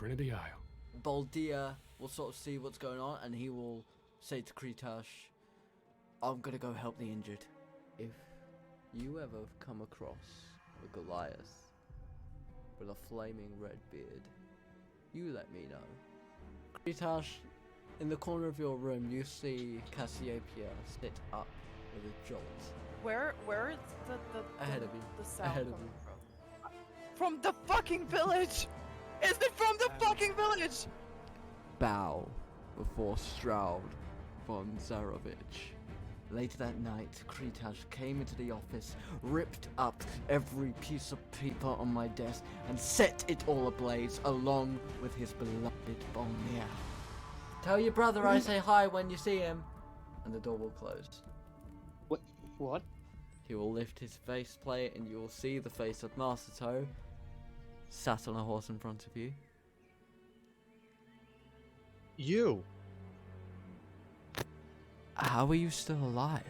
Trinity Isle. Baldia will sort of see what's going on, and he will say to Kretash, I'm gonna go help the injured. If you ever come across a Goliath with a flaming red beard, you let me know. Kretash, in the corner of your room, you see Cassiopeia sit up with a jolt. Where is the Ahead of you. The sound Ahead of coming you. from the fucking village! Is it from the fucking village? Bow before Stroud von Zarovich. Later that night, Kretash came into the office, ripped up every piece of paper on my desk, and set it all ablaze, along with his beloved Bolnir. Tell your brother I say hi when you see him, and the door will close. What? He will lift his faceplate, and you will see the face of Master Toe, sat on a horse in front of you. You. How are you still alive?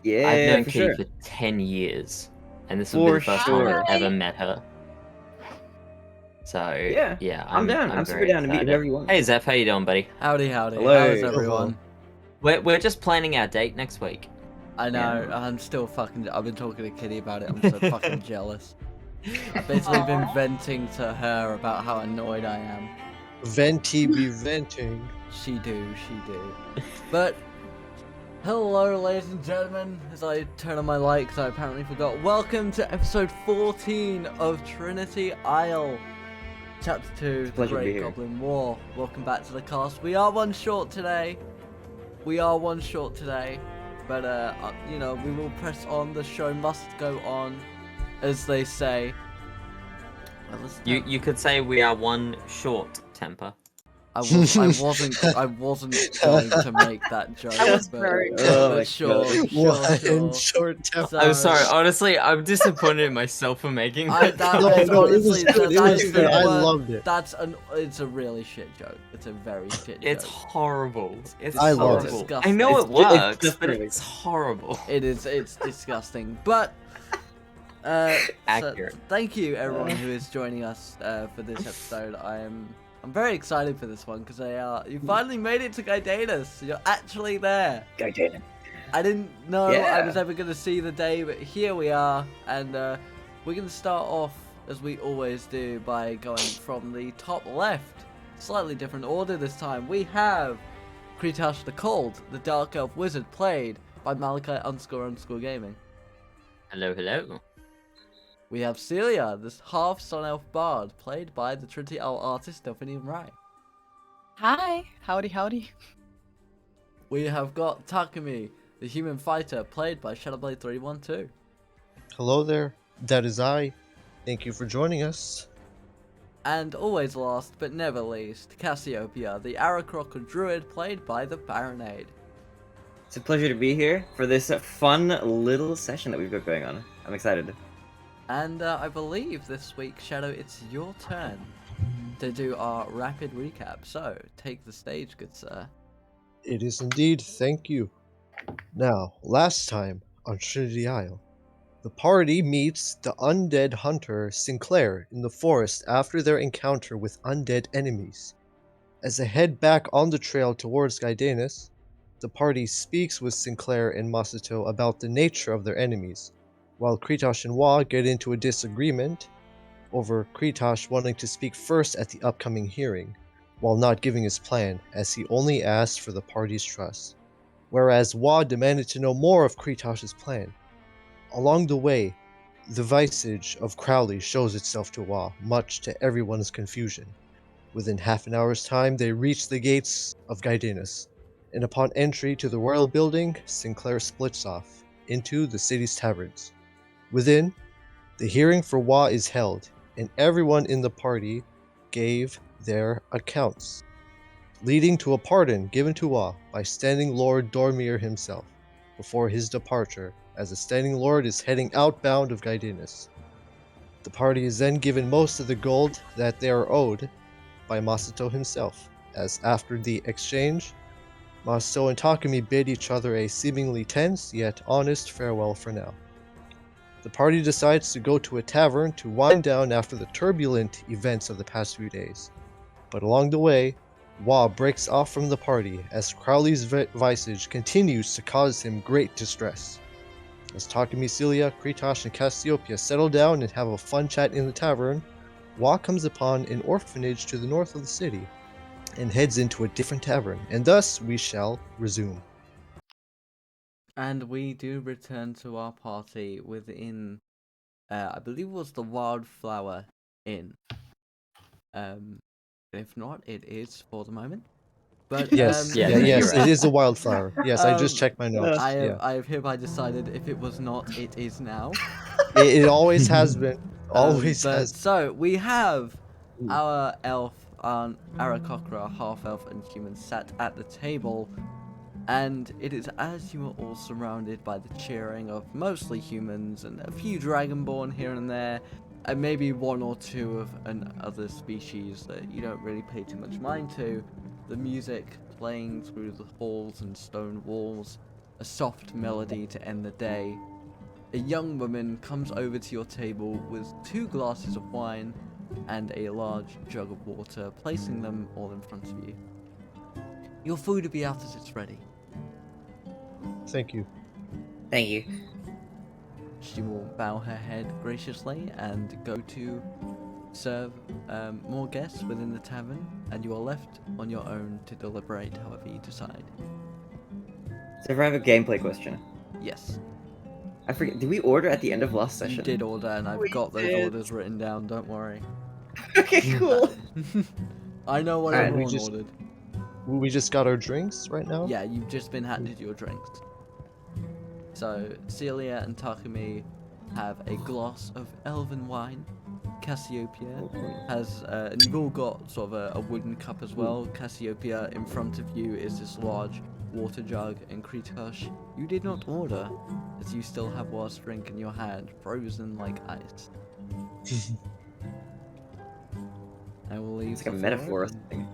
Yeah, I've known for Kitty sure. for 10 years, and this will be the For first time sure. I've ever met her. So, Yeah, I'm down. I'm super down to meet whoever you want. Hey, Zeph, how you doing, buddy? Howdy. Hello. How's everyone? We're just planning our date next week. I know, Yeah. I'm still fucking... I've been talking to Kitty about it, I'm so fucking jealous. I've basically been venting to her about how annoyed I am. Venti be venting. She do. But, hello ladies and gentlemen, as I turn on my light because I apparently forgot. Welcome to episode 14 of Trinity Isle. Chapter 2, The pleasure to be Great here. Goblin War. Welcome back to the cast. We are one short today. But, you know, we will press on. The show must go on, as they say. Well, You could say we are one short temper. I wasn't going to make that joke. I was but, very- Oh my but sure. One short temper. So- I'm sorry, honestly, I'm disappointed in myself for making that. That No, is no, it was honestly, good. It that was is good. the I word. loved it. It's a really shit joke. It's a very shit It's joke. horrible. It's I love horrible. it. I know it It's works, but disgusting. it's horrible. It's disgusting. But so Accurate. thank you everyone who is joining us for this episode. I'm very excited for this one because you finally made it to Gaidanus. You're actually there. Go Jaden. I didn't know I Yeah. was ever going to see the day, but here we are, and we're going to start off, as we always do, by going from the top left. Slightly different order this time. We have Kretash the Cold, the Dark Elf Wizard, played by Malachi__Gaming. Hello. We have Seelia, this half Sun Elf Bard, played by the Trinity Isle artist DelphiniumRai. Hi. Howdy. We have got Takumi, the human fighter, played by Shadowblade312. Hello there. That is I. Thank you for joining us. And always last but never least, Cassiopeia, the Aracroc druid, played by TheBarinade. It's a pleasure to be here for this fun little session that we've got going on. I'm excited. And I believe this week, Shadow, it's your turn to do our rapid recap. So, take the stage, good sir. It is indeed. Thank you. Now, last time on Trinity Isle, the party meets the undead hunter Sinclair in the forest after their encounter with undead enemies. As they head back on the trail towards Gaidanus, the party speaks with Sinclair and Masato about the nature of their enemies, while Kretash and Wa get into a disagreement over Kretash wanting to speak first at the upcoming hearing, while not giving his plan, as he only asked for the party's trust, whereas Wa demanded to know more of Kretash's plan. Along the way, the visage of Crowley shows itself to Wa, much to everyone's confusion. Within half an hour's time, they reach the gates of Gaidanus, and upon entry to the royal building, Sinclair splits off into the city's taverns. Within, the hearing for Wa is held, and everyone in the party gave their accounts, leading to a pardon given to Wa by Standing Lord Dormir himself, before his departure, as the Standing Lord is heading outbound of Gaidanus. The party is then given most of the gold that they are owed by Masato himself, as after the exchange, Masato and Takumi bid each other a seemingly tense yet honest farewell for now. the party decides to go to a tavern to wind down after the turbulent events of the past few days. But along the way, Wa breaks off from the party as Crowley's visage continues to cause him great distress. As Takumi, Seelia, Kretash, and Cassiopeia settle down and have a fun chat in the tavern, Wa comes upon an orphanage to the north of the city and heads into a different tavern, and thus we shall resume. And we do return to our party within, I believe it was the Wildflower Inn. If not, it is for the moment. But Yes, Yeah, yes, you're right. it is a wildflower. Yes, I just checked my notes. I Yeah. have hereby decided if it was not, it is now. It always has been. Always But has. so we have our elf, Arakokra, half elf and human, sat at the table, and it is as you are all surrounded by the cheering of mostly humans and a few dragonborn here and there, and maybe one or two of other species that you don't really pay too much mind to. The music playing through the halls and stone walls, a soft melody to end the day. A young woman comes over to your table with 2 glasses of wine and a large jug of water, placing them all in front of you. Your food will be out as it's ready. Thank you. Thank you. She will bow her head graciously and go to serve more guests within the tavern, and you are left on your own to deliberate however you decide. So I have a gameplay question. Yes, I forget, did we order at the end of last you session? did order, and I've We got those did. orders written down, don't worry. Okay, cool. I know what Alright, everyone we just- ordered. We just got our drinks right now? Yeah, you've just been handed your drinks. So, Seelia and Takumi have a glass of elven wine. Cassiopeia has, and you've all got sort of a wooden cup as well. Cassiopeia, in front of you is this large water jug, and Kretash, you did not order, as you still have Wa's drink in your hand, frozen like ice. I will leave It's like a the metaphor or floor open. something.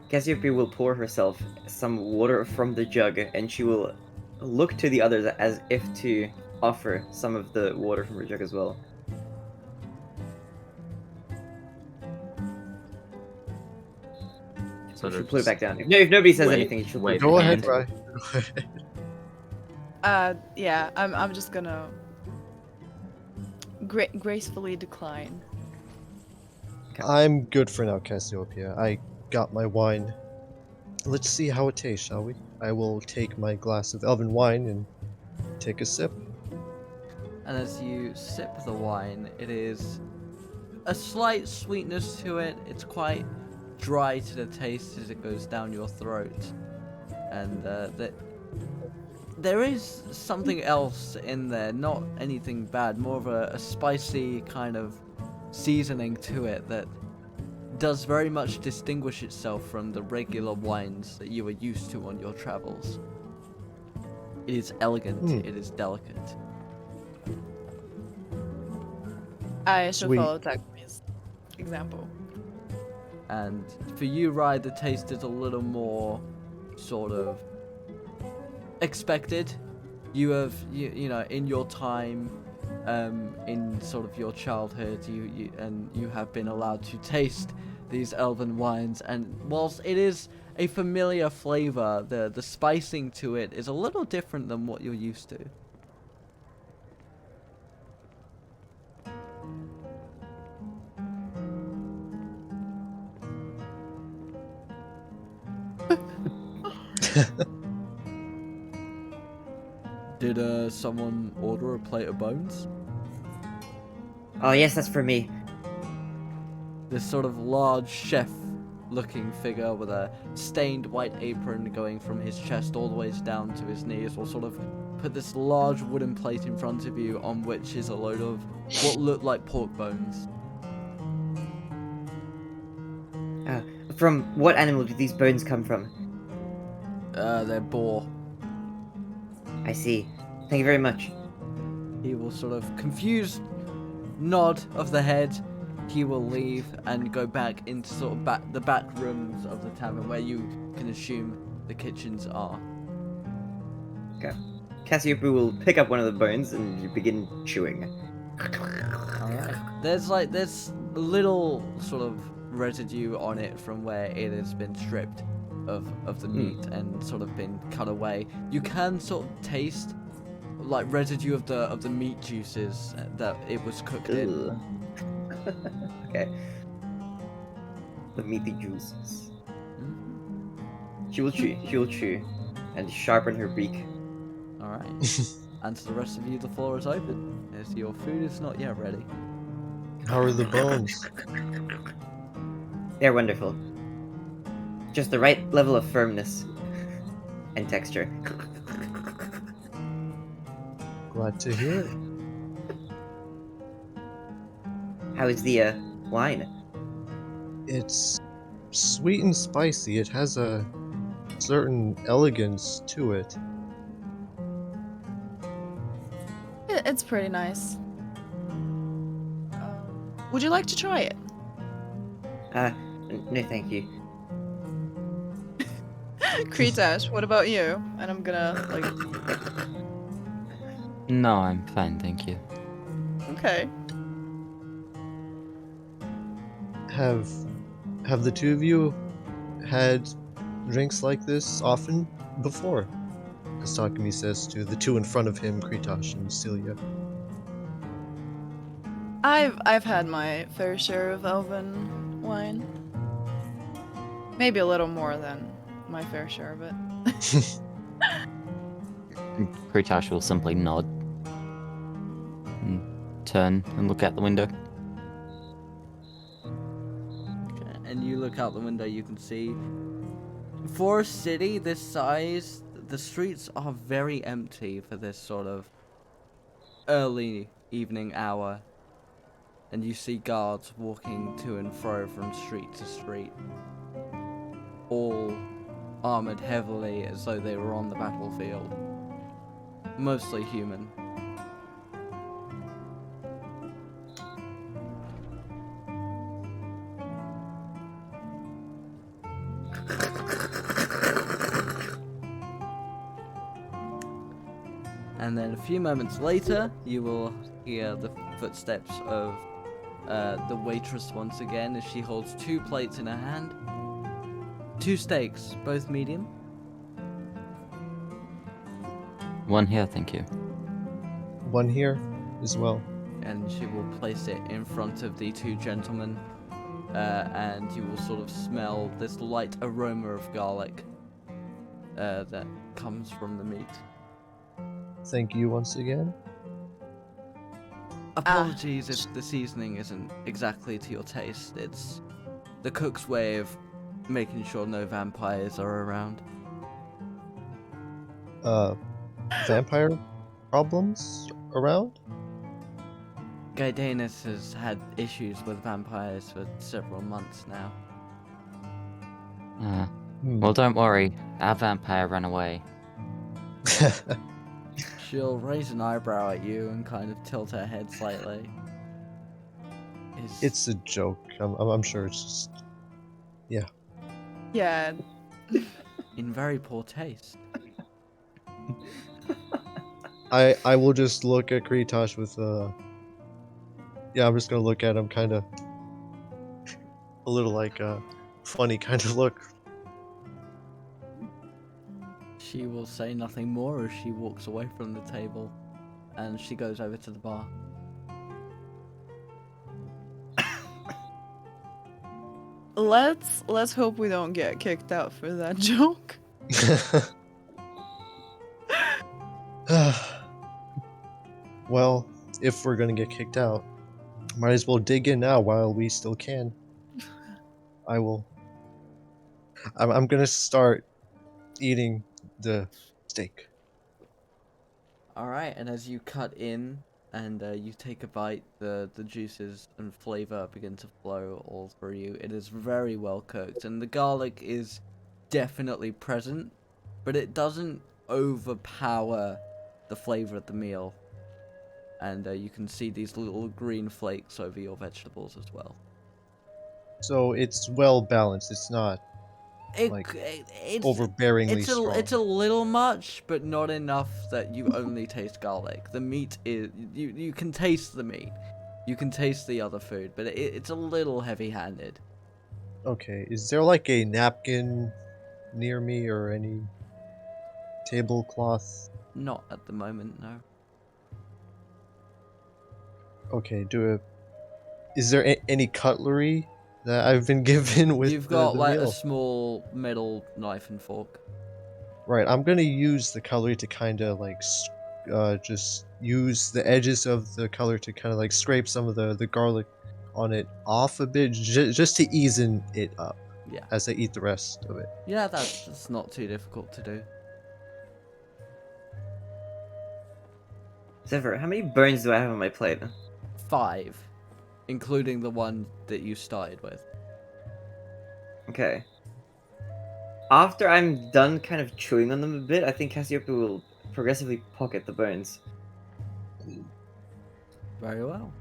Cassiopeia will pour herself some water from the jug, and she will look to the others as if to offer some of the water from her jug as well. Sort She'll of put it just back down. If nobody says wave- anything, she'll put wave it Go back ahead, down. Rye. Yeah, I'm just gonna gracefully decline. I'm good for now, Cassiopeia. I got my wine. Let's see how it tastes, shall we? I will take my glass of elven wine and take a sip. And as you sip the wine, it is a slight sweetness to it. It's quite dry to the taste as it goes down your throat. And there is something else in there, not anything bad, more of a spicy kind of seasoning to it that does very much distinguish itself from the regular wines that you are used to on your travels. It is elegant, it is delicate. I shall Sweet. follow Takumi's example. And for you, Rai, the taste is a little more sort of expected. You have, you know, in your time, in sort of your childhood, you have been allowed to taste these elven wines, and whilst it is a familiar flavor, the spicing to it is a little different than what you're used to. Did someone order a plate of bones? Oh yes, that's for me. This sort of large chef-looking figure with a stained white apron going from his chest all the way down to his knees will sort of put this large wooden plate in front of you on which is a load of what look like pork bones. From what animal do these bones come from? They're boar. I see. Thank you very much. He will sort of confused nod of the head. He will leave and go back into sort of the back rooms of the tavern where you can assume the kitchens are. Okay. Cassiopeia will pick up one of the bones and begin chewing. Alright. There's like this little sort of residue on it from where it has been stripped of the meat and sort of been cut away. You can sort of taste like residue of the meat juices that it was cooked in. Ugh. Okay. The meaty juices. She will chew, and sharpen her beak. Alright. And to the rest of you, the floor is open, as your food is not yet ready. How are the bones? They're wonderful. Just the right level of firmness and texture. Glad to hear it. How is the wine? It's sweet and spicy. It has a certain elegance to it. It's pretty nice. Would you like to try it? No thank you. Kretash, what about you? And I'm gonna, like... No, I'm fine, thank you. Okay. Have the two of you had drinks like this often before? As Takumi says to the two in front of him, Kretash and Seelia. I've had my fair share of elven wine. Maybe a little more than my fair share of it. Kretash will simply nod and turn and look out the window. Okay, and you look out the window, you can see for a city this size, the streets are very empty for this sort of early evening hour. And you see guards walking to and fro from street to street, all armored heavily as though they were on the battlefield. Mostly human. And then a few moments later, you will hear the footsteps of the waitress once again as she holds 2 plates in her hand. 2 steaks, both medium. One here, thank you. One here as well. And she will place it in front of the 2 gentlemen. And you will sort of smell this light aroma of garlic that comes from the meat. Thank you once again. Apologies if the seasoning isn't exactly to your taste. It's the cook's way of making sure no vampires are around. Vampire problems around? Gaidanus has had issues with vampires for several months now. Well, don't worry. Our vampire ran away. She'll raise an eyebrow at you and kind of tilt her head slightly. It's a joke. I'm sure it's just... Yeah. Yeah. in very poor taste. I will just look at Kretash with yeah, I'm just gonna look at him kind of a little like funny kind of look. She will say nothing more as she walks away from the table and she goes over to the bar. Let's hope we don't get kicked out for that joke. Well, if we're gonna get kicked out, might as well dig in now while we still can. I'm gonna start eating the steak. Alright, and as you cut in and you take a bite, the juices and flavor begin to flow all through you. It is very well cooked, and the garlic is definitely present, but it doesn't overpower the flavor of the meal. And you can see these little green flakes over your vegetables as well. So it's well balanced. It's not It's overbearingly it's strong? it's a little much, but not enough that you only taste garlic. The meat is you can taste the meat, you can taste the other food, but it's a little heavy-handed. Okay, is there like a napkin near me or any tablecloth? Not at the moment, no. Okay, is there any cutlery that I've been given with You've got the like a meal? small metal knife and fork. Right, I'm gonna use the cutlery to kind of like, just use the edges of the cutlery to kind of like scrape some of the garlic on it off a bit, just to easen it up Yeah. as I eat the rest of it. Yeah, that's not too difficult to do. Zephyr, how many burns do I have on my plate? 5, including the one that you started with. Okay. After I'm done kind of chewing on them a bit, I think Cassiopeia will progressively pocket the bones. Very well.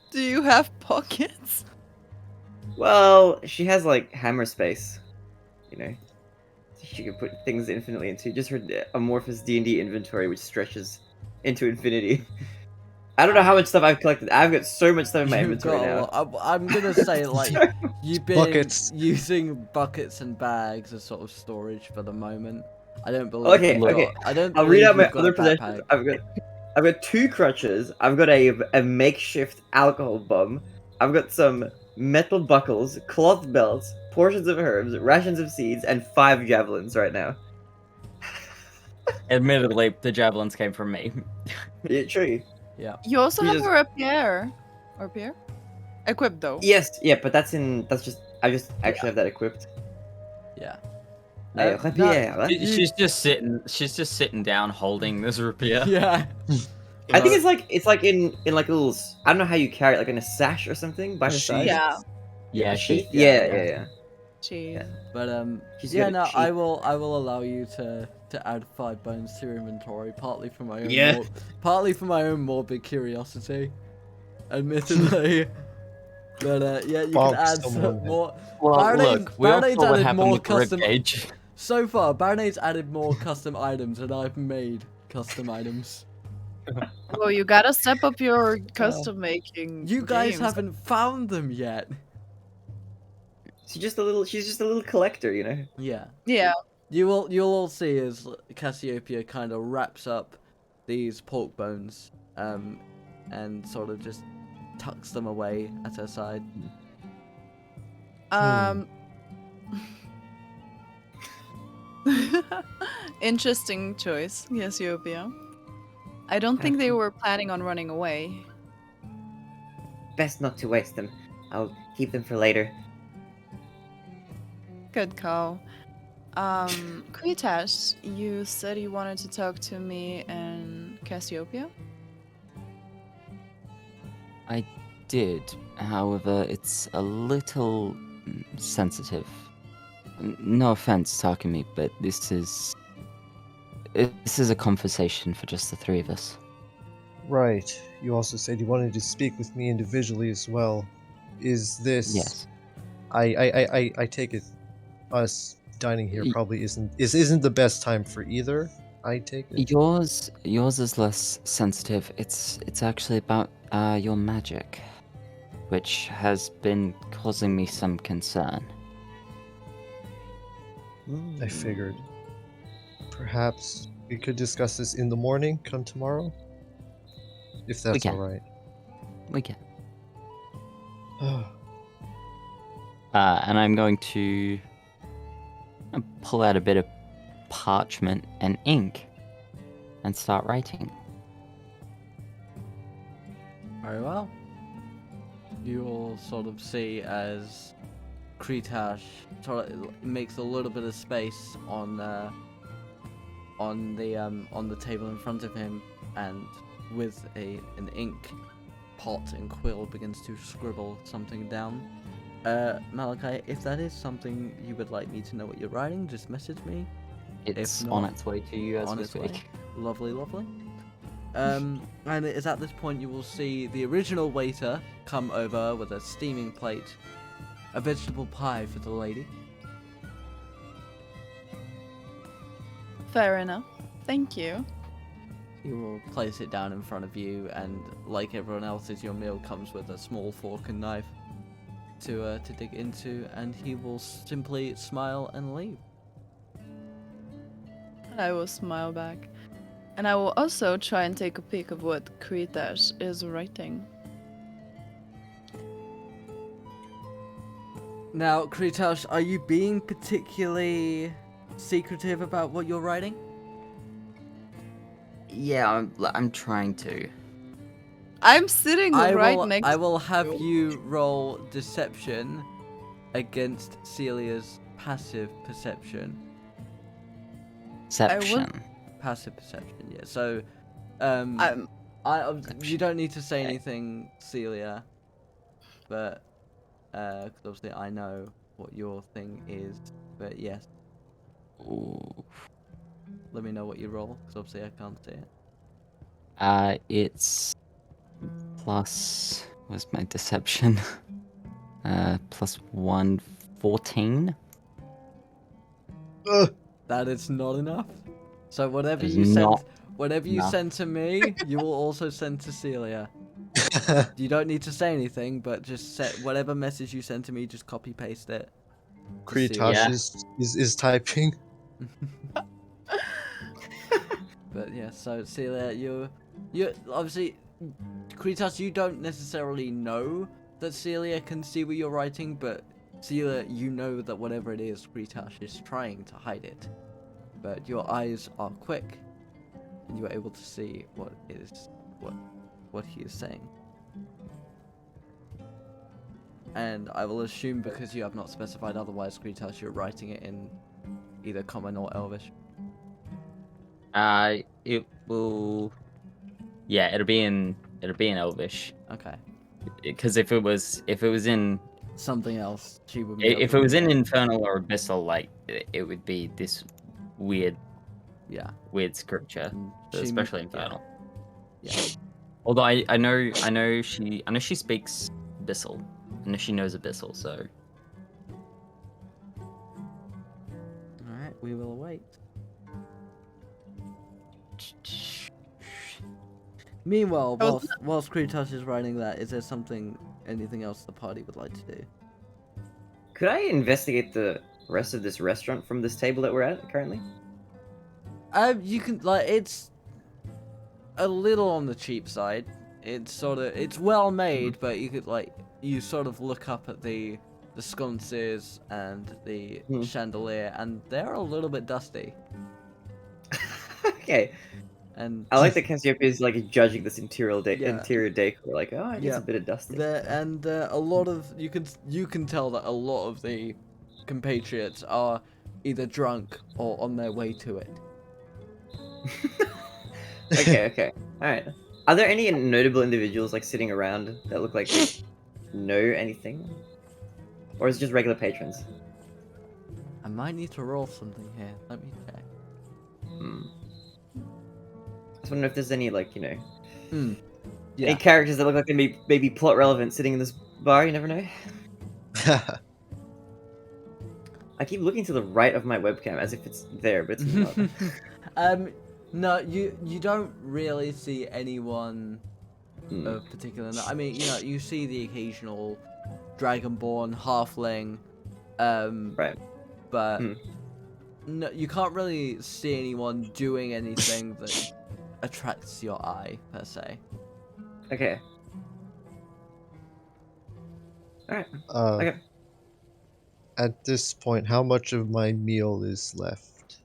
Do you have pockets? Well, she has like hammer space, you know. She can put things infinitely into just her amorphous D&D inventory, which stretches into infinity. I don't know how much stuff I've collected. I've got so much stuff in my You've inventory got a now. lot. I'm gonna say like you've been Buckets. using buckets and bags as sort of storage for the moment. I don't believe. Okay, you've okay. got- I don't. I'll read believe out my you've got other a possessions. backpack. I've got 2 crutches. I've got a makeshift alcohol bomb. I've got some metal buckles, cloth belts, portions of herbs, rations of seeds, and 5 javelins right now. Admittedly, the javelins came from me. Yeah, true. Yeah. You also You have just- a rapier. Rapier? Equipped though. Yes, yeah, but I just actually have that equipped. Yeah. Hey, No, rapier. you- She's just sitting down holding this rapier. Yeah. I think it's like in like a little. I don't know how you carry it, like in a sash or something by A her sheath? side. Yeah. Yeah, A she. sheath. Yeah. Jeez. Yeah. But She's yeah, good no, at I cheat. will allow you to add 5 bones to your inventory, partly for my own Yeah. partly for my own morbid curiosity, admittedly. But yeah, you Bonk can add someone some on the more. Well, Baranade's- look, we all Baranade's saw what added happened more with the custom. ribcage. So far, Baranade's added more custom items, and I've made custom items. Well, you gotta step up your custom making. You guys games. haven't found them yet. She's just a little collector, you know. Yeah. Yeah. You'll all see as Cassiopeia kind of wraps up these pork bones, and sort of just tucks them away at her side. Interesting choice, Cassiopeia. I don't think they were planning on running away. Best not to waste them. I'll keep them for later. Good call. Kretash, you said you wanted to talk to me and Cassiopeia? I did, however, it's a little sensitive. No offense, Takumi, but this is a conversation for just the 3 of us. Right. You also said you wanted to speak with me individually as well. Is this? Yes. I take it us dining here probably isn't the best time for either. I take it. Yours is less sensitive. It's actually about your magic, which has been causing me some concern. I figured. Perhaps we could discuss this in the morning, come tomorrow? If that's can. alright. We can. And I'm going to pull out a bit of parchment and ink and start writing. Very well. You all sort of see as Kretash sort of makes a little bit of space on the table in front of him, and with an ink pot and quill begins to scribble something down. Malachi, if that is something you would like me to know what you're writing, just message me. It's If on not, its way to you as on we its way. speak. Lovely, lovely. And it is at this point you will see the original waiter come over with a steaming plate, a vegetable pie for the lady, Fair enough. Thank you. He will place it down in front of you, and like everyone else's, your meal comes with a small fork and knife to dig into, and he will simply smile and leave. I will smile back. And I will also try and take a peek of what Kretash is writing. Now, Kretash, are you being particularly secretive about what you're writing? Yeah, I'm trying to. I'm sitting right next I will have you. you roll deception against Celia's passive perception. Perception. Passive perception, yeah. So, I'm you don't need to say anything, Seelia, but because obviously I know what your thing is. But yes, Ooh. let me know what you roll, because obviously I can't see it. It's plus. What's my deception? Plus 114. Ugh. That is not enough. So whatever Is you send, not whatever you enough. send to me, you will also send to Seelia. You don't need to say anything, but just set whatever message you send to me, just copy paste it. to Kretash Seelia. is typing. But yeah, so Seelia, you obviously, Kretash, you don't necessarily know that Seelia can see what you're writing, but Seelia, you know that whatever it is, Kretash is trying to hide it. But your eyes are quick, and you are able to see what he is saying. And I will assume, because you have not specified otherwise, Kretash, you're writing it in either Common or Elvish. It will. Yeah, it'll be in Elvish. Okay. Because if it was in Something else, she wouldn't be able if to it was read in it. Infernal or Abyssal, like it would be this weird scripture, And especially Infernal. Yeah. Although I know she speaks Abyssal. I know she knows Abyssal, so. Alright, we will wait. Meanwhile, whilst Kretash is writing that, is there anything else the party would like to do? Could I investigate the rest of this restaurant from this table that we're at currently? You can, it's a little on the cheap side. It's well made, but you could, you sort of look up at the sconces and the chandelier, and they're a little bit dusty. Okay. And I like that Cassiopeia is judging this interior Yeah. interior decor. Like, oh, it needs Yeah. a bit of dusting. a lot of you can tell that a lot of the compatriots are either drunk or on their way to it. Okay. All right. Are there any notable individuals sitting around that look like they know anything, or is it just regular patrons? I might need to roll something here. Let me check. I just wonder if there's any Yeah. any characters that look like they maybe plot relevant sitting in this bar. You never know. I keep looking to the right of my webcam as if it's there, but it's not. No, you don't really see anyone of particular. I mean, you see the occasional dragonborn halfling, Right. but no, you can't really see anyone doing anything that attracts your eye per se. Okay. Alright. Okay. At this point, how much of my meal is left?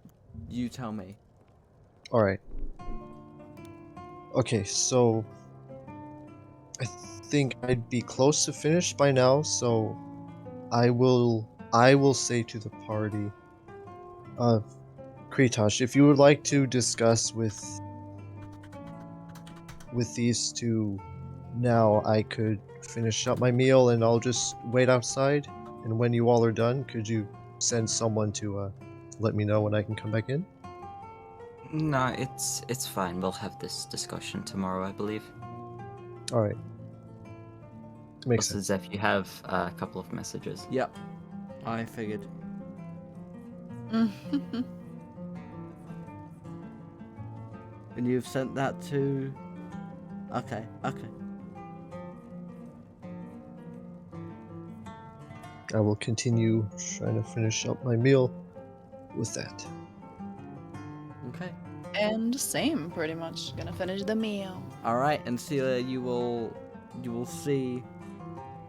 You tell me. Alright. Okay, so I think I'd be close to finished by now, so I will say to the party, Kretash, if you would like to discuss with these two now, I could finish up my meal and I'll just wait outside. And when you all are done, could you send someone to let me know when I can come back in? No, it's fine. We'll have this discussion tomorrow, I believe. Alright. Makes Plus, sense. Zeph, you have a couple of messages. Yep, I figured. And you've sent that to... Okay. I will continue trying to finish up my meal with that. Okay. And same, pretty much. Gonna finish the meal. Alright, and Seelia, you will see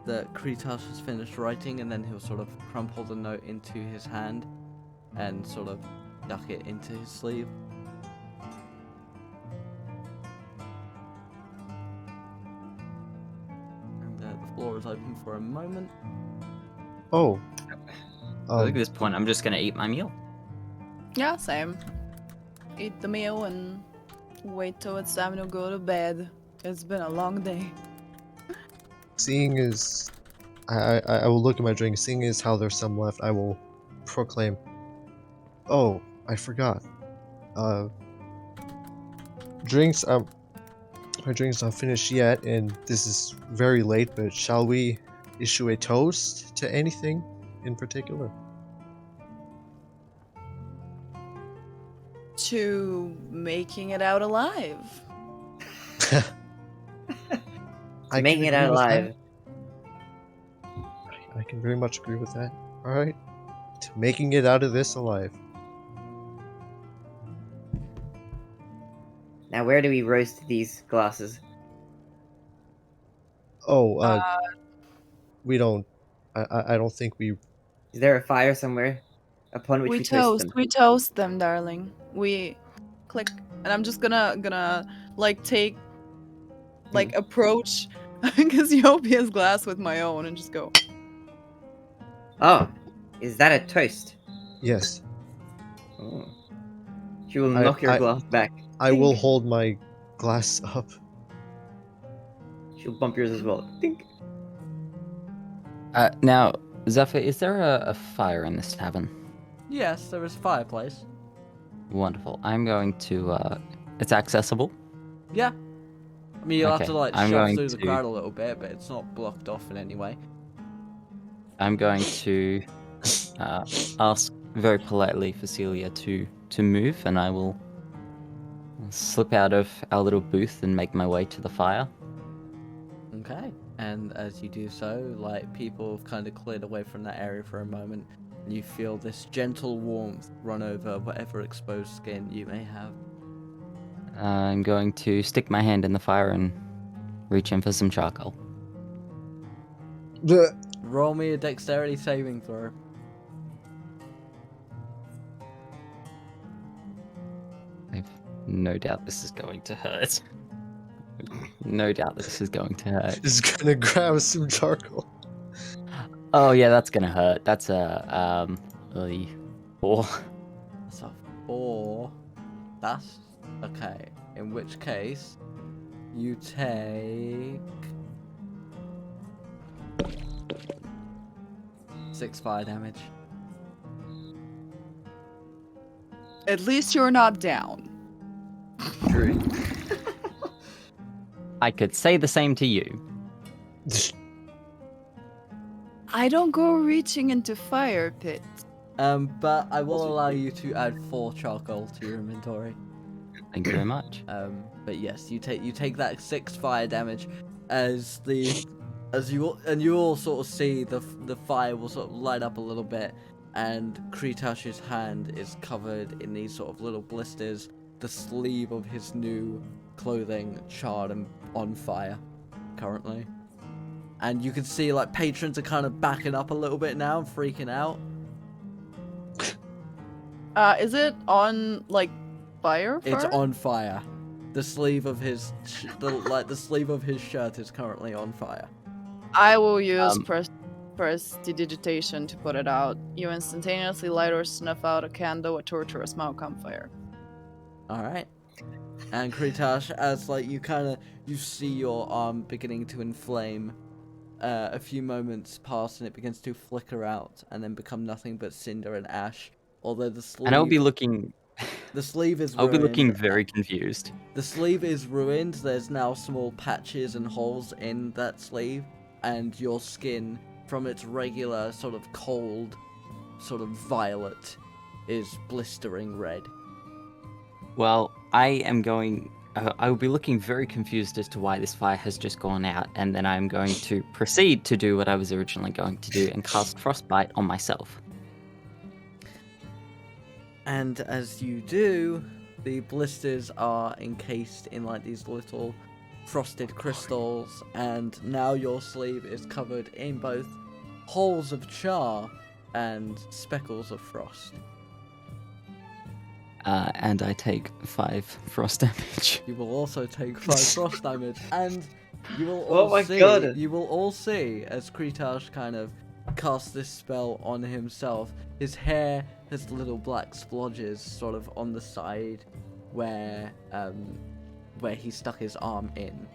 that Kretash has finished writing, and then he'll sort of crumple the note into his hand and sort of duck it into his sleeve. And the floor is open for a moment. Oh. I think at this point, I'm just gonna eat my meal. Yeah, same. Eat the meal and wait till it's time to go to bed. It's been a long day. Seeing as I will look at my drink, seeing as how there's some left, I will proclaim, oh, I forgot. Drinks, my drink's not finished yet, and this is very late, but shall we issue a toast to anything in particular? To making it out alive. I Making can it out agree with that. alive. I can very much agree with that. Alright. To making it out of this alive. Now, where do we roast these glasses? Oh, we don't. I don't think we. Is there a fire somewhere upon which we toast them? We toast them, darling. We click, and I'm just gonna like take, like approach Cassiopeia's glass with my own and just go. Oh, is that a toast? Yes. Oh. She will knock your glass back. I will hold my glass up. She'll bump yours as well. Dink. Now, Zephyr, is there a fire in this tavern? Yes, there is a fireplace. Wonderful. I'm going to. It's accessible. Yeah. I mean, you'll have Okay, to like I'm shove going through the to- crowd a little bit, but it's not blocked off in any way. I'm going to ask very politely for Seelia to move, and I will slip out of our little booth and make my way to the fire. Okay. And as you do so, like, people have kind of cleared away from that area for a moment, and you feel this gentle warmth run over whatever exposed skin you may have. I'm going to stick my hand in the fire and reach in for some charcoal. Roll me a dexterity saving throw. I've no doubt this is going to hurt. No doubt this is going to hurt. Just gonna grab some charcoal. Oh yeah, that's gonna hurt. That's a 4. That's a 4. That's okay. In which case, you take 6 fire damage. At least you're not down. True. I could say the same to you. I don't go reaching into fire pits. But I will allow you to add 4 charcoal to your inventory. Thank you very much. But yes, you take that 6 fire damage as you all sort of see the fire will sort of light up a little bit, and Kretash's hand is covered in these sort of little blisters. The sleeve of his new clothing charred and on fire currently. And you can see like patrons are kind of backing up a little bit now and freaking out. Is it on like fire? It's first? on fire. The sleeve of his the sleeve of his shirt is currently on fire. I will use prestidigitation to put it out. You instantaneously light or snuff out a candle, a torch, or a smoke on fire. All right. And Kretash, as like you see your arm beginning to inflame, a few moments pass and it begins to flicker out and then become nothing but cinder and ash. Although the sleeve, And I'll be looking. the sleeve is I'll be looking ruined. very confused. The sleeve is ruined. There's now small patches and holes in that sleeve, and your skin, from its regular sort of cold, sort of violet, is blistering red. Well, I am going. I will be looking very confused as to why this fire has just gone out, and then I'm going to proceed to do what I was originally going to do and cast Frostbite on myself. And as you do, the blisters are encased in like these little frosted crystals, and now your sleeve is covered in both holes of char and speckles of frost. And I take 5 frost damage. You will also take 5 frost damage, and you will Oh all my see. God. You will all see as Kretash kind of casts this spell on himself. His hair has little black splodges, sort of on the side, where he stuck his arm in,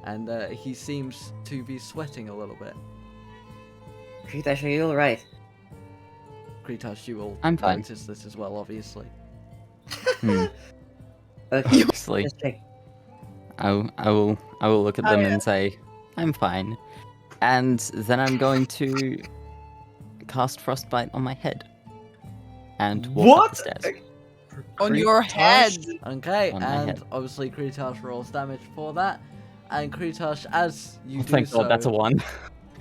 and he seems to be sweating a little bit. Kretash, are you alright? Kretash, you will I'm fine. notice this as well, obviously. Okay, Obviously, just check. I will look at them and say, I'm fine. And then I'm going to cast Frostbite on my head. And walk up the stairs. On your head. Okay, On my and head. obviously Kretash rolls damage for that. And Kretash, as you do Thank so, God that's a 1.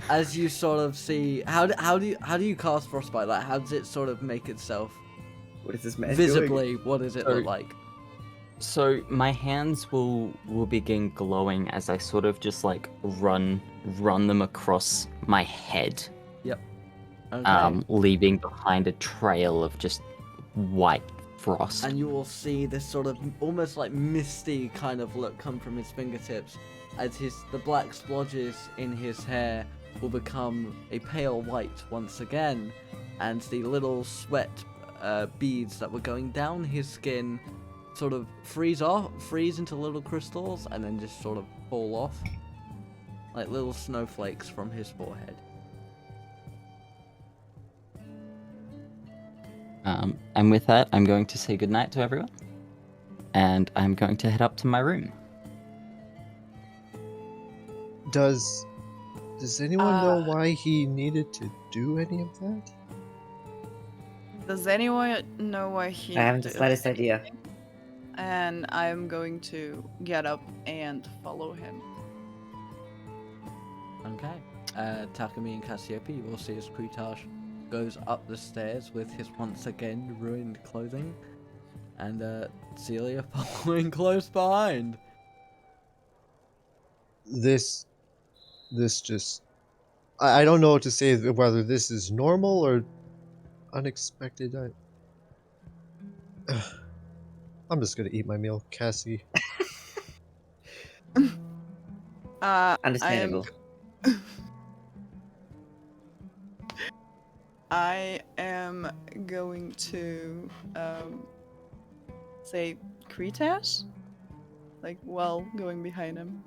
as you sort of see, how do you cast Frostbite? Like, how does it sort of make itself What is this man doing? visibly? What does it look like? So my hands will begin glowing as I sort of just like run them across my head, Okay. leaving behind a trail of just white frost. And you will see this sort of almost like misty kind of look come from his fingertips as the black splodges in his hair will become a pale white once again, and the little sweat beads that were going down his skin sort of freeze into little crystals and then just sort of fall off like little snowflakes from his forehead. And with that, I'm going to say goodnight to everyone, and I'm going to head up to my room. Does anyone know why he needed to do any of that? Does anyone know why he I haven't the did slightest it? idea. And I'm going to get up and follow him. Okay. Takumi and Cassiopeia, you will see as Kretash goes up the stairs with his once again ruined clothing, and Seelia following close behind. This just... I don't know what to say, whether this is normal or unexpected. I'm just gonna eat my meal, Cassie. Understandable. I am going to say Kretash, like while going behind him.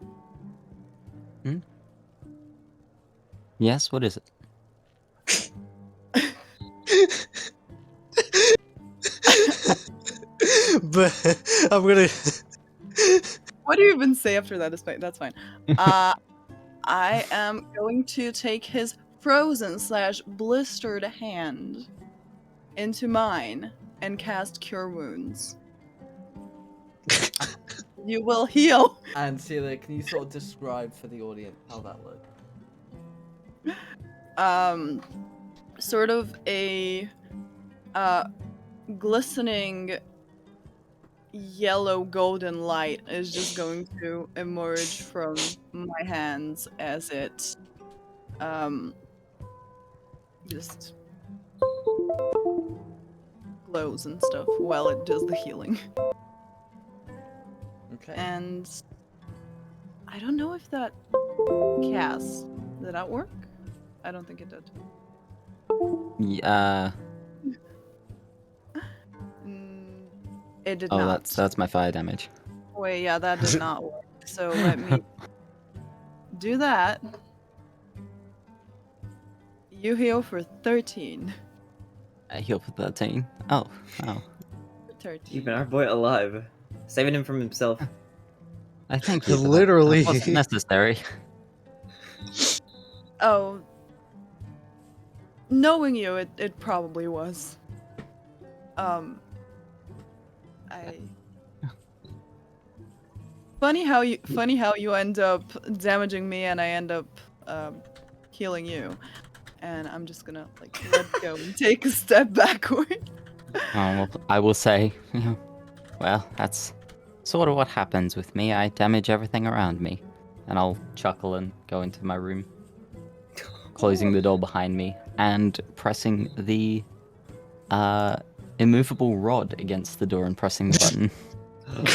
Yes, what is it? But I'm gonna... What do you even say after that? That's fine. I am going to take his frozen/blistered hand into mine and cast Cure Wounds. You will heal. And Seelia, can you sort of describe for the audience how that looked? Sort of a glistening yellow golden light is just going to emerge from my hands as it just glows and stuff while it does the healing. Okay. And I don't know if that cast, did that work? I don't think it did. Yeah. It did Oh, not. that's my fire damage. Wait, yeah, that did not work. So let me do that. You heal for 13. I heal for 13. Oh. For 13. Keeping our boy alive. Saving him from himself. I thank you. For Literally. That. That wasn't necessary. Oh. Knowing you, it probably was. Funny how you end up damaging me and I end up healing you. And I'm just gonna like let go and take a step backward. Well, I will say, well, that's sort of what happens with me. I damage everything around me. And I'll chuckle and go into my room, closing the door behind me and pressing the immovable rod against the door and pressing the button.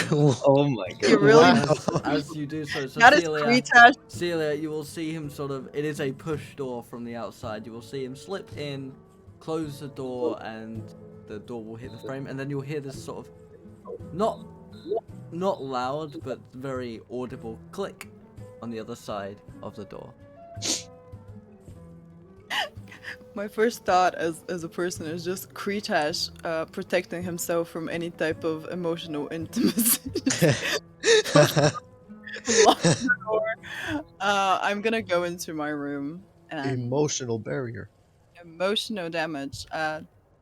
Oh my god. You really As you do so, that is Kretash. Celia, you will see him sort of. It is a push door from the outside. You will see him slip in, close the door, and the door will hit the frame, and then you'll hear this sort of not loud but very audible click on the other side of the door. My first thought as a person is just Kretash protecting himself from any type of emotional intimacy. Lock the door. I'm gonna go into my room and Emotional barrier. emotional damage.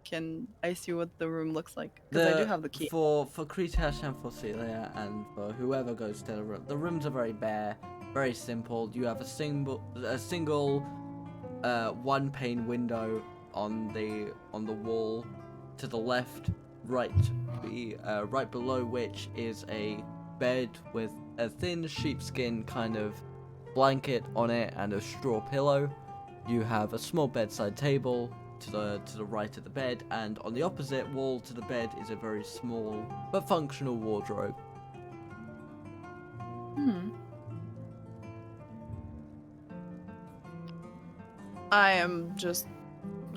Can I see what the room looks like? Because I do have the key. For Kretash and for Celia and for whoever goes to the room, the rooms are very bare, very simple. You have a single one pane window on the wall to the left, right below which is a bed with a thin sheepskin kind of blanket on it and a straw pillow. You have a small bedside table to the right of the bed, and on the opposite wall to the bed is a very small but functional wardrobe. I am just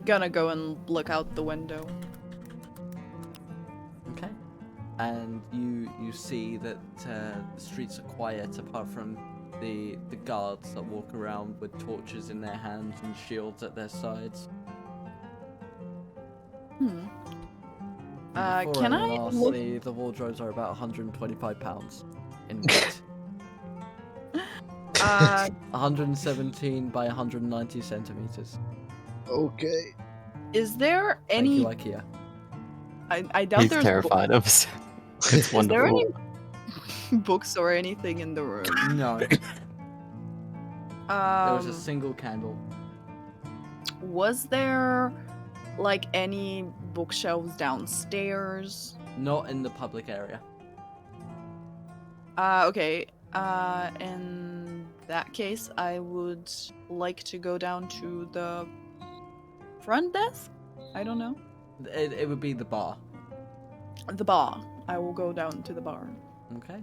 gonna go and look out the window. Okay. And you see that the streets are quiet apart from the guards that walk around with torches in their hands and shields at their sides. And Before can I anyone asks, look? the wardrobes are about 125 pounds in weight. 117 by 190 centimeters. Okay. Is there Thank any? you, IKEA. I doubt He's there's terrified of us. It's Is there wonderful. any books or anything in the room? No, there was a Um, single candle. was there like any bookshelves downstairs? Not in the public area. Okay. In that case, I would like to go down to the front desk. I don't know. It would be the bar. The bar. I will go down to the bar. Okay.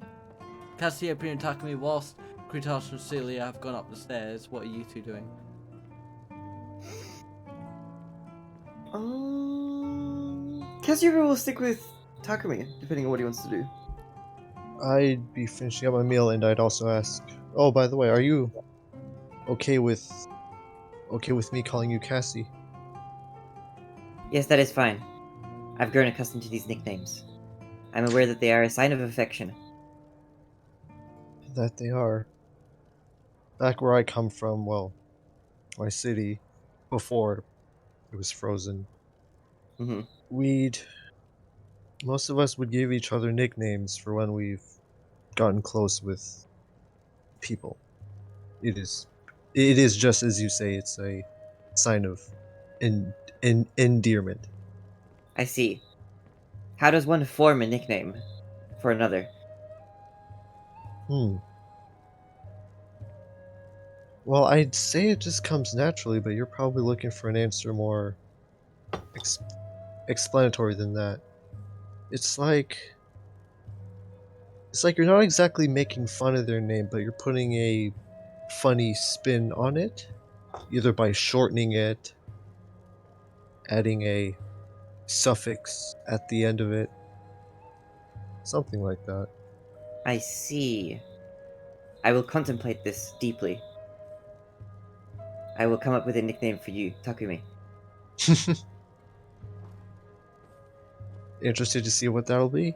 Cassiopeia and Takumi, whilst Kretash and Seelia have gone up the stairs, what are you two doing? Cassiopeia will stick with Takumi, depending on what he wants to do. I'd be finishing up my meal, and I'd also ask. Oh, by the way, are you okay with me calling you Cassie? Yes, that is fine. I've grown accustomed to these nicknames. I'm aware that they are a sign of affection. That they are. Back where I come from, well, my city, before it was frozen, Mm-hmm. most of us would give each other nicknames for when we've gotten close with people. It is just as you say. It's a sign of endearment. I see. How does one form a nickname for another? Well, I'd say it just comes naturally, but you're probably looking for an answer more explanatory than that. It's like you're not exactly making fun of their name, but you're putting a funny spin on it, either by shortening it, adding a suffix at the end of it, something like that. I see. I will contemplate this deeply. I will come up with a nickname for you, Takumi. Interested to see what that'll be?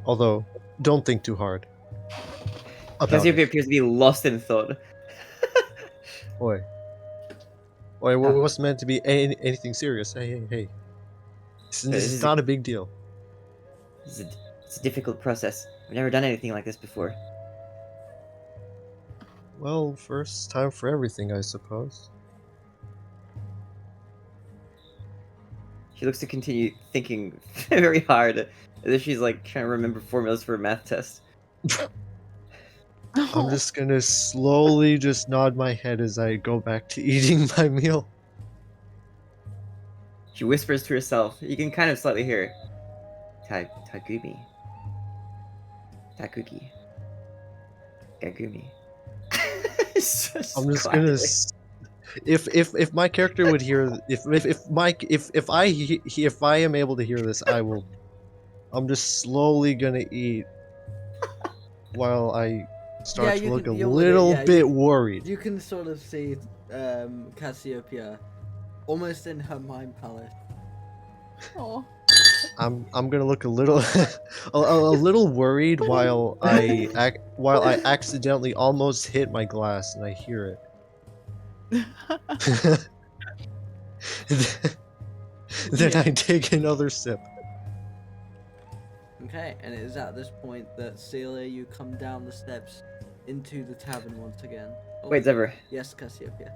Although, don't think too hard about Cassiopeia it. appears to be lost in thought. Oi, what's meant to be anything serious? Hey. This is not a big deal. It's a difficult process. I've never done anything like this before. Well, first time for everything, I suppose. She looks to continue thinking very hard, as if she's like trying to remember formulas for a math test. I'm just gonna slowly just nod my head as I go back to eating my meal. She whispers to herself. You can kind of slightly hear it. Takumi. Takuki. Gagumi. It's just I'm just quietly. gonna. If my character would hear, if I am able to hear this, I will. I'm just slowly gonna eat, while I start to look a little bit worried. You can sort of see Cassiopeia almost in her mind palace. Oh. I'm gonna look a little a little worried while I accidentally almost hit my glass and I hear it. Then I take another sip. Okay, and it is at this point that Seelia, you come down the steps into the tavern once again. Oh, Wait, Zebra. yes, Cassiopeia.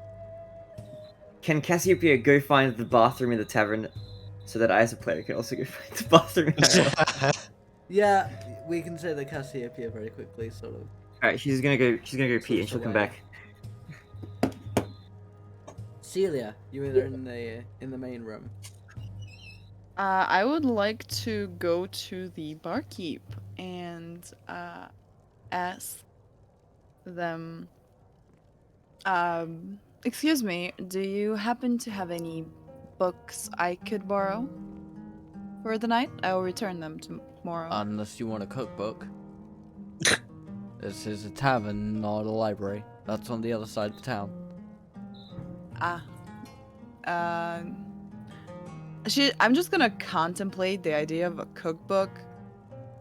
Can Cassiopeia go find the bathroom in the tavern so that I, as a player, can also go find the bathroom in Ireland? Yeah, we can say that Cassiopeia very quickly, sort of. Alright, she's gonna go pee and she'll come away. back. Celia, you are in the main room. I would like to go to the barkeep and ask them. Excuse me, do you happen to have any books I could borrow for the night? I will return them tomorrow. Unless you want a cookbook. This is a tavern, not a library. That's on the other side of the town. I'm just gonna contemplate the idea of a cookbook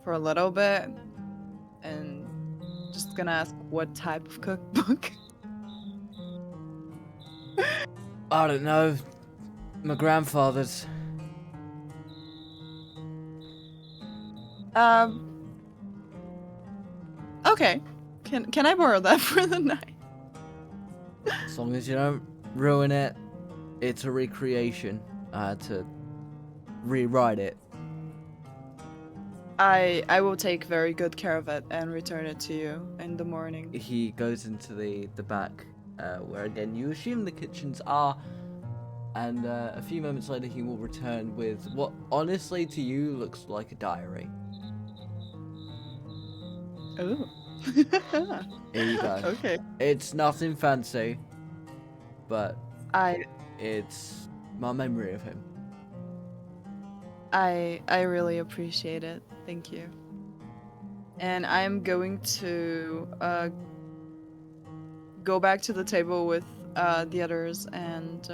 for a little bit, and just gonna ask what type of cookbook. I don't know. My grandfather's. Okay. Can I borrow that for the night? As long as you don't ruin it, it's a recreation. I had to rewrite it. I will take very good care of it and return it to you in the morning. He goes into the back, where again you assume the kitchens are, and a few moments later he will return with what honestly to you looks like a diary. Oh. Here you go. Okay. It's nothing fancy, but I it's my memory of him. I really appreciate it. Thank you. And I'm going to go back to the table with the others and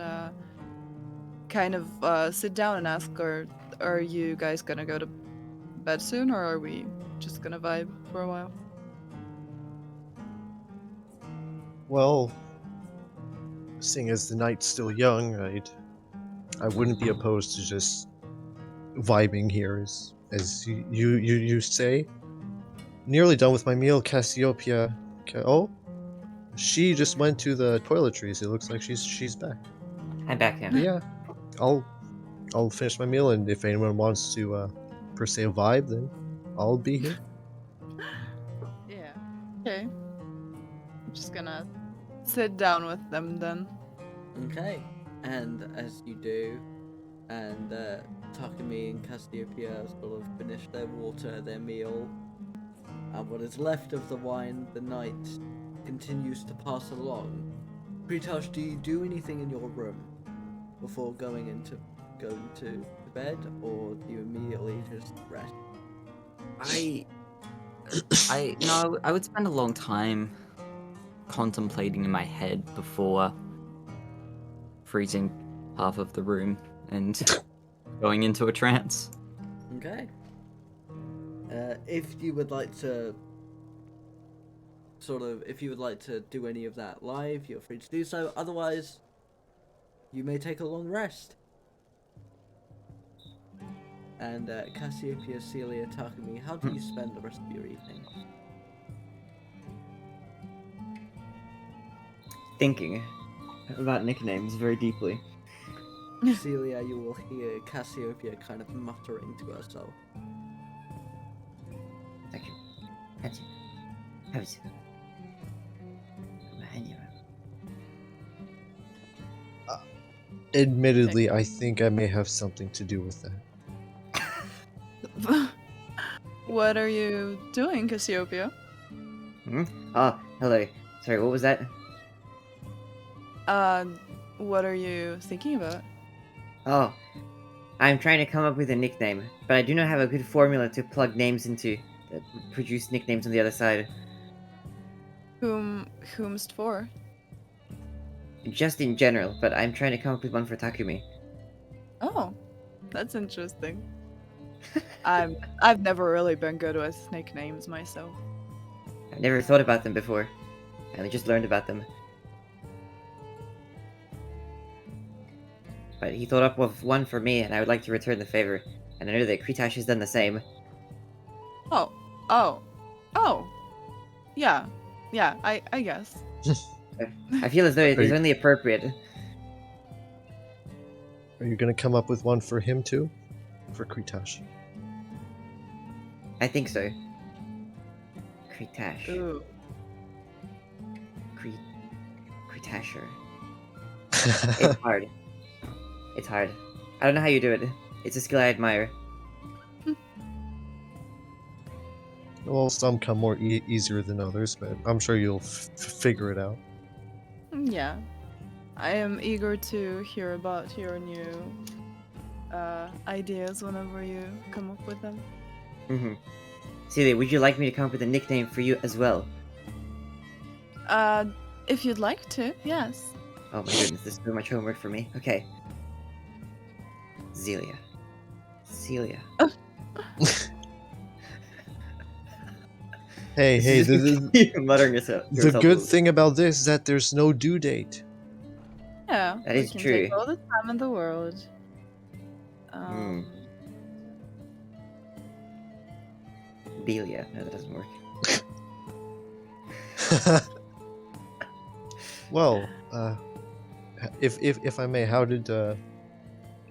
kind of sit down and ask, are you guys gonna go to bed soon, or are we just gonna vibe for a while? Well, seeing as the night's still young, I wouldn't be opposed to just vibing here, as you say. Nearly done with my meal, Cassiopeia. Oh, she just went to the toiletries. It looks like she's back. I'm back now. Yeah, I'll finish my meal, and if anyone wants to per se vibe, then I'll be here. Yeah. Okay. I'm just gonna sit down with them then. Okay, and as you do, and Takumi and Cassiopeia sort of finish their water, their meal, and what is left of the wine, the night continues to pass along. Kretash, do you do anything in your room before going to bed, or do you immediately just rest? I would spend a long time contemplating in my head before freezing half of the room and going into a trance. Okay. If you would like to do any of that live, you're free to do so. Otherwise, you may take a long rest. And Cassiopeia, Seelia, Takumi, how do you spend the rest of your evening? Thinking about nicknames very deeply. Seelia, you will hear Cassiopeia kind of muttering to herself. Thank you. Thank you. How is it? Admittedly, I think I may have something to do with that. What are you doing, Cassiopeia? Oh, hello. Sorry, what was that? What are you thinking about? Oh, I'm trying to come up with a nickname, but I do not have a good formula to plug names into that would produce nicknames on the other side. Whomst for? Just in general, but I'm trying to come up with one for Takumi. Oh, that's interesting. I've never really been good with snake names myself. I've never thought about them before. I only just learned about them. But he thought up of one for me, and I would like to return the favor. And I know that Kretash has done the same. Oh, yeah, I guess. I feel as though it Are is you- only appropriate. Are you gonna come up with one for him too? For Kretash. I think so. Kretash. Ooh. Kretasher. It's hard. It's hard. I don't know how you do it. It's a skill I admire. Well, some come more easier than others, but I'm sure you'll figure it out. Yeah, I am eager to hear about your new ideas whenever you come up with them. Mm-hmm. Seelia, would you like me to come up with a nickname for you as well? If you'd like to, yes. Oh my goodness, there's so much homework for me. Okay. Seelia. Hey, You're muttering yourself. the good thing about this is that there's no due date. Yeah, That we is can true. take all the time in the world. Belia. No, that doesn't work. Well, if I may, how did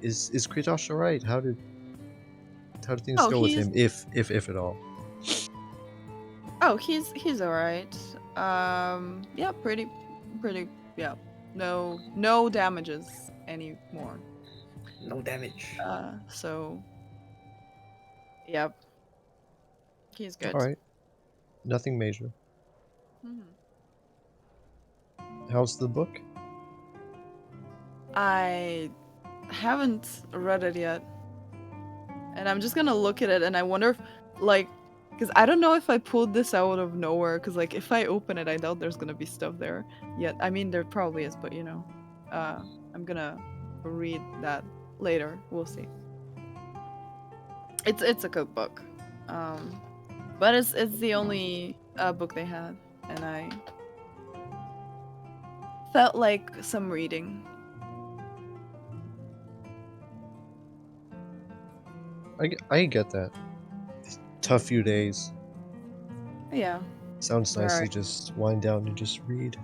is Kretash alright? How did things Oh, go with he's- him, if at all? Oh, he's alright. Yeah, pretty, yeah. No damages anymore. No damage. So, yep. He's good. All right, nothing major. Mhm. How's the book? I haven't read it yet. And I'm just gonna look at it and I wonder if, like, because I don't know if I pulled this out of nowhere, because, like, if I open it, I doubt there's gonna be stuff there yet. I mean, there probably is, but, I'm gonna read that later. We'll see. It's a cookbook. But it's the only book they had, and I felt like some reading. I get that. Tough few days. Yeah. Sounds nice to Alright. just wind down and just read.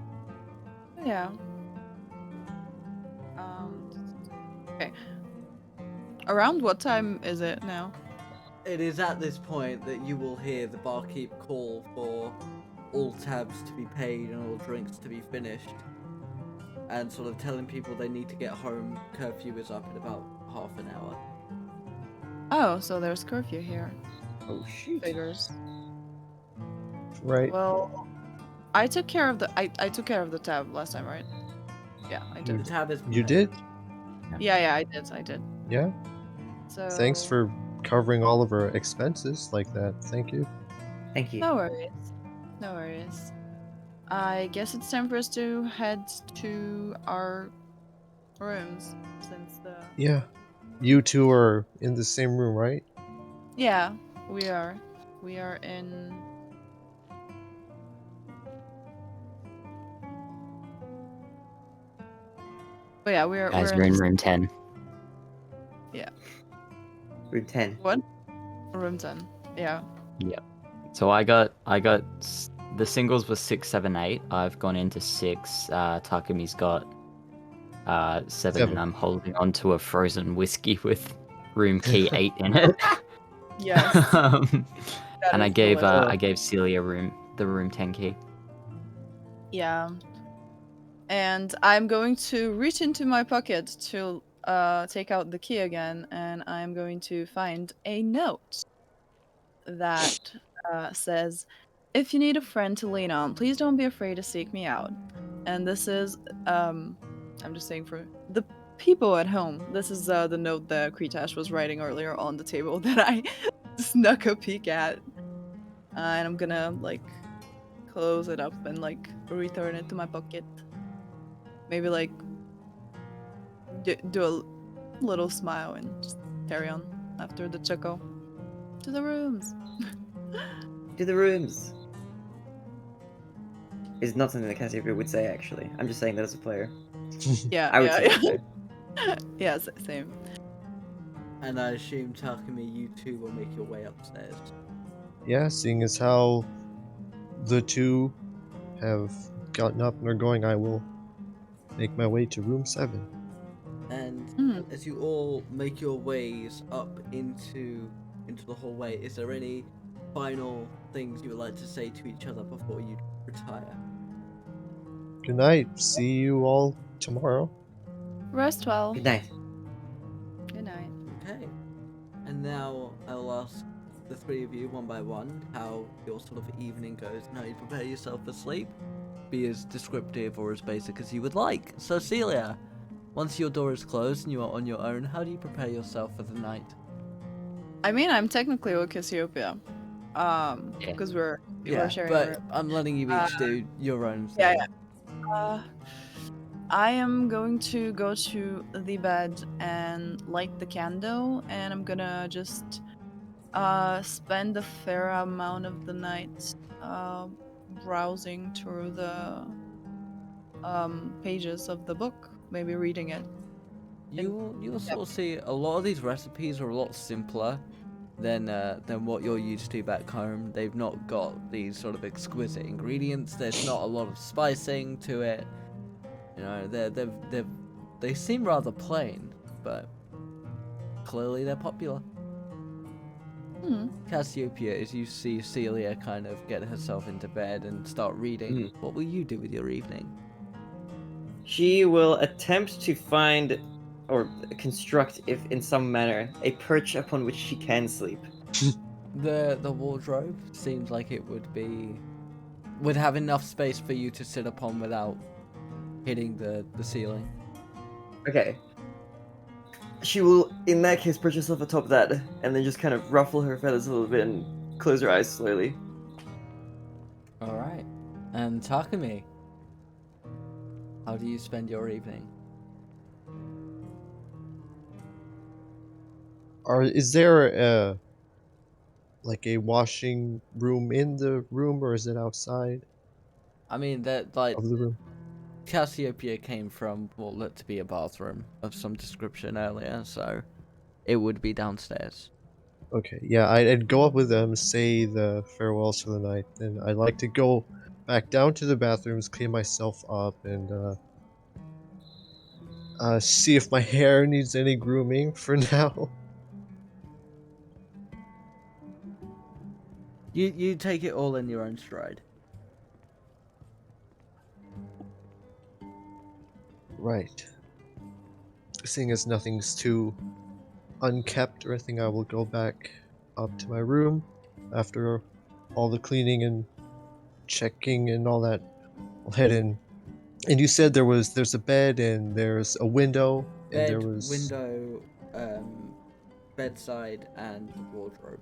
Yeah. Okay. Around what time is it now? It is at this point that you will hear the barkeep call for all tabs to be paid and all drinks to be finished, and sort of telling people they need to get home. Curfew is up in about half an hour. Oh, so there's curfew here. Oh shoot. Figures. Right. Well, I took care of the I took care of the tab last time, right? Yeah, I The did. tab is You did? Yeah, I did. Yeah. So Thanks for covering all of our expenses like that. Thank you. Thank you. No worries. No worries. I guess it's time for us to head to our rooms since the Yeah. You two are in the same room, right? Yeah, we are. We are in But yeah, Guys, we're we're in the room 10. Room 10. What? Room 10. Yeah. Yep. So the singles were 6, 7, 8. I've gone into 6. Takumi's got 7, Seven. and I'm holding on to a frozen whiskey with room key 8 in it. Yes. Um, That and I is gave delicious. Seelia the room 10 key. Yeah. And I'm going to reach into my pocket to take out the key again, and I'm going to find a note that says, "If you need a friend to lean on, please don't be afraid to seek me out." And this is, I'm just saying for the people at home, this is the note that Kretash was writing earlier on the table that I snuck a peek at. And I'm gonna, like, close it up and, like, return it to my pocket. Maybe, like, do a little smile and just carry on after the chuckle. To the rooms. To the rooms. Is not something that Cassiopeia would say, actually. I'm just saying that as a player. Yeah, I would yeah, say yeah. it, though. Yeah, same. And I assume, Takumi, you two will make your way upstairs. Yeah, seeing as how the two have gotten up and are going, I will make my way to room 7. And Mm. as you all make your ways up into the hallway, is there any final things you would like to say to each other before you retire? Good night. See you all tomorrow. Rest well. Good night. Good night. Okay. And now I will ask the three of you one by one how your sort of evening goes and how you prepare yourself for sleep. Be as descriptive or as basic as you would like. So Seelia, once your door is closed and you are on your own, how do you prepare yourself for the night? I mean, I'm technically with Cassiopeia. Yeah. Because we're sharing a but room. I'm letting you each do your own thing. Yeah, I am going to go to the bed and light the candle, and I'm gonna just spend a fair amount of the night browsing through the pages of the book, maybe reading it. You'll sort of see a lot of these recipes are a lot simpler than what you're used to back home. They've not got these sort of exquisite ingredients. There's not a lot of spicing to it. You know, they seem rather plain, but clearly they're popular. Hmm. Cassiopeia, as you see Seelia kind of get herself into bed and start reading, what will you do with your evening? She will attempt to find or construct, if in some manner, a perch upon which she can sleep. The wardrobe seems like it would have enough space for you to sit upon without hitting the ceiling. Okay. She will, in that case, perch herself atop that, and then just kind of ruffle her feathers a little bit and close her eyes slowly. Alright. And Takumi, how do you spend your evening? Is there a washing room in the room, or is it outside I mean, that like of the room? Cassiopeia came from what looked to be a bathroom of some description earlier, so it would be downstairs. Okay, yeah, I'd go up with them, say the farewells for the night, then I'd like to go back down to the bathrooms, clean myself up, and see if my hair needs any grooming for now. You take it all in your own stride. Right. Seeing as nothing's too unkept or anything, I will go back up to my room after all the cleaning and checking and all that. I'll head in. And you said there's a bed and there's a window and there Bed, was window, bedside, and wardrobe.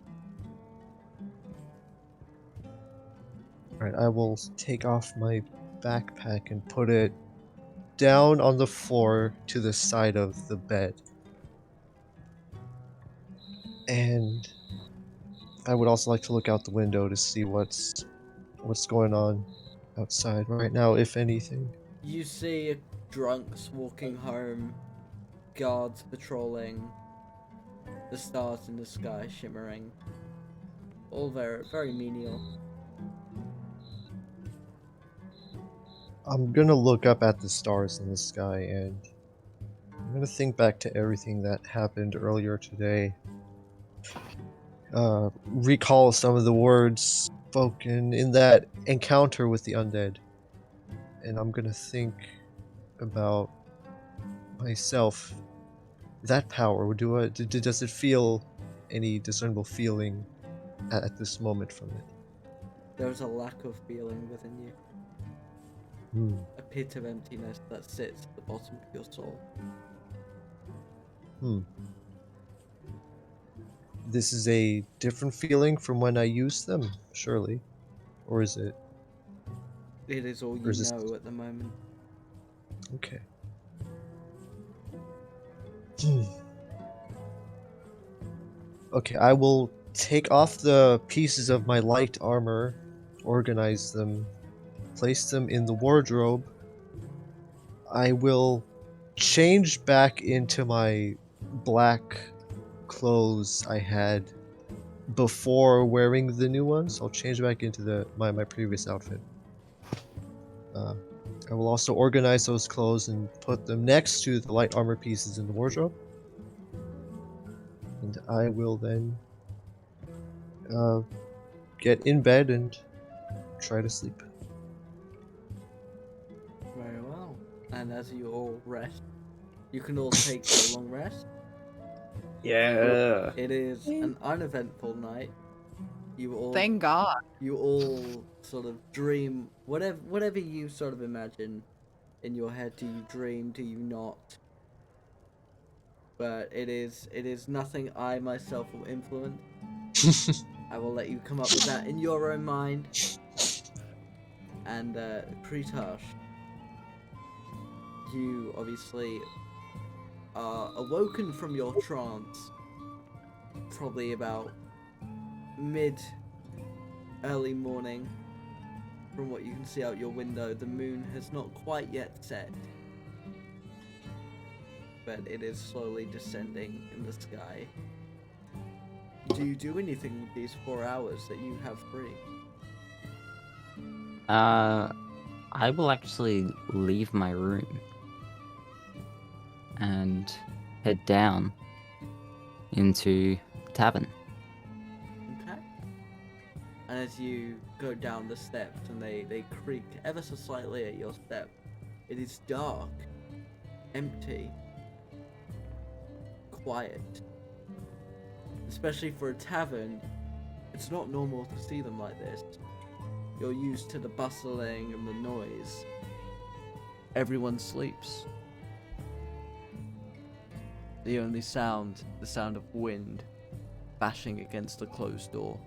Alright, I will take off my backpack and put it down on the floor to the side of the bed. And I would also like to look out the window to see what's going on outside right now, if anything. You see drunks walking home, guards patrolling, the stars in the sky shimmering. All very, very menial. I'm gonna look up at the stars in the sky and I'm gonna think back to everything that happened earlier today. Recall some of the words spoken in that encounter with the undead. And I'm gonna think about myself. That power, does it feel any discernible feeling at this moment from it? There's a lack of feeling within you. Hmm. A pit of emptiness that sits at the bottom of your soul. This is a different feeling from when I used them, surely. Or is it? It is all Or you is this... know at the moment. Okay. Okay, I will take off the pieces of my light armor, organize them, place them in the wardrobe. I will change back into my black clothes I had before wearing the new ones. I'll change back into my previous outfit. I will also organize those clothes and put them next to the light armor pieces in the wardrobe. And I will then get in bed and try to sleep. Very well. And as you all rest, you can all take a long rest. Yeah. It is an uneventful night. You all Thank God. you all sort of dream whatever you sort of imagine in your head. Do you dream? Do you not? But it is nothing I myself will influence. I will let you come up with that in your own mind. And Kretash, you obviously are awoken from your trance probably about early morning. From what you can see out your window, the moon has not quite yet set, but it is slowly descending in the sky. Do you do anything with these 4 hours that you have free? I will actually leave my room and head down into the tavern. Okay. And as you go down the steps and they creak ever so slightly at your step, it is dark, empty, quiet. Especially for a tavern, it's not normal to see them like this. You're used to the bustling and the noise. Everyone sleeps. The only sound, the sound of wind bashing against a closed door.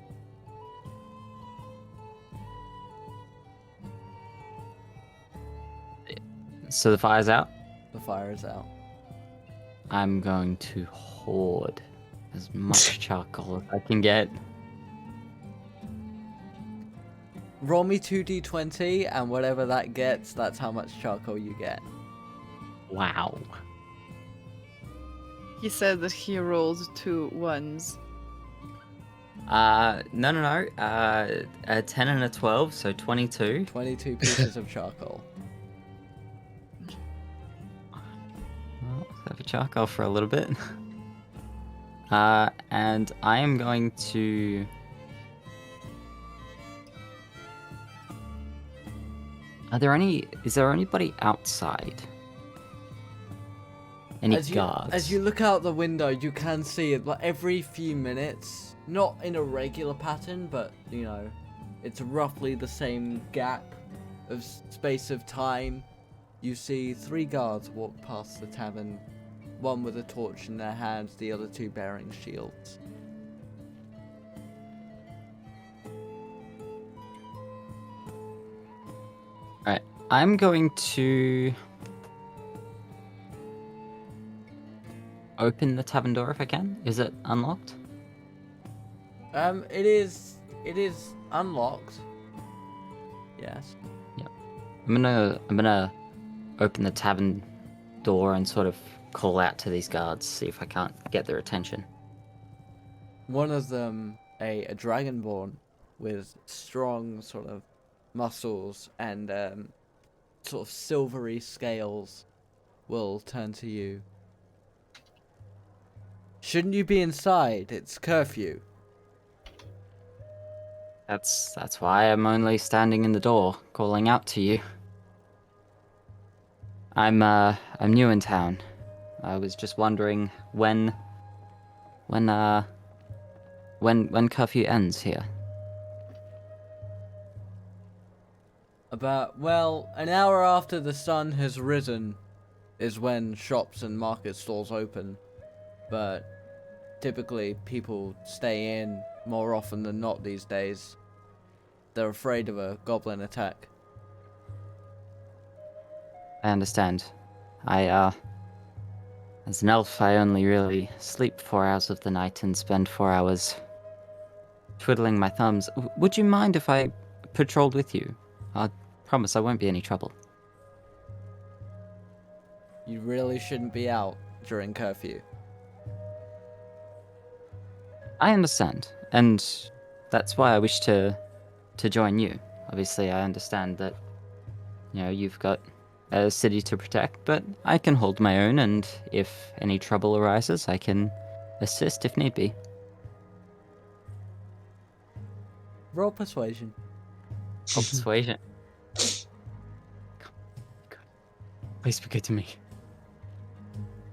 So the fire's out. The fire is out. I'm going to hoard as much charcoal as I can get. Roll me 2d20, and whatever that gets, that's how much charcoal you get. Wow. He said that he rolled 2 ones. No. A 10 and a 12, so 22. 22 pieces of charcoal. Well, let's have a charcoal for a little bit. And I am going to... Is there anybody outside? Any guards? As you look out the window, you can see it like every few minutes, not in a regular pattern, but you know, it's roughly the same gap of space of time. You see 3 guards walk past the tavern, one with a torch in their hands, the other 2 bearing shields. Alright, I'm going to open the tavern door if I can. Is it unlocked? It is unlocked. Yes. I'm gonna open the tavern door and sort of call out to these guards, see if I can't get their attention. One of them, a dragonborn with strong sort of muscles and sort of silvery scales, will turn to you. Shouldn't you be inside? It's curfew. That's why I'm only standing in the door, calling out to you. I'm new in town. I was just wondering when curfew ends here. About, well, an hour after the sun has risen is when shops and market stalls open. But typically people stay in more often than not these days. They're afraid of a goblin attack. I understand. As an elf, I only really sleep 4 hours of the night and spend 4 hours twiddling my thumbs. Would you mind if I patrolled with you? I promise I won't be any trouble. You really shouldn't be out during curfew. I understand, and that's why I wish to join you. Obviously, I understand that, you've got a city to protect, but I can hold my own, and if any trouble arises, I can assist if need be. Roll persuasion. Or persuasion. Please be good to me.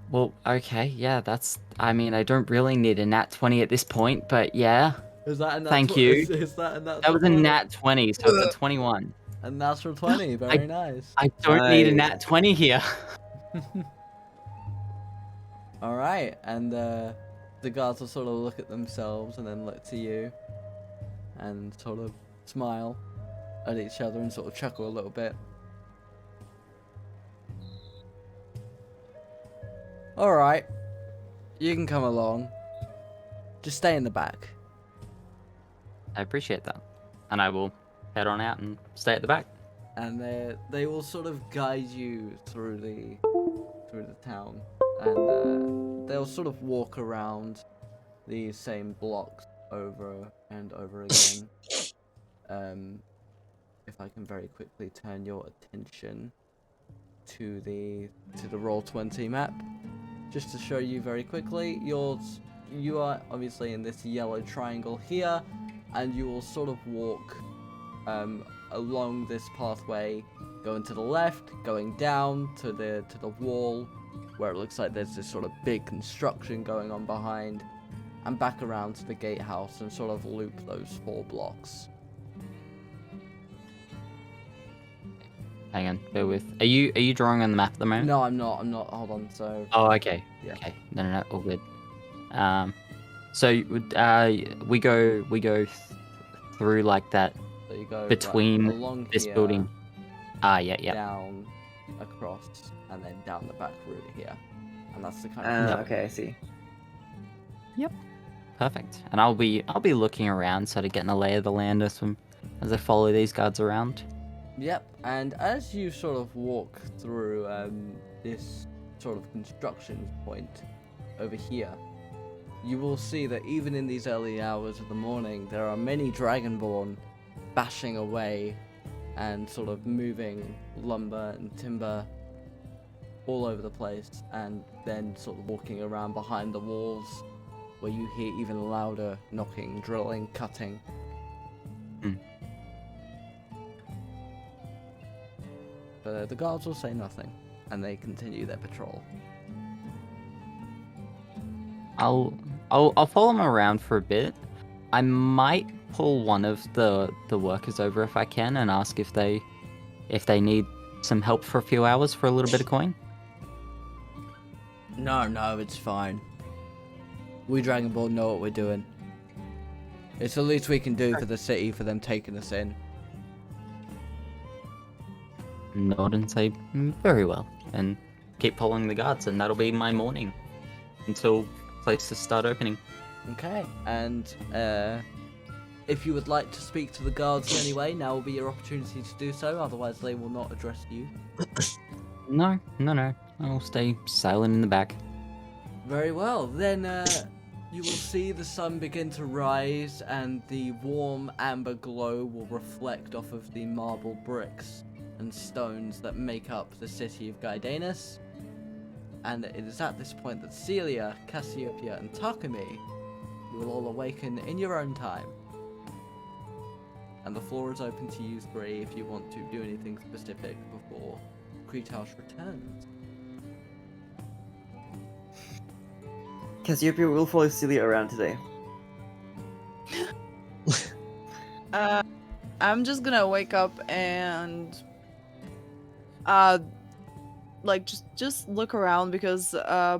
Well, okay, yeah, I don't really need a nat 20 at this point, but yeah. Is that a nat Thank you. Is that a nat That was a 20? nat 20, so it's a 21. A natural 20, very nice. I don't need a Nice. nat 20 here. Alright, and the guards will sort of look at themselves and then look to you and sort of smile at each other and sort of chuckle a little bit. Alright, you can come along. Just stay in the back. I appreciate that. And I will head on out and stay at the back. And they will sort of guide you through the town, and they'll sort of walk around the same blocks over and over again. If I can very quickly turn your attention to the Roll20 map, just to show you very quickly, you are obviously in this yellow triangle here, and you will sort of walk along this pathway, going to the left, going down to the wall, where it looks like there's this sort of big construction going on behind, and back around to the gatehouse and sort of loop those 4 blocks. Hang on, bear with. Are you drawing on the map at the moment? No, I'm not. Hold on. So. Oh, okay. Yeah. Okay. No, all good. So we go through like that So you go between right along this here, building. Yeah. down, across, and then down the back route here, and that's the kind of. Yep. Okay, I see. Perfect. And I'll be looking around, sort of getting a lay of the land as I follow these guards around. Yep, and as you sort of walk through this sort of construction point over here, you will see that even in these early hours of the morning, there are many Dragonborn bashing away and sort of moving lumber and timber all over the place, and then sort of walking around behind the walls where you hear even louder knocking, drilling, cutting. But the guards will say nothing, and they continue their patrol. I'll follow them around for a bit. I might pull one of the workers over if I can and ask if they need some help for a few hours for a little bit of coin. No, it's fine. We Dragonborn know what we're doing. It's the least we can do for the city for them taking us in. Nod and say very well, and keep following the guards, and that'll be my morning until places start opening. Okay, and if you would like to speak to the guards in any way, now will be your opportunity to do so, otherwise they will not address you. No. I'll stay silent in the back. Very well, then You will see the sun begin to rise, and the warm amber glow will reflect off of the marble bricks and stones that make up the city of Gaidanus. And it is at this point that Seelia, Cassiopeia, and Takumi, you will all awaken in your own time. And the floor is open to you three if you want to do anything specific before Kretash returns. Cassiopeia will follow Seelia around today. I'm just gonna wake up and like just look around because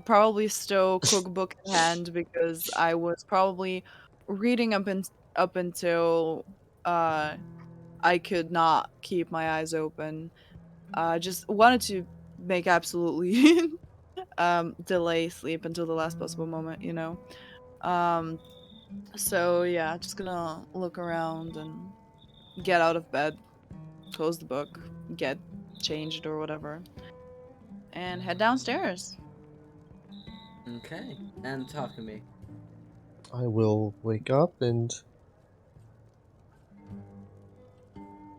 probably still cookbook in hand because I was probably reading up until I could not keep my eyes open. Just wanted to make absolutely delay sleep until the last possible moment, you know. Um so yeah, just gonna look around and get out of bed, close the book, get changed or whatever, and head downstairs. Okay, and Takumi. I will wake up and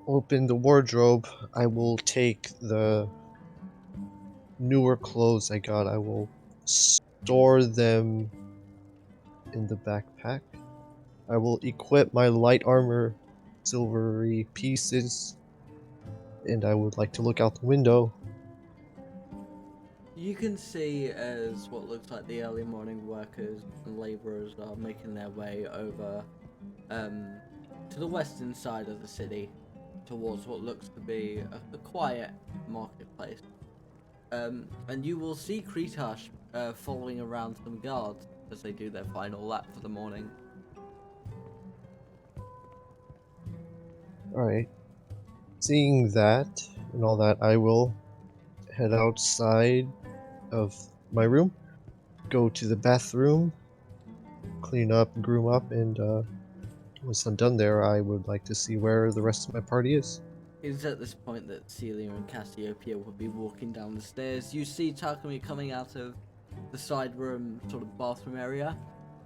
open the wardrobe. I will take the newer clothes I got. I will store them in the backpack. I will equip my light armor, silvery pieces, and I would like to look out the window. You can see as what looks like the early morning workers and labourers are making their way over to the western side of the city towards what looks to be a quiet marketplace. And you will see Kretash following around some guards as they do their final lap for the morning. Alright. Seeing that and all that, I will head outside of my room, go to the bathroom, clean up, groom up, and once I'm done there, I would like to see where the rest of my party is. It is at this point that Seelia and Cassiopeia will be walking down the stairs. You see Takumi coming out of the side room, sort of bathroom area.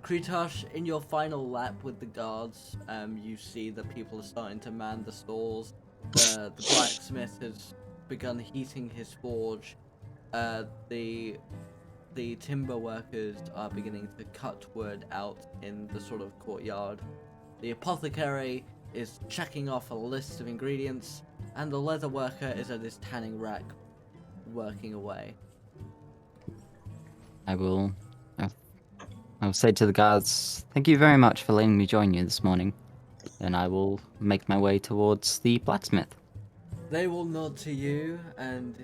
Kretash, in your final lap with the guards, you see that people are starting to man the stalls. The blacksmith has begun heating his forge. The timber workers are beginning to cut wood out in the sort of courtyard. The apothecary is checking off a list of ingredients, and the leather worker is at his tanning rack, working away. I will say to the guards, thank you very much for letting me join you this morning. And I will make my way towards the blacksmith. They will nod to you, and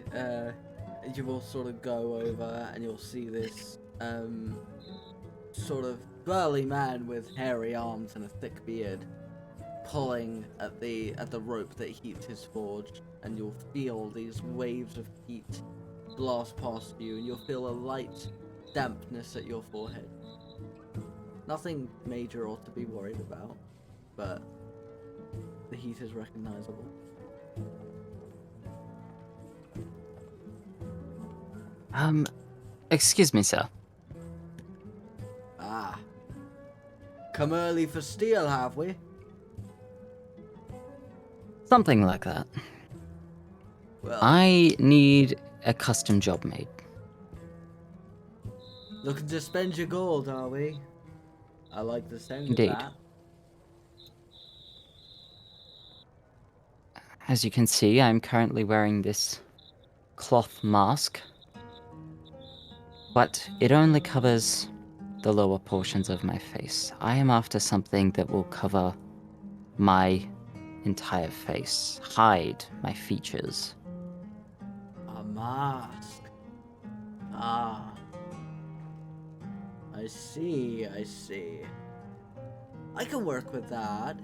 you will sort of go over, and you'll see this sort of burly man with hairy arms and a thick beard pulling at the rope that heats his forge, and you'll feel these waves of heat blast past you, and you'll feel a light dampness at your forehead. Nothing major or to be worried about, but the heat is recognizable. Excuse me, sir. Ah. Come early for steel, have we? Something like that. Well, I need a custom job made. looking to spend your gold, are we? I like the sound Indeed. of that. As you can see, I'm currently wearing this cloth mask, but it only covers the lower portions of my face. I am after something that will cover my entire face, hide my features. A mask. Ah. I see, I see. I can work with that.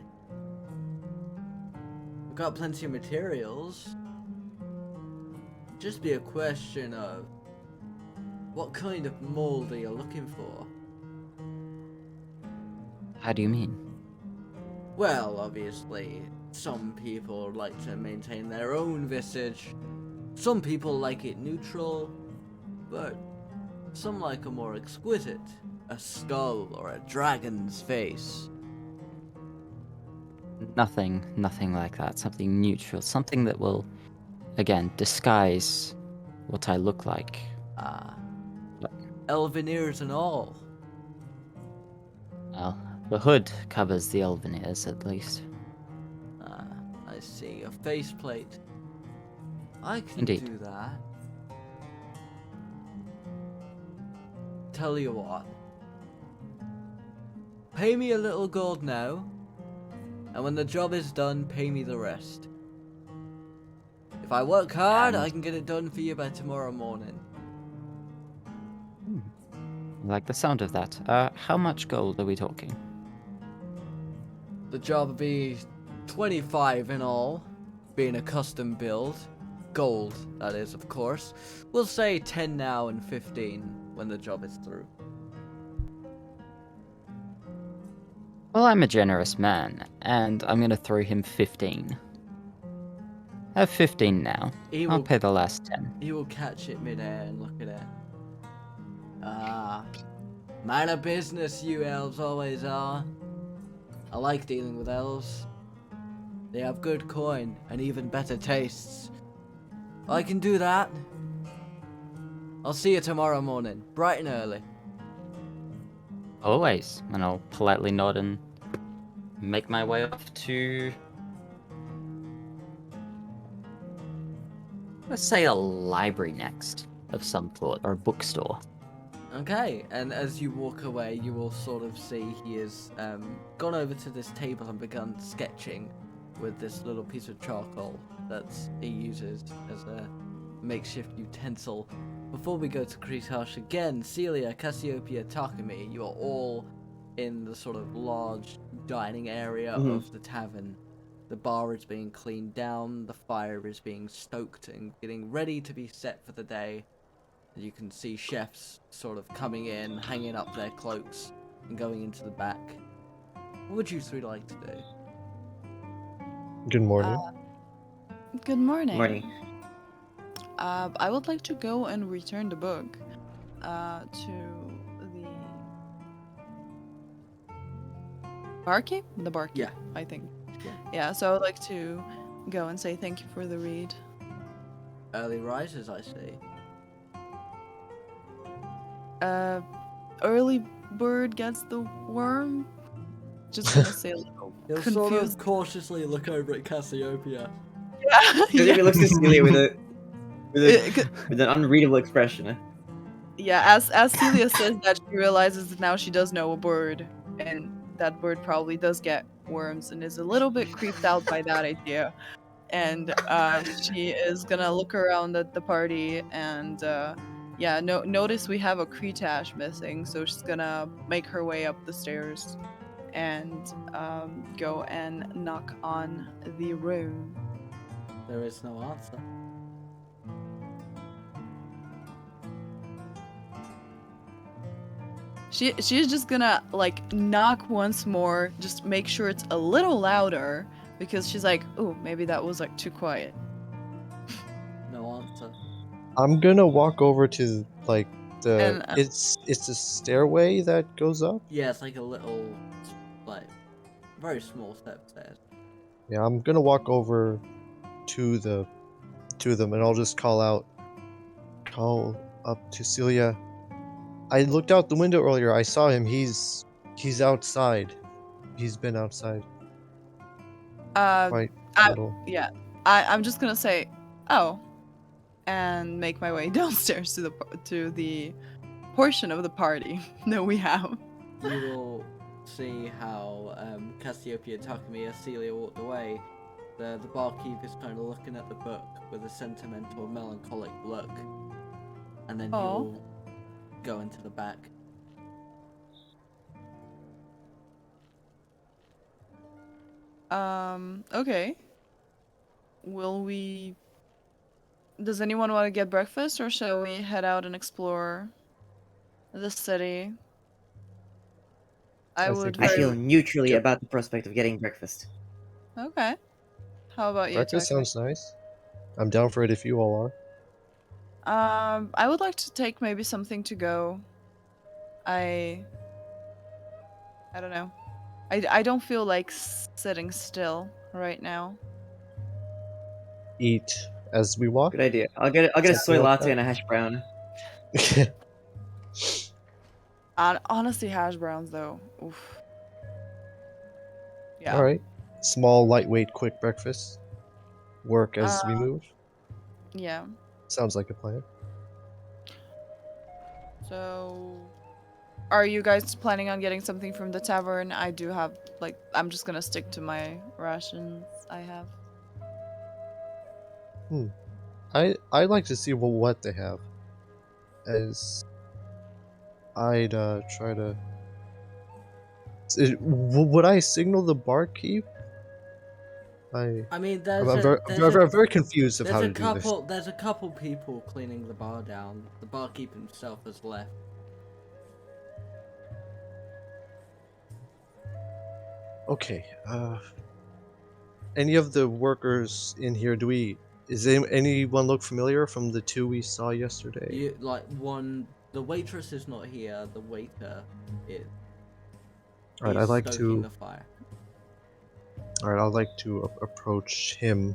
I've got plenty of materials. Just be a question of what kind of mold are you looking for? How do you mean? Well, obviously, some people like to maintain their own visage. Some people like it neutral, but some like a more exquisite a skull or a dragon's face? Nothing like that. Something neutral. Something that will, again, disguise what I look like. Ah, elven ears and all. Well, the hood covers the elven ears, at least. Ah, I see. A faceplate. I can Indeed. do that. Tell you what. Pay me a little gold now, and when the job is done, pay me the rest. If I work hard, I can get it done for you by tomorrow morning. I like the sound of that. How much gold are we talking? The job will be 25 in all, being a custom build. Gold, that is, of course. We'll say 10 now and 15 when the job is through. Well, I'm a generous man, and I'm gonna throw him 15. Have 15 now. I'll pay the last 10. He will catch it midair and look at it. Ah, man of business you elves always are. I like dealing with elves. They have good coin and even better tastes. I can do that. I'll see you tomorrow morning, bright and early. Always. And I'll politely nod and make my way off to... let's say a library next, of some sort, or a bookstore. Okay, and as you walk away, you will sort of see he has gone over to this table and begun sketching with this little piece of charcoal that he uses as a makeshift utensil. Before we go to Kretash again, Seelia, Cassiopeia, Takumi, you are all in the sort of large dining area of the tavern. The bar is being cleaned down, the fire is being stoked and getting ready to be set for the day. You can see chefs sort of coming in, hanging up their cloaks, and going into the back. What would you three like to do? Good morning. Good morning. Morning. I would like to go and return the book to the barkeep? The barkeep, Yeah. I think. Yeah. Yeah, so I would like to go and say thank you for the read. Early risers, I see. Early bird gets the worm? Just gonna say a little He'll confused. sort of cautiously look over at Cassiopeia. Cassiopeia looks at Seelia with an unreadable expression. Yeah, as Celia says that, she realizes that now she does know a bird, and that bird probably does get worms, and is a little bit creeped out by that idea. And she is gonna look around at the party, and yeah, notice we have a Kretash missing, so she's gonna make her way up the stairs and go and knock on the room. There is no answer. She's just gonna like knock once more, just make sure it's a little louder, because she's like, "Ooh, maybe that was like too quiet." No answer. I'm gonna walk over to like the And, it's a stairway that goes up. Yeah, it's like a little, like, very small stairs. Yeah, I'm gonna walk over to them, and I'll just call up to Celia. I looked out the window earlier. I saw him. He's outside. He's been outside. Quite a little. yeah, I'm just gonna say, "Oh," and make my way downstairs to the portion of the party that we have. You will see how Cassiopeia, Takumi, and Seelia walked away. The barkeep is kind of looking at the book with a sentimental, melancholic look. And then he Aw. will go into the back. Okay. Does anyone want to get breakfast, or shall we head out and explore the city? I would I feel very... neutrally about the prospect of getting breakfast. Okay. How about you, Breakfast Takumi? sounds nice. I'm down for it if you all are. I would like to take maybe something to go. I don't know. I don't feel like sitting still right now. Eat as we walk. Good idea. I'll get a Something soy like latte that. and a hash brown. Honestly, hash browns though. Oof. Yeah. All right. Small, lightweight, quick breakfast. Work as we move. Yeah. Sounds like a plan. So, are you guys planning on getting something from the tavern? I do have, like, I'm just gonna stick to my rations I have. I'd like to see what they have. As I'd try to. Would I signal the barkeep? I mean, I'm very confused of how to do this. there's a couple people cleaning the bar down. The barkeep himself has left. Okay. Any of the workers in here? Anyone look familiar from the two we saw yesterday? The waitress is not here. The waiter is. All right. He's I'd like stoking to. the fire. All right. I'd like to approach him.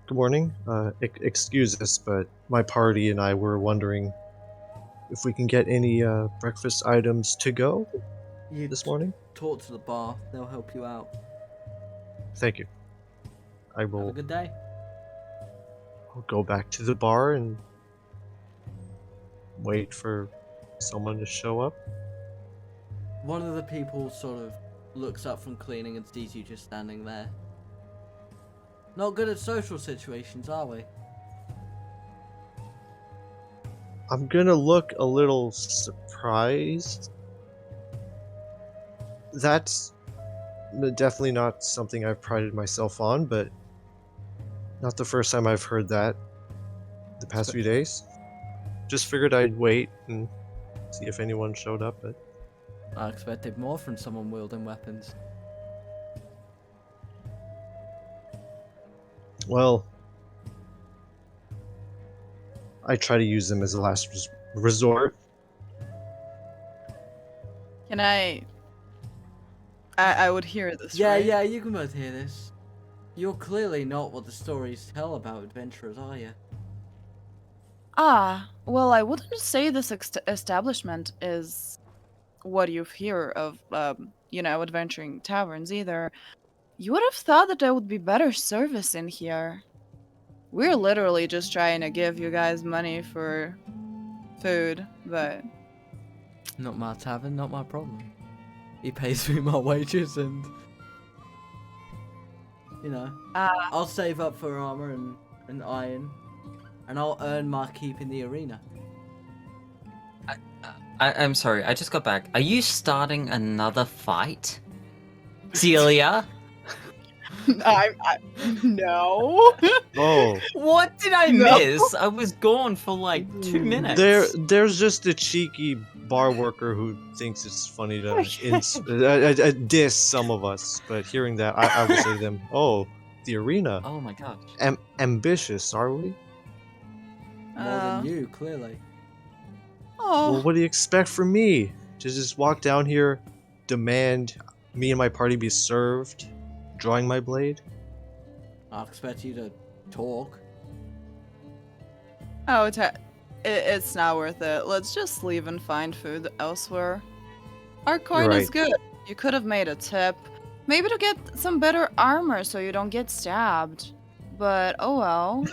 Good morning. Excuse us, but my party and I were wondering if we can get any breakfast items to go You this morning. talk to the bar. They'll help you out. Thank you. I Have a will good day. I'll go back to the bar and wait for someone to show up. One of the people sort of looks up from cleaning and sees you just standing there. Not good at social situations, are we? I'm gonna look a little surprised. That's definitely not something I've prided myself on, but not the first time I've heard that the past few days. Just figured I'd wait and see if anyone showed up, but I expected more from someone wielding weapons. well, I try to use them as a last resort. Can I would hear this, Yeah, right? yeah, you can both hear this. You're clearly not what the stories tell about adventurers, are you? Ah, well, I wouldn't say this establishment is what you hear of, adventuring taverns either. You would have thought that there would be better service in here. We're literally just trying to give you guys money for food, but Not my tavern, not my problem. He pays me my wages and... You know, I'll save up for armor and iron. And I'll earn my keep in the arena. I'm sorry, I just got back. Are you starting another fight? Seelia? I no. Oh, What did I No. miss? I was gone for like 2 minutes. there's just a cheeky bar worker who thinks it's funny to diss some of us, but hearing that, I would say to them, "Oh, the arena. Oh my gosh. Ambitious, are we? More than you, clearly. Oh, Well, what do you expect from me? To just walk down here, demand me and my party be served, drawing my blade? I expect you to talk. oh, it's not worth it. Let's just leave and find food elsewhere. Our coin is right. good. You could have made a tip, maybe to get some better armor so you don't get stabbed. But oh well.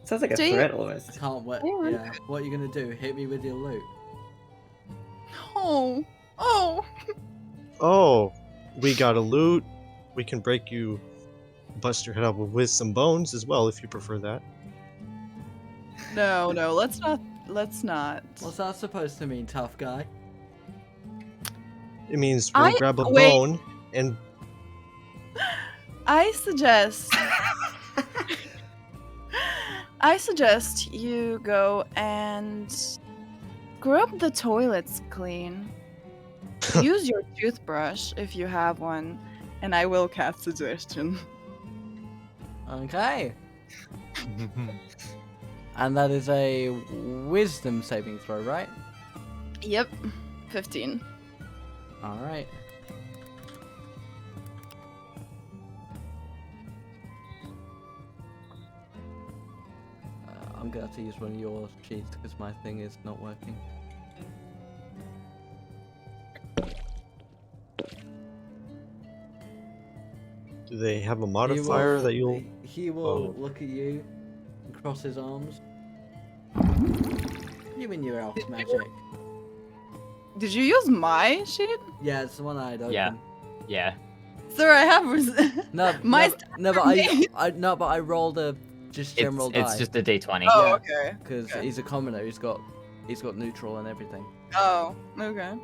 Sounds like a See? threat I almost. can't wait. Yeah. Yeah. What are you gonna do? Hit me with your loot? Oh, Oh, we got a loot. We can bust your head up with some bones as well, if you prefer that. no, let's not. What's that supposed to mean, tough guy? It means we'll grab a wait. bone and I suggest. I suggest you go and scrub the toilets clean. Use your toothbrush if you have one, and I will cast suggestion. Okay. And that is a wisdom saving throw, right? Yep. 15. Alright. I'm gonna have to use one of your sheets because my thing is not working. Do they have a modifier that you'll? He will Oh. look at you and cross his arms. You and your elf magic. Did you use my sheet? Yeah, it's the one I'd open. Yeah. Yeah. Sir, I have. No, My no, but I rolled a just general die. It's just a D20. Oh, Yeah. okay. Because Okay. he's a commoner. He's got neutral and everything. Oh, okay.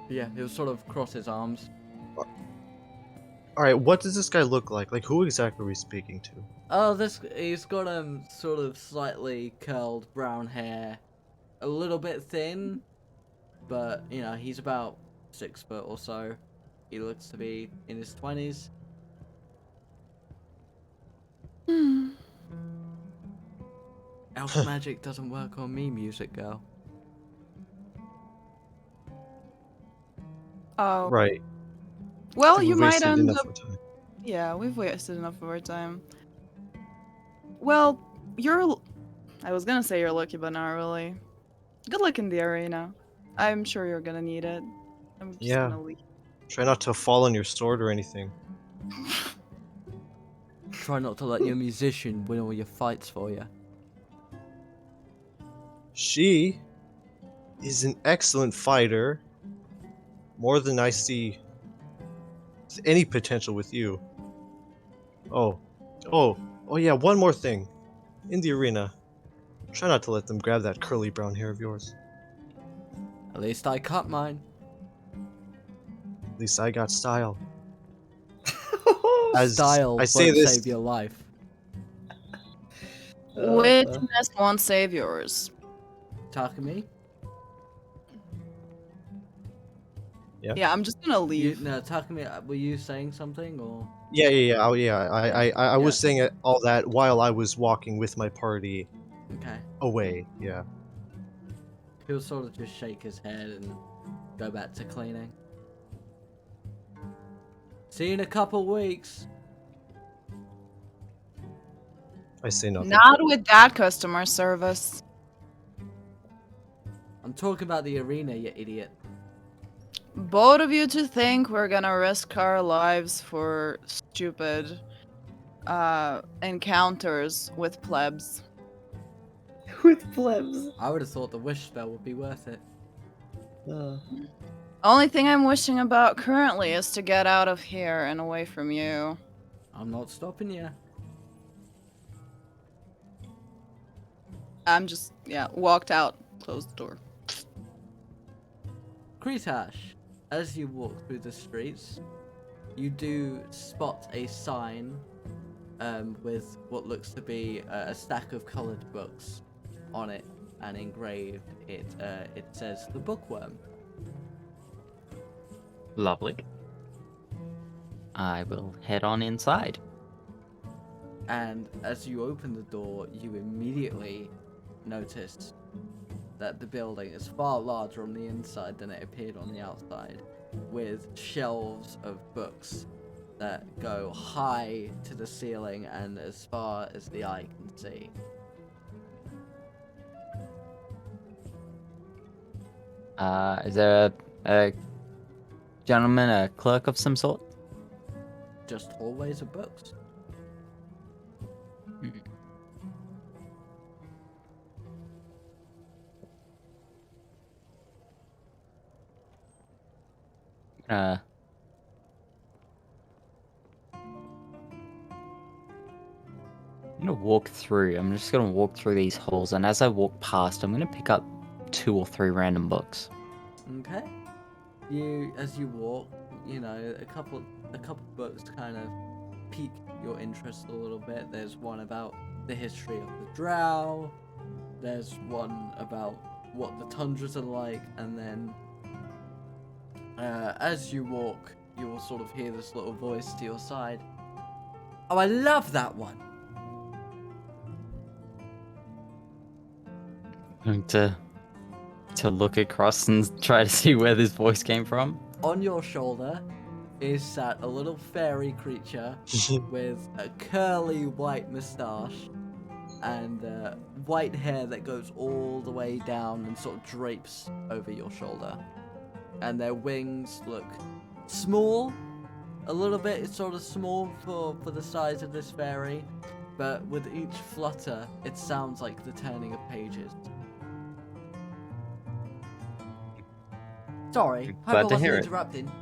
Yeah, he'll sort of cross his arms. All right, what does this guy look like? Like, who exactly are we speaking to? Oh, he's got sort of slightly curled brown hair, a little bit thin, but you know he's about 6 foot or so. He looks to be in his 20s. Elf magic doesn't work on me, music girl. Oh. Right. Well, We've you might wasted end enough up. of time. Yeah, we've wasted enough of our time. Well, I was gonna say you're lucky, but not really. Good luck in the arena. I'm sure you're gonna need it. I'm just Yeah. gonna leave. Try not to fall on your sword or anything. Try not to let your musician win all your fights for you. She is an excellent fighter. More than I see any potential with you. Oh yeah, one more thing. In the arena, try not to let them grab that curly brown hair of yours. At least I cut mine. At least I got style. As Style I say won't this, save your life. Witness won't save yours. Takumi? Yeah, I'm just gonna leave. No, Takumi, were you saying something or? yeah. I was saying all that while I was walking with my party Okay. away. Yeah. He'll sort of just shake his head and go back to cleaning. See you in a couple weeks. I say nothing. Not with that customer service. I'm talking about the arena, you idiot. Both of you to think we're gonna risk our lives for stupid encounters with plebs. With plebs. I would have thought the wish spell would be worth it. Only thing I'm wishing about currently is to get out of here and away from you. I'm not stopping you. I'm just, walked out, closed the door. Kretash, as you walk through the streets, you do spot a sign with what looks to be a stack of coloured books on it, and engraved it says The Bookworm. Lovely. I will head on inside. And as you open the door, you immediately notice that the building is far larger on the inside than it appeared on the outside, with shelves of books that go high to the ceiling and as far as the eye can see. Is there a gentleman, a clerk of some sort? Just hallways of books. I'm gonna walk through. I'm just gonna walk through these halls, and as I walk past, I'm gonna pick up 2 or 3 random books. Okay. As you walk, a couple books kind of pique your interest a little bit. There's one about the history of the Drow. There's one about what the tundras are like, and then as you walk, you will sort of hear this little voice to your side. Oh, I love that one. Going to look across and try to see where this voice came from. On your shoulder is sat a little fairy creature with a curly white moustache and white hair that goes all the way down and sort of drapes over your shoulder. And their wings look small, a little bit sort of small for the size of this fairy, but with each flutter, it sounds like the turning of pages. Sorry, hope Glad I to wasn't hear it. interrupting.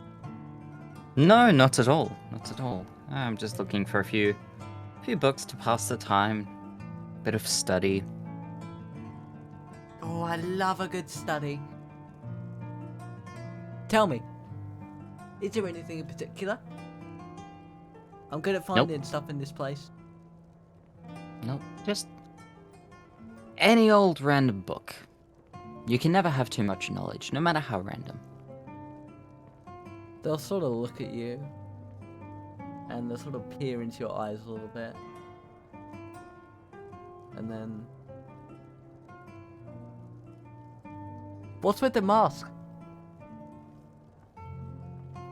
No, not at all. Not at all. I'm just looking for a few books to pass the time. Bit of study. Oh, I love a good study. Tell me, is there anything in particular? I'm good at finding stuff in this place. Nope, just any old random book. You can never have too much knowledge, no matter how random. They'll sort of look at you, and they'll sort of peer into your eyes a little bit. And then... What's with the mask?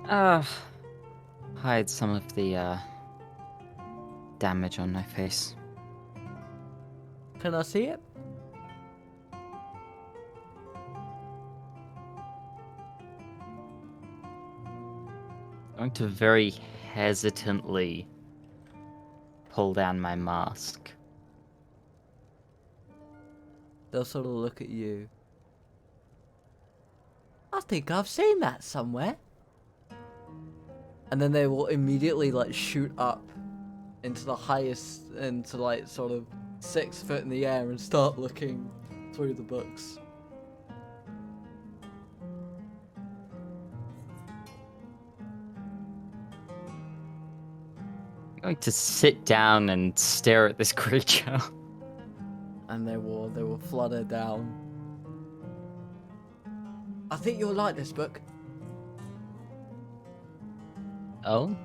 Hide some of the, damage on my face. Can I see it? Going to very hesitantly pull down my mask. They'll sort of look at you. I think I've seen that somewhere. And then they will immediately like shoot up into the highest, into like sort of 6 foot in the air and start looking through the books. I'm going to sit down and stare at this creature. And they will flutter down. I think you'll like this book. Oh?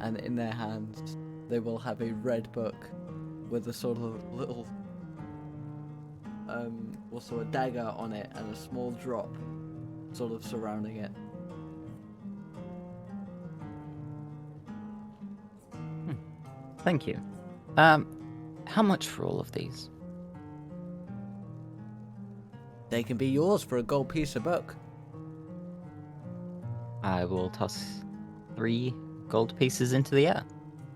And in their hands, they will have a red book with a sort of little, also a dagger on it and a small drop sort of surrounding it. Thank you. How much for all of these? They can be yours for a gold piece a book. I will toss 3 gold pieces into the air.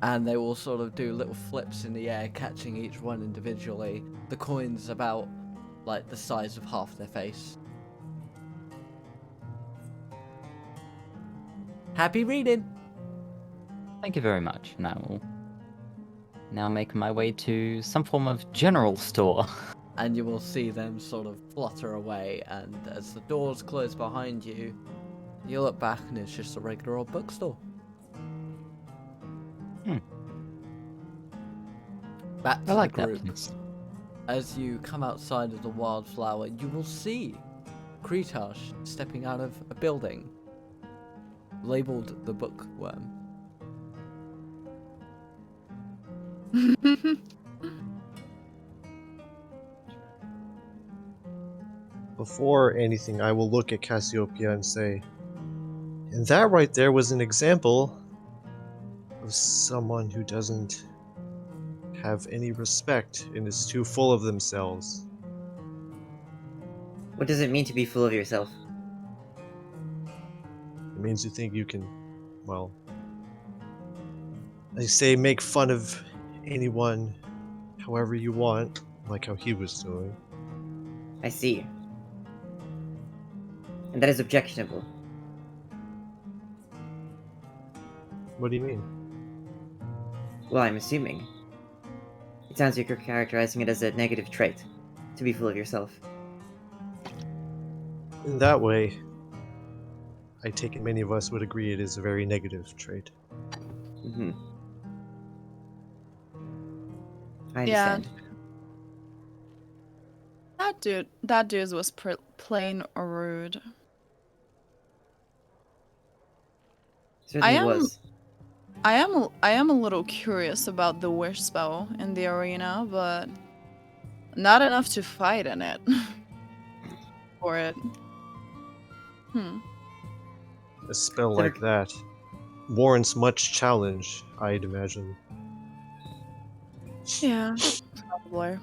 And they will sort of do little flips in the air, catching each one individually. The coin's about like the size of half their face. Happy reading! Thank you very much. And I will now make my way to some form of general store. And you will see them sort of flutter away, and as the doors close behind you, you look back and it's just a regular old bookstore. Back to I like the that group. place. As you come outside of the Wildflower, you will see Kretash stepping out of a building labeled the Bookworm. Before anything, I will look at Cassiopeia and say, and that right there was an example of someone who doesn't have any respect and is too full of themselves. What does it mean to be full of yourself? It means you think you can, well, I say make fun of anyone however you want, like how he was doing. I see. And that is objectionable. What do you mean? Well, I'm assuming. It sounds like you're characterizing it as a negative trait, to be full of yourself. In that way, I take it many of us would agree it is a very negative trait. Mm-hmm. I Yeah. understand. That dude was plain rude. Certainly am- was. I am a little curious about the wish spell in the arena, but Not enough to fight in it. For it. A spell So- like that warrants much challenge, I'd imagine. Yeah. Probably.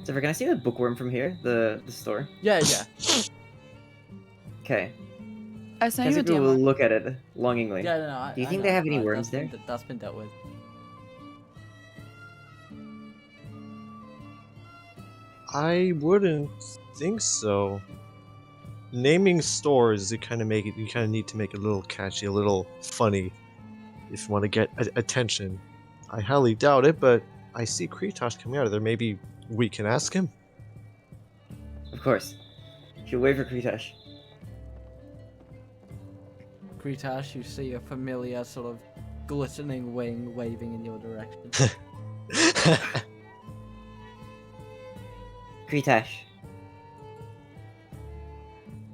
Zephyr, can I see the bookworm from here? The store? Yeah, yeah. Okay. I sent you a Cassiopeia will DM. look at it longingly. Yeah, no, Do you I think know. they have any worms That's been dealt with. I wouldn't think so. Naming stores, you kind of need to make it a little catchy, a little funny, if you want to get attention. I highly doubt it, but I see Kretash coming out of there. Maybe we can ask him. Of course. She'll wait for Kretash. Kretash, you see a familiar sort of glistening wing waving in your direction. Kretash.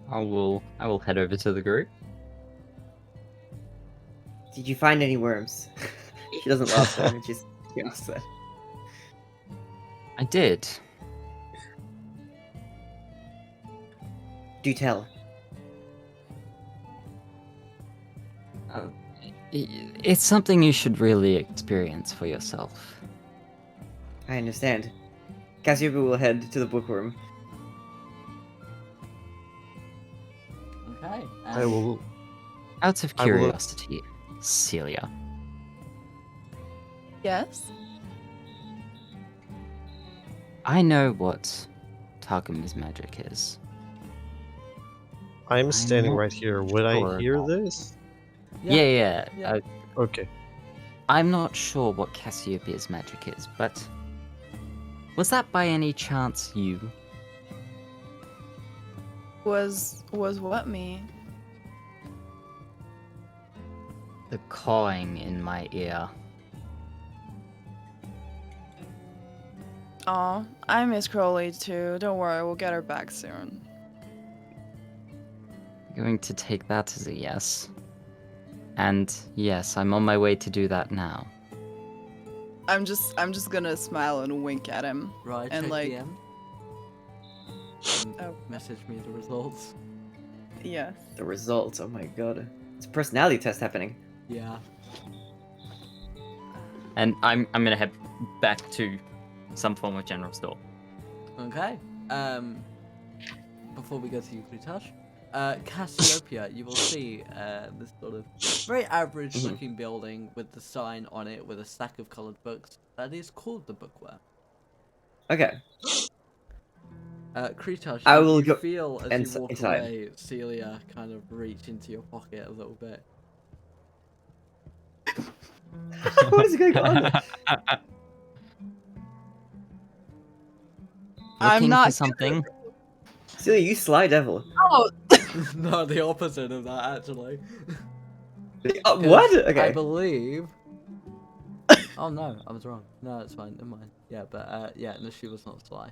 I will head over to the group. Did you find any worms? She doesn't laugh though when she asks that. I did. Do tell. It's something you should really experience for yourself. I understand. Cassiopeia will head to the bookworm. Okay. I will. Out of I will- curiosity, Seelia, Yes. I know what Takumi's magic is. I'm standing not right here. Would sure I hear about- this? Yeah. Yeah. Okay. I'm not sure what Cassiopeia's magic is, but was that by any chance you? Was what me? The cawing in my ear. Aw, I miss Crowley too. Don't worry, we'll get her back soon. Going to take that as a yes. And yes, I'm on my way to do that now. I'm just gonna smile and wink at him. Right, And, check like- DM. Oh. Message me the results. Yes. The results, oh my god. It's a personality test happening. Yeah. And I'm gonna head back to some form of general store. Okay. Before we go to you, Kretash, Cassiopeia, you will see this sort of very average-looking building with the sign on it with a stack of coloured books that is called the Bookworm. Okay. Kretash, I you- will you go feel as you walk inside. away, Seelia kind of reach into your pocket a little bit. What is going on? I'm Looking not for something. Seelia, you sly devil. Oh, No, the opposite of that, actually. What? 'Cause Okay. I believe. Oh no, I was wrong. No, it's fine. Never mind. Yeah, but yeah, no, she was not sly.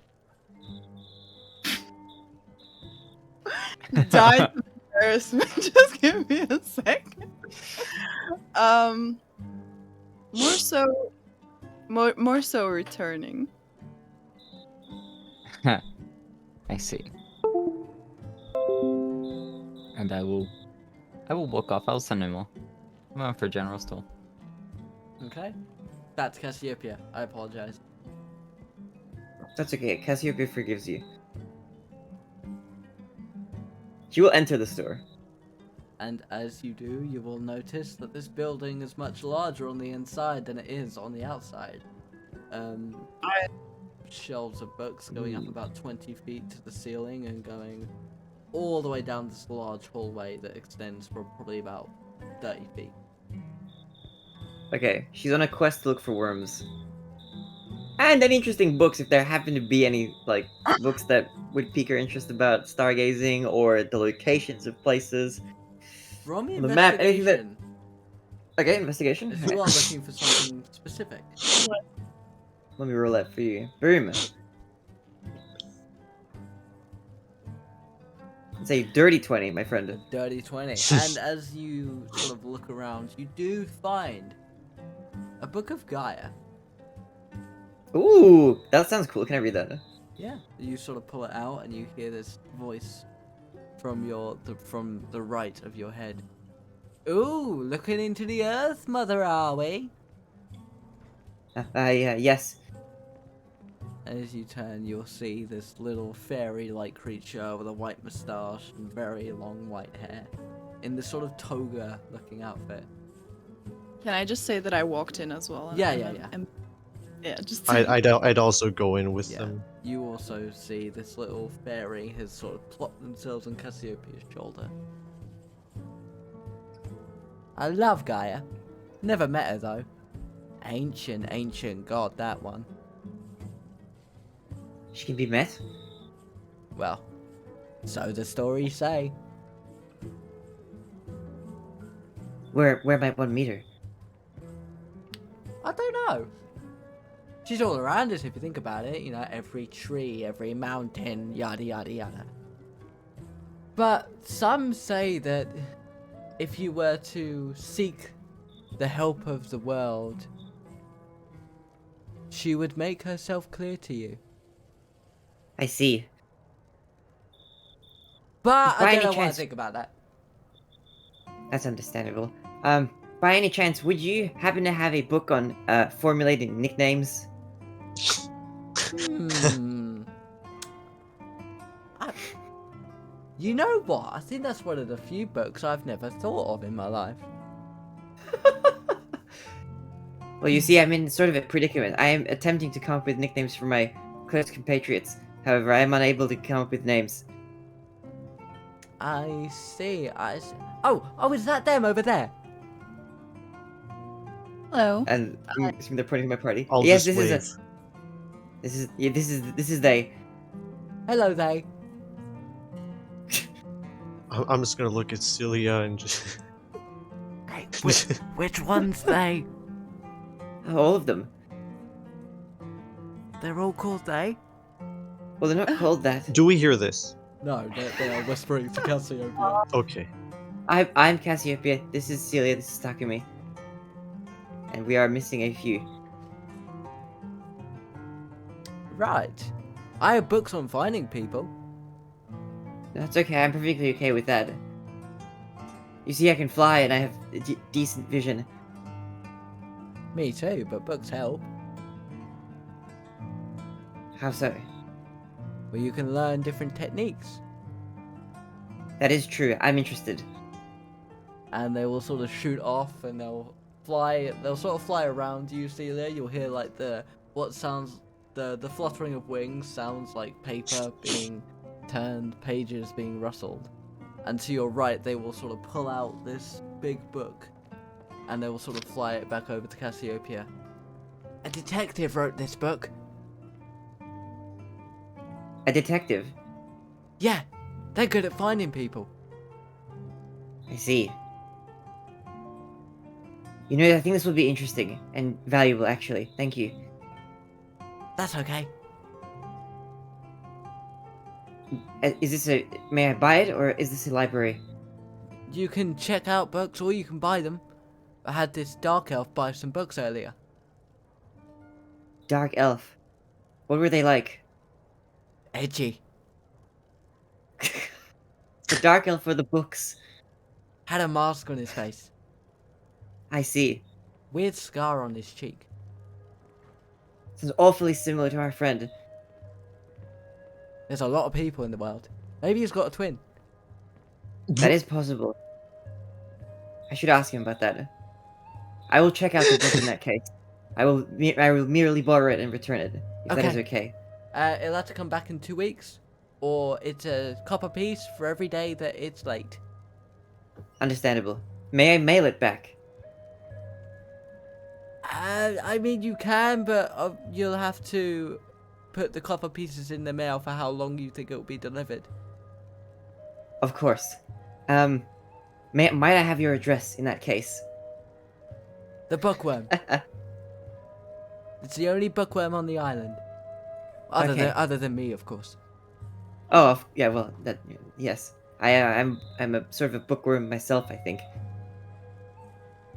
died of embarrassment. Just give me a second. More so returning. I see. And I will walk off. I'll send him more. I'm going for a general store. Okay. That's Cassiopeia. I apologize. That's okay. Cassiopeia forgives you. She will enter the store. And as you do, you will notice that this building is much larger on the inside than it is on the outside. Shelves of books going up about 20 feet to the ceiling and going all the way down this large hallway that extends for probably about 30 feet. Okay, she's on a quest to look for worms. And any interesting books, if there happen to be any, like, books that would pique her interest about stargazing or the locations of places. From On the map, anything that- investigation, Okay, investigation. if you are looking for something specific, Let me roll that for you. Boom. It's a dirty 20, my a friend. dirty 20. And as you sort of look around, you do find a book of Gaia. Ooh, that sounds cool. Can I read that? Yeah. You sort of pull it out, and you hear this voice from from the right of your head. Ooh, looking into the earth, mother, are we? Yeah, yes. As you turn, you'll see this little fairy-like creature with a white moustache and very long white hair, in this sort of toga-looking outfit. Can I just say that I walked in as well? Yeah, and- yeah. and- yeah, just. I'd also go in with Yeah. them. You also see this little fairy has sort of plopped themselves on Cassiopeia's shoulder. I love Gaia. Never met her though. Ancient god, that one. She can be met. Well, so the stories say. Where might one meet her? I don't know. She's all around us if you think about it. You know, every tree, every mountain, yada yada yada. But some say that if you were to seek the help of the world, she would make herself clear to you. I see. But By I any don't know what I chance- think about that. That's understandable. By any chance, would you happen to have a book on formulating nicknames? Hmm. You know what? I think that's one of the few books I've never thought of in my life. Well, you see, I'm in sort of a predicament. I am attempting to come up with nicknames for my close compatriots. However, I am unable to come up with names. I see. Oh, is that them over there? Hello. And I'm assuming they're pointing to my party. I'll Yes, just wave. This is they. Hello, they. I'm just gonna look at Seelia and just. Hey, which one's they? All of them. They're all called they? Well, they're not called that. Do we hear this? No, they are whispering to Cassiopeia. Okay. I'm Cassiopeia. This is Seelia. This is Takumi. And we are missing a few. Right. I have books on finding people. That's okay. I'm perfectly okay with that. You see, I can fly and I have decent vision. Me too, but books help. How so? Well, you can learn different techniques. That is true. I'm interested. And they will sort of shoot off and they'll sort of fly around you, Seelia. You'll hear like the fluttering of wings sounds like paper being turned, pages being rustled. And to your right, they will sort of pull out this big book and they will sort of fly it back over to Cassiopeia. A detective wrote this book. A detective. Yeah, they're good at finding people. I see. You know, I think this will be interesting and valuable, actually. Thank you. That's okay. Is this a... May I buy it, or is this a library? You can check out books or you can buy them. I had this dark elf buy some books earlier. Dark elf. What were they like? Edgy. The dark elf for the books. Had a mask on his face. I see. Weird scar on his cheek. This is awfully similar to our friend. There's a lot of people in the world. Maybe he's got a twin. That is possible. I should ask him about that. I will check out the book in that case. I will merely borrow it and return it, if that is okay. It'll have to come back in 2 weeks. Or it's a copper piece for every day that it's late. Understandable. May I mail it back? I mean, you can, but you'll have to put the copper pieces in the mail for how long you think it will be delivered. Of course. Might I have your address in that case? The Bookworm. It's the only bookworm on the island. Okay. Other than me, of course. Oh, yeah, well, yes. I'm a sort of a bookworm myself, I think.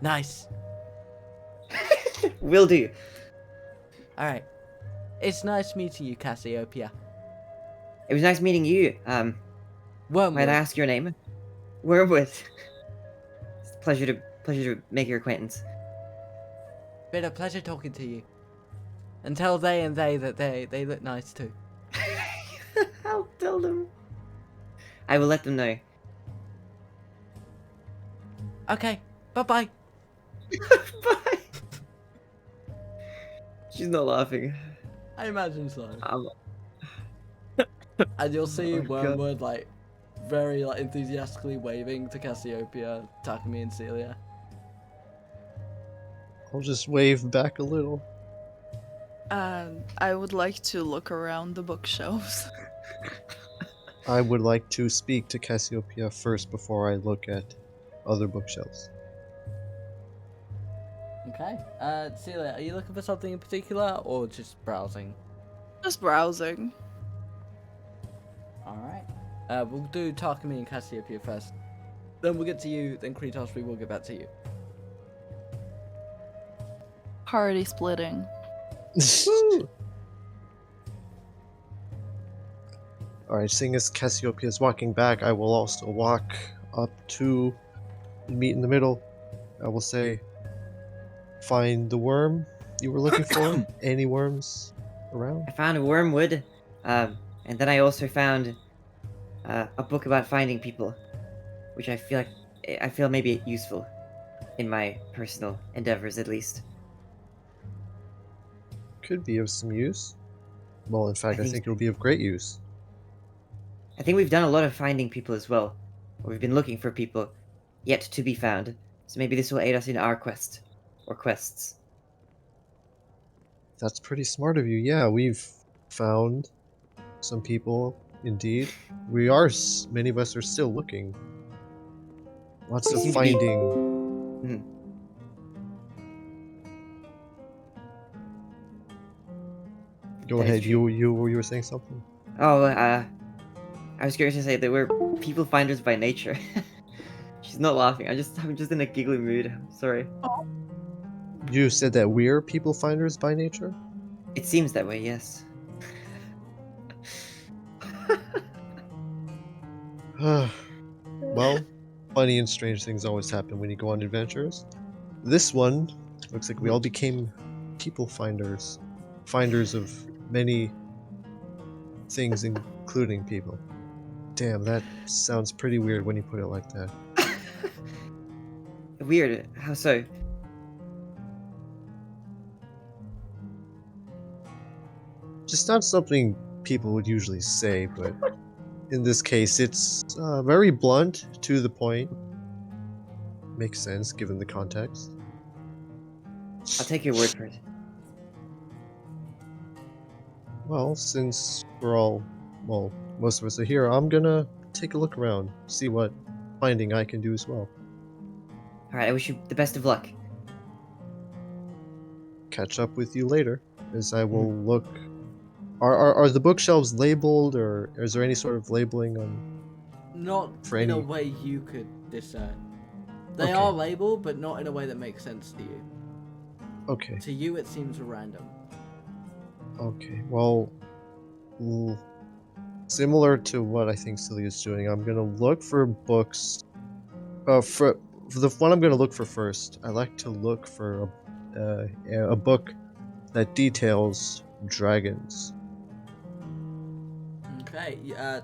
Nice. Will do. Alright. It's nice meeting you, Cassiopeia. It was nice meeting you. Wormwood. Might I ask your name? Wormwood. It's a pleasure to make your acquaintance. Been a pleasure talking to you. And tell they that they look nice too. I'll tell them. I will let them know. Okay, bye-bye. Bye. She's not laughing. I imagine so. Um, And you'll see Oh, God. Wormwood, like, very, like, enthusiastically waving to Cassiopeia, Takumi, and Seelia. I'll just wave back a little. I would like to look around the bookshelves. I would like to speak to Cassiopeia first before I look at other bookshelves. Okay. Seelia, are you looking for something in particular, or just browsing? Just browsing. Alright. We'll do Takumi and Cassiopeia first. Then we'll get to you, then Kretash, we will get back to you. Party splitting. Alright, seeing as Cassiopeia is walking back, I will also walk up to meet in the middle. I will say, find the worm you were looking for. Any worms around? I found a wormwood, and then I also found a book about finding people, which I feel maybe useful in my personal endeavors, at least. Could be of some use. Well, in fact, I think it'll be of great use. I think we've done a lot of finding people as well. We've been looking for people yet to be found, so maybe this will aid us in our quest or quests. That's pretty smart of you. Yeah, we've found some people, indeed. We are, many of us are still looking. Lots We of seem to be- finding. Mhm. Go That is ahead, true. you were saying something? Oh, I was going to say that we're people finders by nature. She's not laughing. I'm just in a giggly mood. Sorry. You said that we're people finders by nature? It seems that way, yes. Well, funny and strange things always happen when you go on adventures. This one looks like we all became people finders. Finders of many things, including people. Damn, that sounds pretty weird when you put it like that. Weird. How so? Just not something people would usually say, but in this case, it's very blunt, to the point. Makes sense given the context. I'll take your word for it. Well, since we're all, well, most of us are here, I'm gonna take a look around, see what finding I can do as well. Alright, I wish you the best of luck. Catch up with you later, as I will look. Are the bookshelves labeled, or is there any sort of labeling on? Not For in a any- way you could discern. They Okay. are labeled, but not in a way that makes sense to you. Okay, To you, it seems random. okay. Well, similar to what I think Celia's doing, I'm gonna look for books. For the one I'm gonna look for first, I like to look for a book that details dragons. Okay,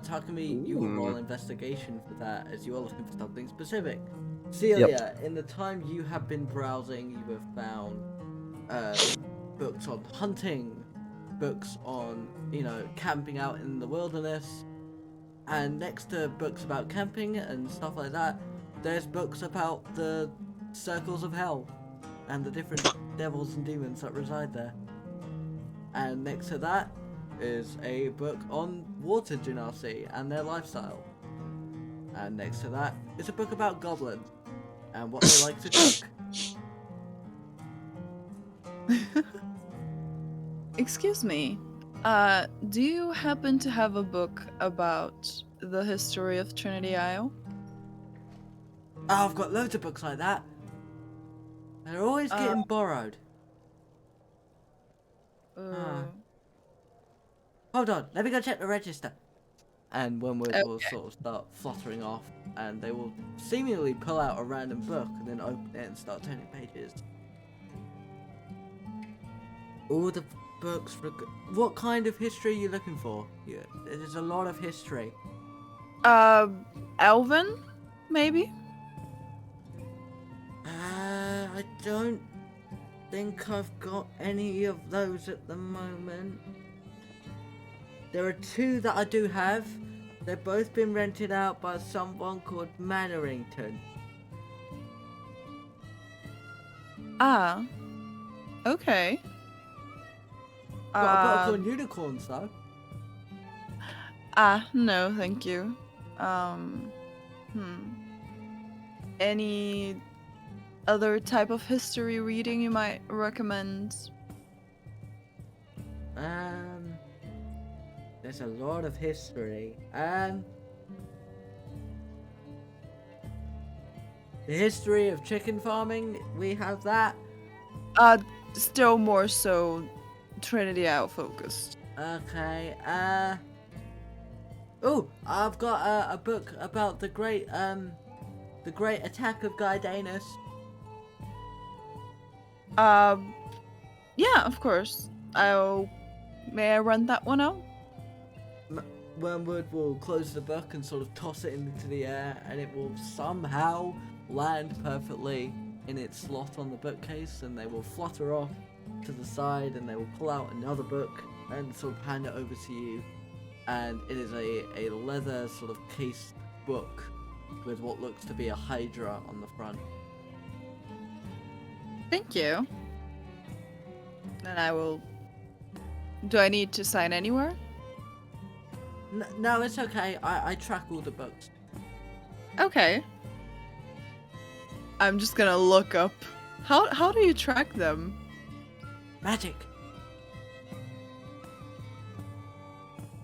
Takumi, you will roll investigation for that, as you are looking for something specific. Celia, in the time you have been browsing, you have found books on hunting, books on, camping out in the wilderness, and next to books about camping and stuff like that, there's books about the circles of hell and the different devils and demons that reside there. And next to that is a book on water genasi and their lifestyle. And next to that is a book about goblins and what they like to cook. Excuse me. Do you happen to have a book about the history of Trinity Isle? Oh, I've got loads of books like that. They're always getting borrowed. Uh, hold on, let me go check the register. And Wormwood will Okay. sort of start fluttering off, and they will seemingly pull out a random book and then open it and start turning pages. All the books. What kind of history are you looking for? Yeah, there's a lot of history. Elven, maybe. I don't think I've got any of those at the moment. There are two that I do have. They've both been rented out by someone called Mannerington. Ah. Okay. Got a book on unicorns though. No, thank you. Any other type of history reading you might recommend? There's a lot of history. The history of chicken farming, we have that. Still more so Trinity Isle focused. Okay, oh, I've got a book about the great attack of Guidanus. Yeah, of course. May I run that one out? Wormwood will close the book and sort of toss it into the air, and it will somehow land perfectly in its slot on the bookcase, and they will flutter off to the side, and they will pull out another book and sort of hand it over to you. And it is a leather sort of cased book with what looks to be a hydra on the front. Thank you. Then I will... Do I need to sign anywhere? No, it's okay. I track all the books. Okay. I'm just gonna look up. How do you track them? Magic.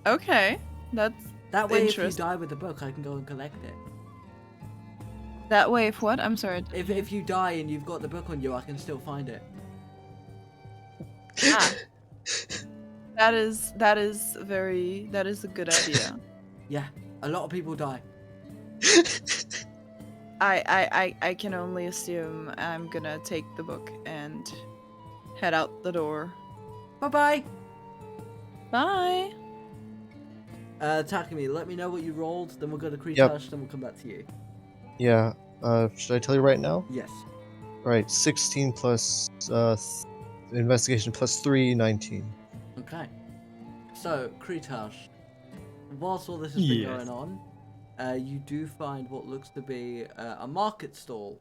Okay, that's That way, if you interesting. die with the book, I can go and collect it. That way if what? I'm sorry. If you die and you've got the book on you, I can still find it. That is a good idea. Yeah, a lot of people die. I can only assume I'm gonna take the book and head out the door. Bye-bye. Bye. Takumi, let me know what you rolled, then we'll go to Kretash, then we'll come back to you. Yeah. Should I tell you right now? Yes. Right. 16 plus investigation plus 3, 19. Okay. So, Kretash, whilst all this has been going on, you do find what looks to be a market stall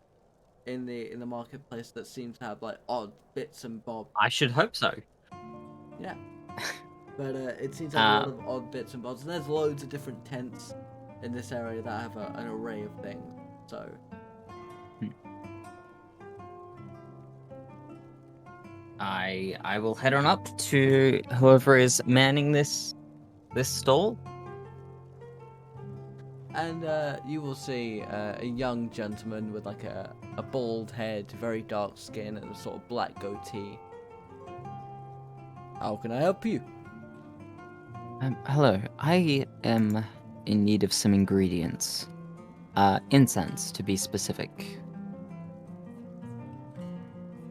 in the marketplace that seems to have like odd bits and bobs. I should hope so. Yeah. But it seems to have a lot of odd bits and bobs. And there's loads of different tents in this area that have an array of things. So. I will head on up to whoever is manning this stall. And you will see a young gentleman with like a bald head, very dark skin, and a sort of black goatee. How can I help you? Hello. I am in need of some ingredients. Incense, to be specific.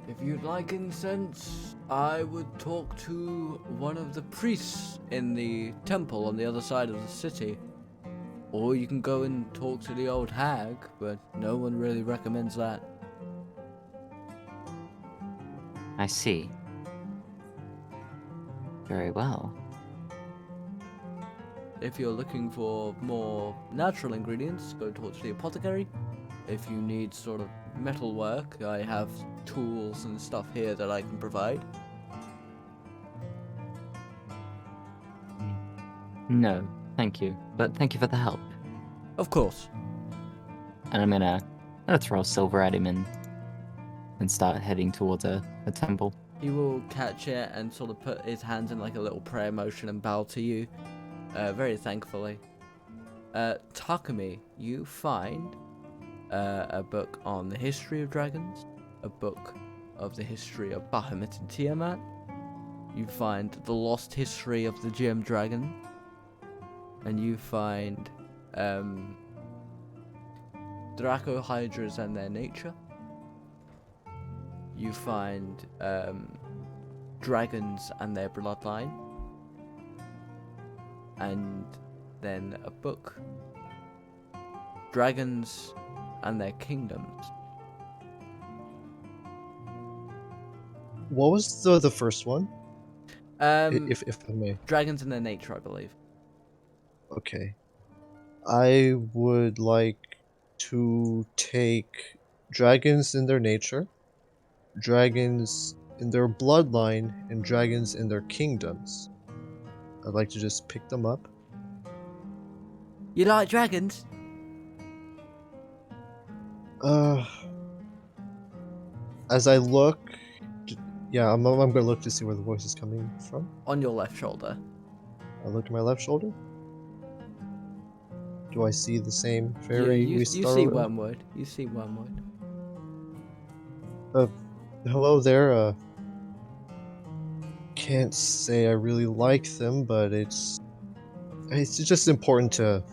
If you'd like incense, I would talk to one of the priests in the temple on the other side of the city. Or you can go and talk to the old hag, but no one really recommends that. I see. Very well. If you're looking for more natural ingredients, go talk to the apothecary. If you need sort of metal work, I have tools and stuff here that I can provide. No, thank you. But thank you for the help. Of course. And I'm gonna throw silver at him and start heading towards a temple. He will catch it and sort of put his hands in like a little prayer motion and bow to you, very thankfully. Takumi, you find a book on the history of dragons, a book of the history of Bahamut and Tiamat, You find the lost history of the gem dragon, and you find Dracohydras and their nature. You find dragons and their bloodline, and then a book, Dragons and Their Kingdoms. What was the first one? If I may. Dragons and Their Nature, I believe. Okay. I would like to take dragons in their nature, dragons in their bloodline, and dragons in their kingdoms. I'd like to just pick them up. You like dragons? Uh, as I look, yeah, I'm gonna look to see where the voice is coming from. On your left shoulder. I look at my left shoulder. Do I see the same Yeah, fairy you we see started? Wormwood. You see Wormwood. Hello there. Can't say I really like them, but it's just important to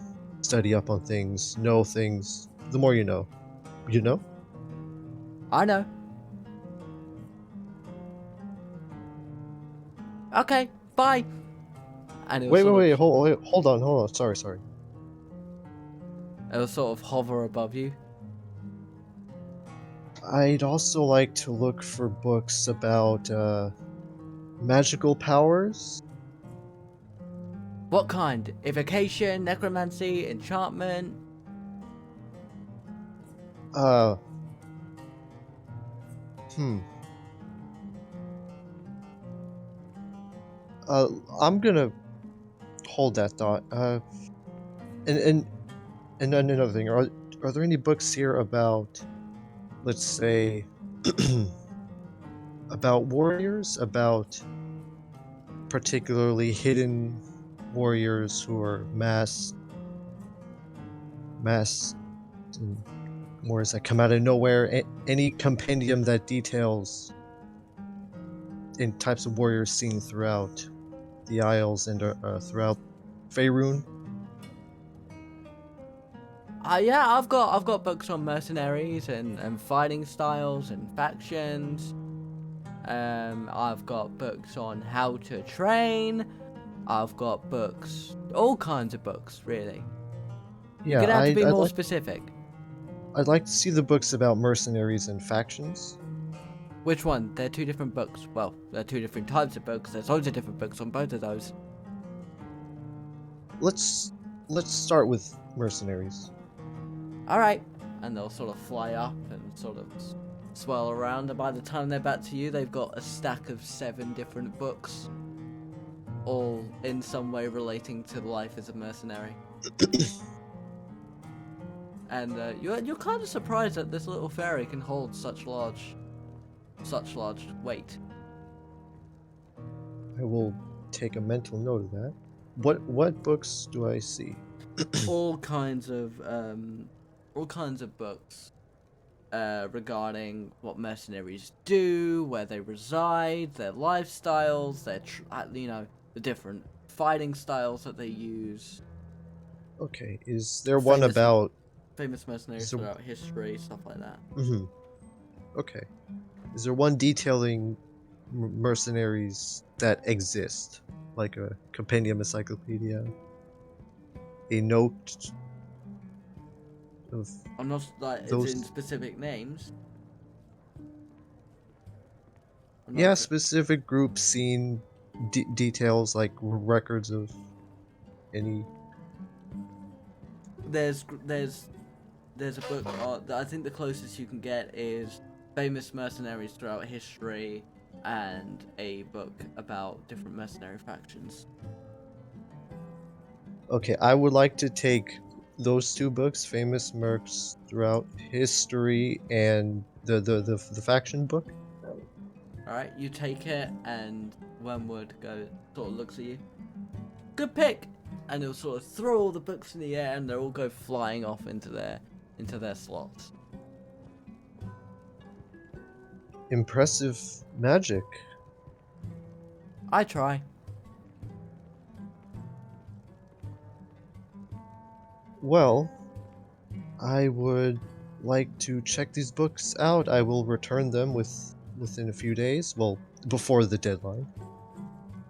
study up on things, know things. The more you know. You know? I know. Okay, bye. And Wait, hold on. Sorry. It'll sort of hover above you. I'd also like to look for books about magical powers. What kind? Evocation, necromancy, enchantment? Uh, hmm. I'm gonna hold that thought. And then another thing, are there any books here about, let's say, about warriors, about particularly hidden warriors who are masked, and warriors that come out of nowhere? Any compendium that details in types of warriors seen throughout the Isles and throughout Faerun? Yeah, I've got books on mercenaries and fighting styles and factions. I've got books on how to train. I've got books, all kinds of books, really. Yeah, You're gonna have to be more like, specific. I'd like to see the books about mercenaries and factions. Which one? They're two different books. Well, they're two different types of books. There's loads of different books on both of those. Let's start with mercenaries. Alright. And they'll sort of fly up and sort of swirl around, and by the time they're back to you, they've got a stack of 7 different books, all in some way relating to life as a mercenary. And you're kind of surprised that this little fairy can hold such large weight. I will take a mental note of that. What books do I see? all kinds of books regarding what mercenaries do, where they reside, their lifestyles, the different fighting styles that they use. Okay, is there one about famous mercenaries throughout history, stuff like that. Mm-hmm. Okay. Is there one detailing mercenaries that exist, like a compendium encyclopedia, a note of I'm not like those? it's in specific names. Yeah, specific groups seen details like records of any. There's a book. I think the closest you can get is famous mercenaries throughout history, and a book about different mercenary factions. Okay, I would like to take those 2 books, famous mercs throughout history, and the faction book. All right, you take it, and Wormwood sort of looks at you. Good pick, and he'll sort of throw all the books in the air, and they all go flying off into their slots. Impressive magic. I try. Well, I would like to check these books out. I will return them within a few days. Well, before the deadline.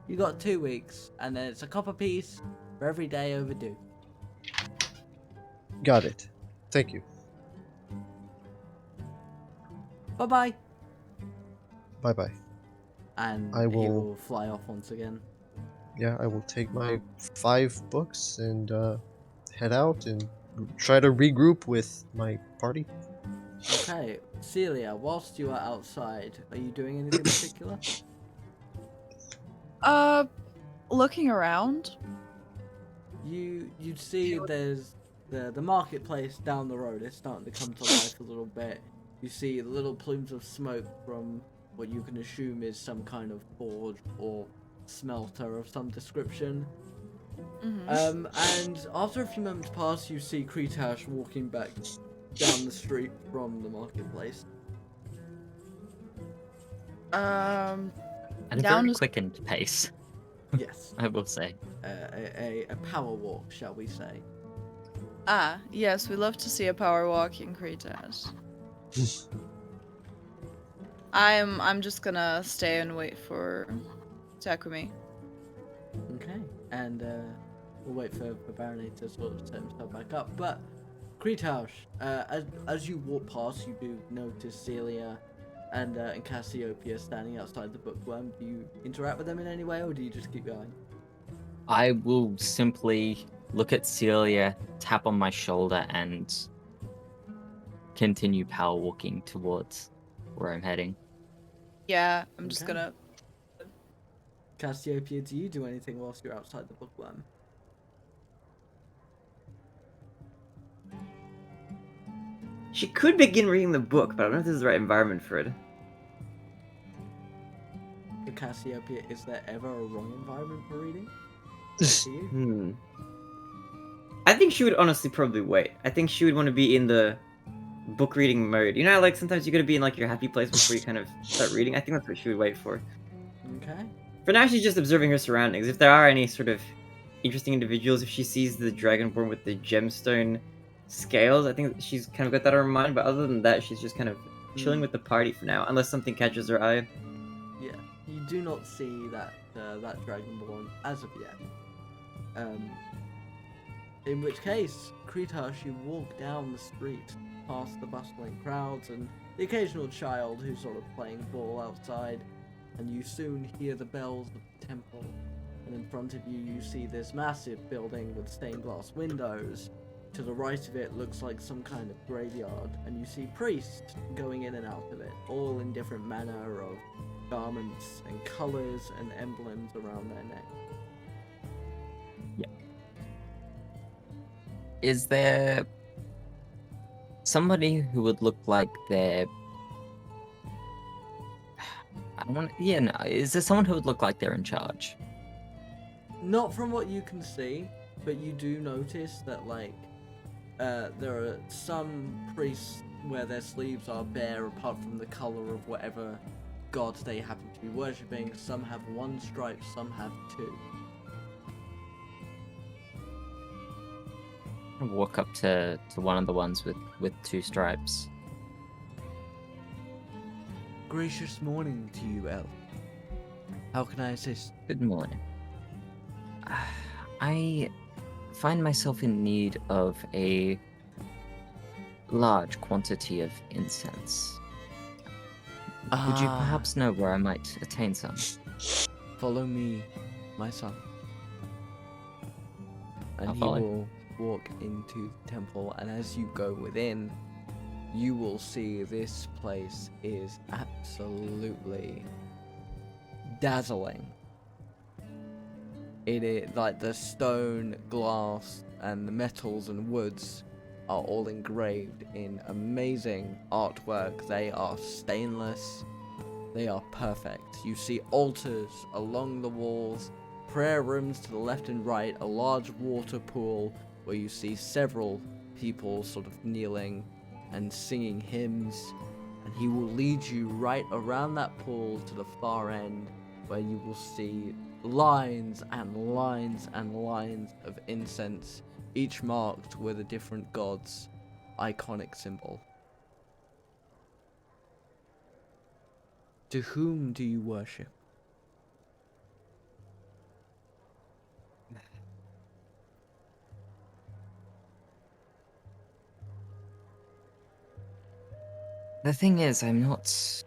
You got 2 weeks, and then it's a copper piece for every day overdue. Got it. Thank you. Bye bye. Bye bye. And I he will- will fly off once again. Yeah, I will take my 5 books and head out and try to regroup with my party. Okay, Celia, whilst you are outside, are you doing anything particular? Looking around. You'd see there's the marketplace down the road. It's starting to come to life a little bit. You see little plumes of smoke from what you can assume is some kind of forge or smelter of some description. Mm-hmm. And after a few moments pass, you see Kretash walking back down the street from the marketplace. At a Down very is- quickened pace, Yes, I will say. a power walk, shall we say? Yes, we love to see a power walking Kretash. I'm just gonna stay and wait for Takumi. Okay, and we'll wait for TheBarinade to sort of set himself back up. But Kretash, as you walk past, you do notice Seelia and Cassiopeia standing outside the Bookworm. Do you interact with them in any way, or do you just keep going? I will simply look at Celia, tap on my shoulder, and continue power walking towards where I'm heading. Yeah, I'm just Okay. gonna. Cassiopeia, do you do anything whilst you're outside the Bookworm? She could begin reading the book, but I don't know if this is the right environment for it. For Cassiopeia, is there ever a wrong environment for reading? To you? I think she would honestly probably wait. I think she would want to be in the book reading mode. You know how, like, sometimes you gotta be in like your happy place before you kind of start reading? I think that's what she would wait for. Okay. For now, she's just observing her surroundings. If there are any sort of interesting individuals, if she sees the Dragonborn with the gemstone scales, I think she's kind of got that on her mind. But other than that, she's just kind of chilling with the party for now, unless something catches her eye. Yeah, you do not see that Dragonborn as of yet. In which case, Kretash, you walk down the street past the bustling crowds and the occasional child who's sort of playing ball outside, and you soon hear the bells of the temple. And in front of you, you see this massive building with stained glass windows. To the right of it looks like some kind of graveyard, and you see priests going in and out of it, all in different manner of garments and colours and emblems around their neck. Is there somebody who would look like they're... I don't want. Yeah, no. Is there someone who would look like they're in charge? Not from what you can see, but you do notice that, like, there are some priests where their sleeves are bare apart from the colour of whatever god they happen to be worshipping. Some have one stripe, some have two. I walk up to one of the ones with 2 stripes. Gracious morning to you, Elf. How can I assist? Good morning. I find myself in need of a large quantity of incense. Would you perhaps know where I might attain some? Follow me, my son. And I'll he follow. will walk into the temple, and as you go within, you will see this place is absolutely dazzling. It is like the stone, glass, and the metals and woods are all engraved in amazing artwork. They are stainless. They are perfect. You see altars along the walls, prayer rooms to the left and right, a large water pool where you see several people sort of kneeling and singing hymns, and he will lead you right around that pool to the far end, where you will see lines and lines and lines of incense, each marked with a different god's iconic symbol. To whom do you worship? The thing is, I'm not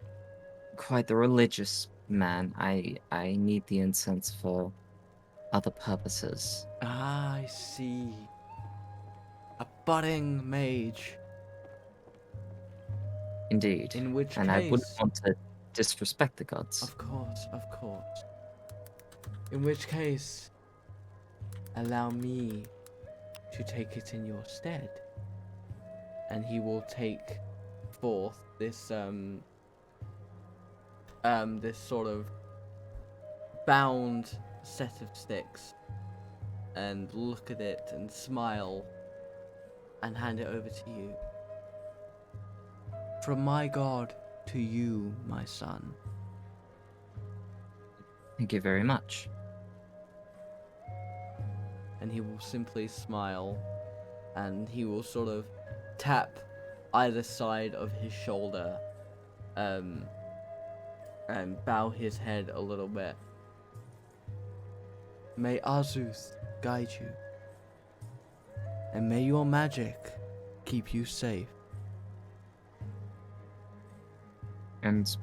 quite the religious man. I need the incense for other purposes. Ah, I see. A budding mage. Indeed. In which And I wouldn't case... want to disrespect the gods. Of course, of course. In which case, allow me to take it in your stead. And he will take forth this this sort of bound set of sticks and look at it and smile and hand it over to you. From my god to you, my son. Thank you very much. And he will simply smile and he will sort of tap either side of his shoulder and bow his head a little bit. May Azuth guide you, and may your magic keep you safe. And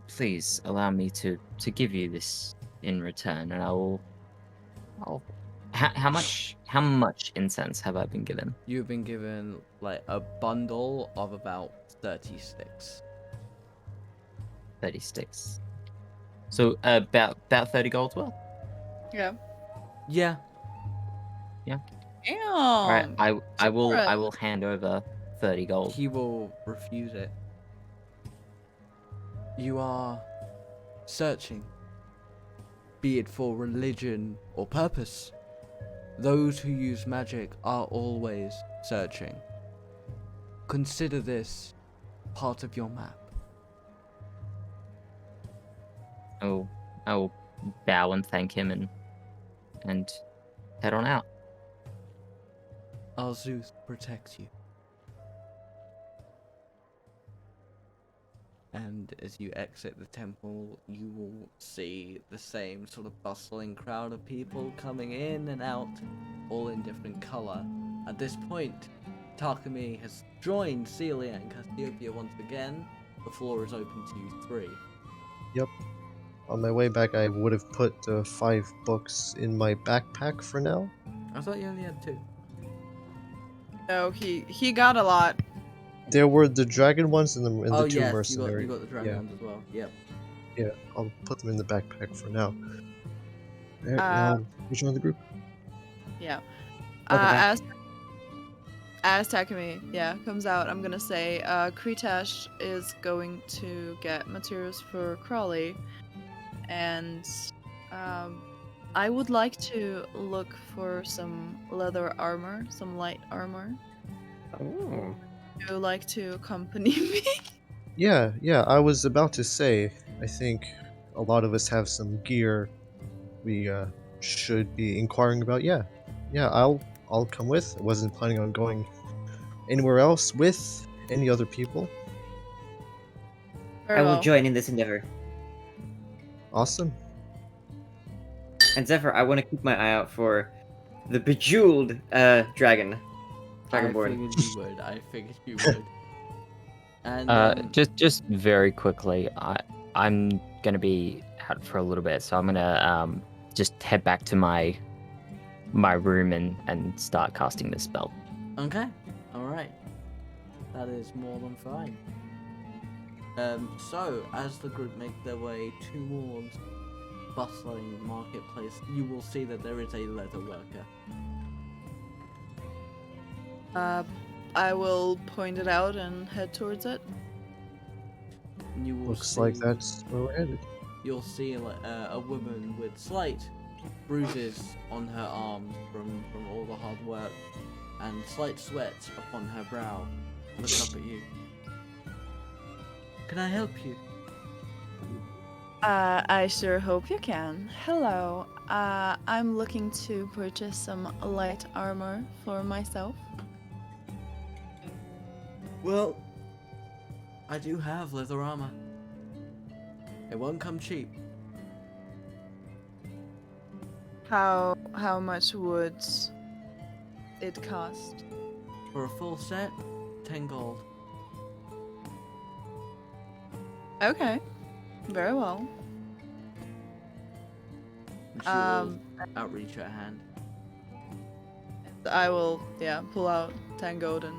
please allow me to give you this in return, and I'll how much incense have I been given? You've been given like a bundle of about 30 sticks. 30 sticks. So about 30 gold's worth. Yeah. Yeah. Damn. All right, I will generous. hand over 30 gold. He will refuse it. You are searching, be it for religion or purpose. Those who use magic are always searching. Consider this part of your map. I will bow and thank him and head on out. Azuth protects you. And as you exit the temple, you will see the same sort of bustling crowd of people coming in and out, all in different colour. At this point, Takumi has joined Seelia and Cassiopeia once again. The floor is open to you three. Yep. On my way back, I would have put 5 books in my backpack for now. I thought you only had 2. No, he got a lot. There were the dragon ones and the 2 yes, mercenary. you got the dragon ones as well. Yep. Yeah, I'll put them in the backpack for now. Alright, Uh, which one of the group? Yeah. Welcome back. As Takumi, comes out, I'm gonna say, Kretash is going to get materials for Crawley, and I would like to look for some leather armor, some light armor. Oh. Would you like to accompany me? Yeah, I was about to say, I think a lot of us have some gear we should be inquiring about. Yeah, I'll come with. I wasn't planning on going anywhere else with any other people. Very I will well. join in this endeavor. Awesome. And Zephyr, I want to keep my eye out for the bejeweled dragon. Dragonborn. I figured you would. And Just very quickly, I'm gonna be out for a little bit, so I'm gonna just head back to my room and start casting this spell. okay, all right, that is more than fine. So as the group make their way towards bustling marketplace, you will see that there is a leather worker. I will point it out and head towards it. You will Looks see, like that's where we're headed. You'll see a woman with slight bruises on her arms from all the hard work, and slight sweat upon her brow. Look up at you. Can I help you? I sure hope you can. Hello. I'm looking to purchase some light armor for myself. Well, I do have leather armor. It won't come cheap. How much would it cost? For a full set, 10 gold. Okay. Very well. And she Um, will outreach her hand. I will, pull out 10 gold and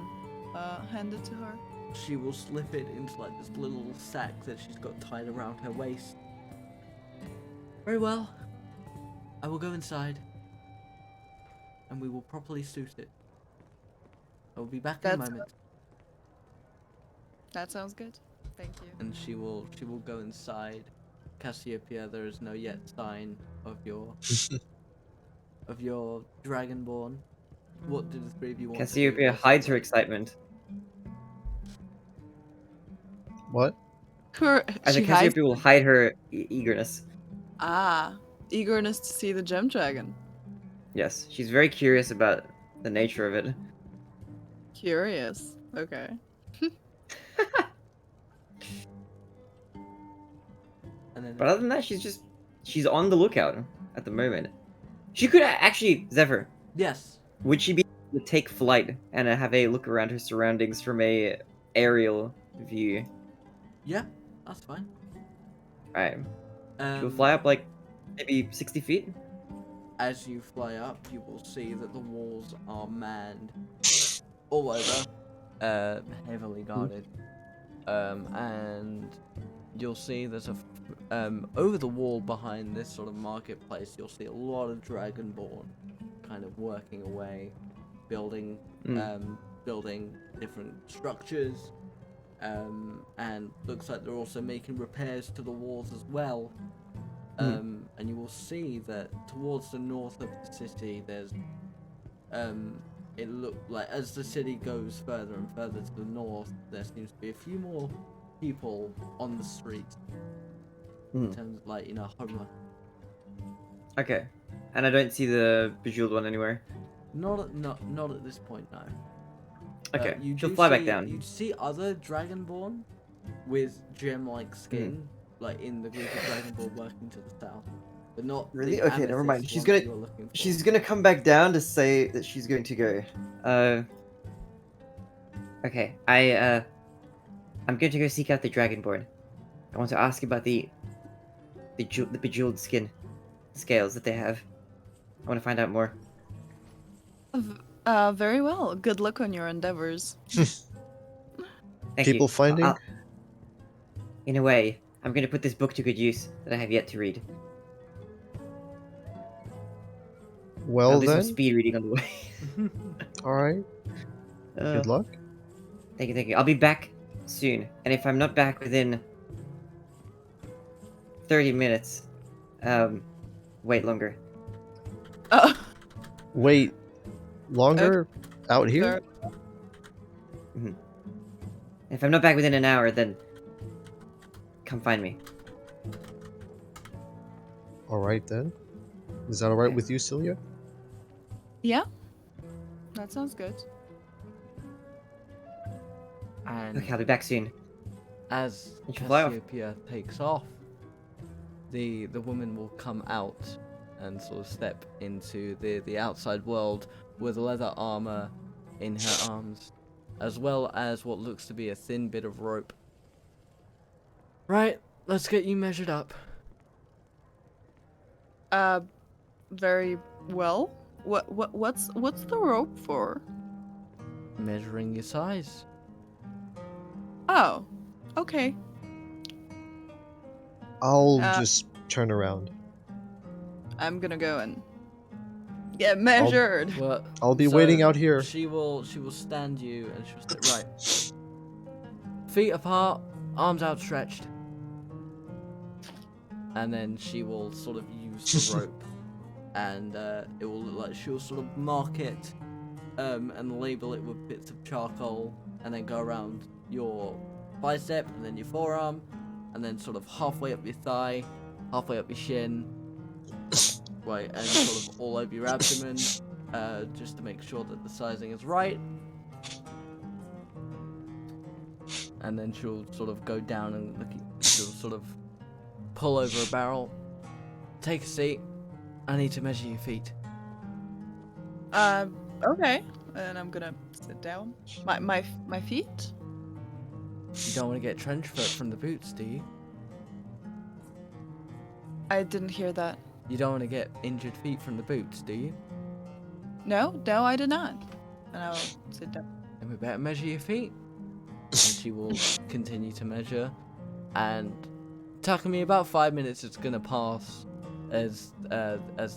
hand it to her. She will slip it into like this little sack that she's got tied around her waist. Very well. I will go inside. And we will properly suit it. I will be back in a That's- moment. That sounds good. Thank you. And she will go inside. Cassiopeia, there is no yet sign of your dragonborn. What do the three of you want to do? Cassiopeia hides her excitement. What? I said Cassiopeia will hide her eagerness. Eagerness to see the gem dragon. Yes, she's very curious about the nature of it. Curious. Okay. And then But other than that, she's on the lookout at the moment. She could actually, Zephyr, yes. would she be able to take flight and have a look around her surroundings from a aerial view? Yeah, that's fine. Alright. She'll fly up like maybe 60 feet. As you fly up, you will see that the walls are manned all over, heavily guarded. And you'll see there's over the wall behind this sort of marketplace, you'll see a lot of dragonborn kind of working away, building different structures, and looks like they're also making repairs to the walls as well. And you will see that towards the north of the city, there's it looked like as the city goes further and further to the north, there seems to be a few more people on the street. In terms of like, homeless. Okay. And I don't see the bejeweled one anywhere. Not at this point, no. Okay, You she'll do fly back see- down. You see other dragonborn with gem-like skin, like in the group of dragonborn working to the south, but not the Really? Okay, never mind. amethyst She's ones gonna- you were looking for. She's gonna come back down to say that she's going to go. Okay, I'm going to go seek out the Dragonborn. I want to ask about the bejeweled skin scales that they have. I want to find out more. Very well. Good luck on your endeavors. Thank People you. finding? In a way, I'm going to put this book to good use that I have yet to read. Well I'll do some then. speed reading on the way. Alright. Good luck. Thank you, thank you. I'll be back soon, and if I'm not back within 30 minutes, wait longer. Wait. Longer? Out here? If I'm not back within an hour, then come find me. Alright then. Is that alright Okay. with you, Seelia? Yeah. That sounds good. And Okay, I'll be back soon. as You should fly off. Cassiopeia takes off, the woman will come out and sort of step into the outside world with leather armor in her arms, as well as what looks to be a thin bit of rope. Right, let's get you measured up. Very well. What's the rope for? Measuring your size. Oh, okay. I'll Uh, just turn around. I'm gonna go and get measured. Well, I'll be so waiting out here. She will stand you and she'll say, right. Feet apart, arms outstretched. And then she will sort of use the rope, and it will look like she'll sort of mark it, and label it with bits of charcoal, and then go around your bicep and then your forearm, and then sort of halfway up your thigh, halfway up your shin, right, and sort of all over your abdomen, just to make sure that the sizing is right. And then she'll sort of go down and she'll sort of pull over a barrel. Take a seat. I need to measure your feet. Okay. And I'm gonna sit down. My feet? You don't want to get trench foot from the boots, do you? I didn't hear that. You don't want to get injured feet from the boots, do you? No, I did not. And I'll sit down. Then we better measure your feet. And she will continue to measure. And Takumi, about 5 minutes is gonna pass as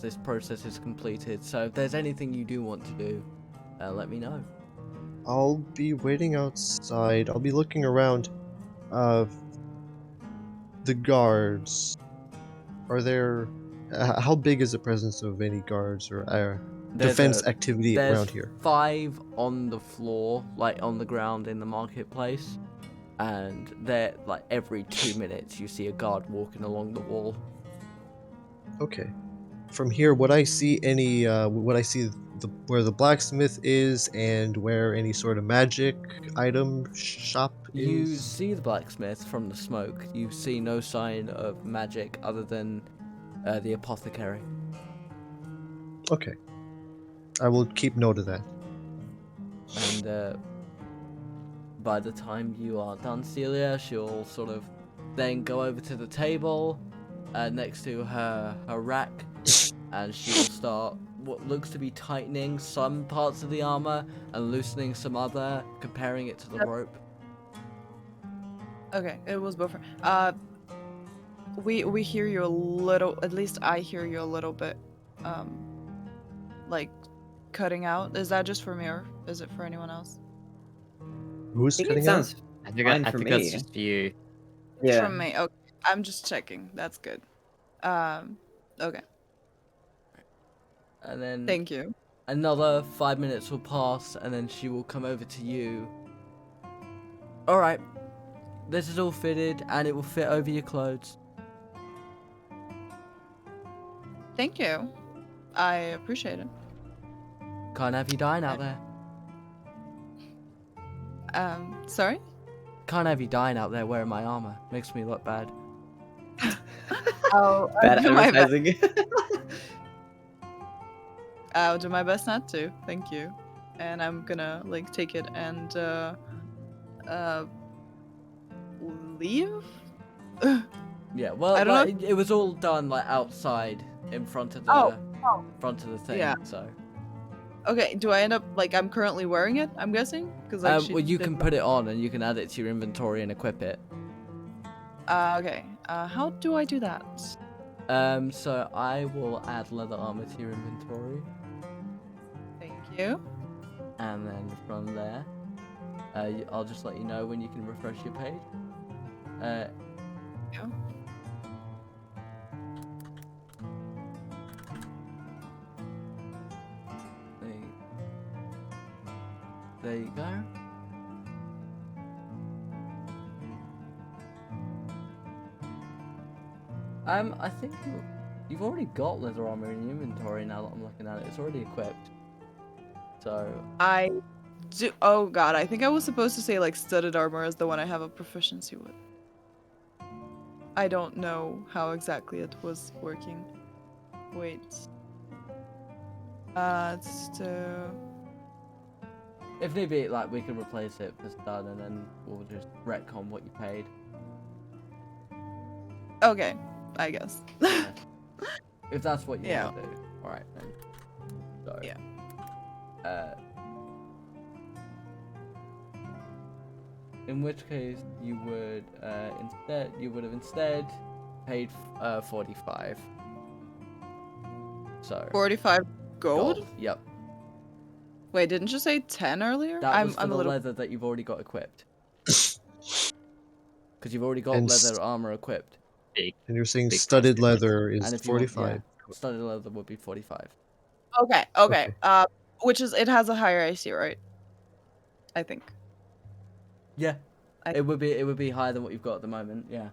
this process is completed. So if there's anything you do want to do, let me know. I'll be waiting outside. I'll be looking around. The guards. Are there? How big is the presence of any guards or defense activity There's around here? 5 on the floor, like on the ground in the marketplace, and they're like every 2 minutes you see a guard walking along the wall. Okay. From here, would I see any? Would I see where the blacksmith is and where any sort of magic item shop You is? see the blacksmith from the smoke. You see no sign of magic other than the apothecary. Okay. I will keep note of that. And by the time you are done, Seelia, she'll sort of then go over to the table next to her rack, and she will start what looks to be tightening some parts of the armor and loosening some other, comparing it to the rope. Okay, it was buffer. We hear you a little. At least I hear you a little bit. Like cutting out. Is that just for me, or is it for anyone else? Who's I think it cutting out? sounds I think fine I for think me. that's just for you. Yeah. From me. Okay, I'm just checking. That's good. Okay. And then Thank you. another 5 minutes will pass, and then she will come over to you. Alright, this is all fitted, and it will fit over your clothes. Thank you. I appreciate it. Can't have you dying out there. Sorry? Can't have you dying out there wearing my armor. Makes me look bad. I'll Bad do my best. advertising. I'll do my best not to. Thank you. And I'm gonna like take it and leave. Yeah, well, I don't like, it was all done like outside in front of the front of the thing. Yeah. So. Okay. Do I end up like I'm currently wearing it? I'm guessing because like she Well, you did can put it on and you can add it to your inventory and equip it. Okay. How do I do that? So I will add leather armor to your inventory, Thank you. and then from there, I'll just let you know when you can refresh your page. Yeah. There you go. I think you've already got leather armor in your inventory now that I'm looking at it. It's already equipped. So. I do. Oh god, I think I was supposed to say like studded armor is the one I have a proficiency with. I don't know how exactly it was working. Wait. It's If need be, like, we can replace it for stud, and then we'll just retcon what you paid. okay, I guess. If that's what you Yeah. want to do. Alright, then. So, Yeah. In which case, you would have instead paid 45. So 45 gold? Yep. Wait, didn't you say 10 earlier? That was for I'm the a little. leather that you've already got equipped. Because you've already got And leather armor equipped. Big. And you're saying Big studded price difference. leather And is if you want, 45. studded leather would be 45. Okay. Okay. Which is it has a higher AC, right? I think. Yeah. I- It would be higher than what you've got at the moment, yeah.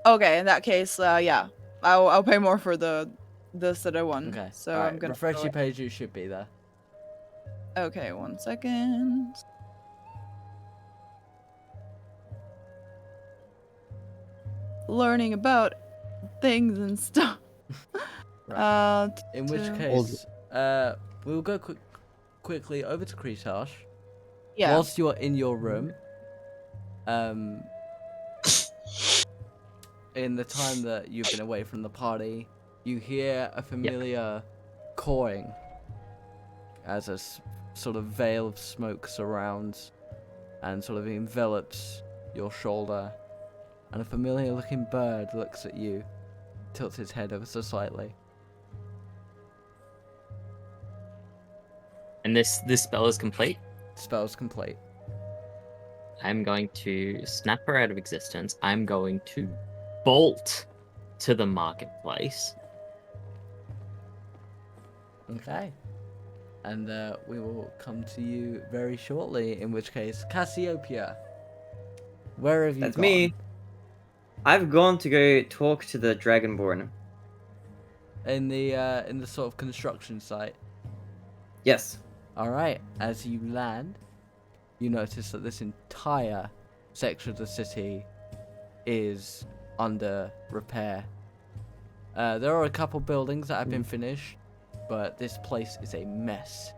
Okay, in that case, yeah, I'll pay more for the city one. Okay. So Alright, I'm gonna refresh go your page. You should be there. Okay, 1 second. Learning about things and stuff. Right. In which to- case, we'll go quickly over to Kretash. yeah. Whilst you are in your room, in the time that you've been away from the party, you hear a familiar cawing as a sort of veil of smoke surrounds and sort of envelops your shoulder, and a familiar looking bird looks at you, tilts its head ever so slightly. And this spell is complete. Spell's complete. I'm going to snap her out of existence. I'm going to bolt to the marketplace. Okay. And we will come to you very shortly, in which case, Cassiopeia, where have you That's gone? me. I've gone to go talk to the Dragonborn. In the sort of construction site. Yes. Alright, as you land, you notice that this entire section of the city is under repair. There are a couple buildings that have been finished, but this place is a mess.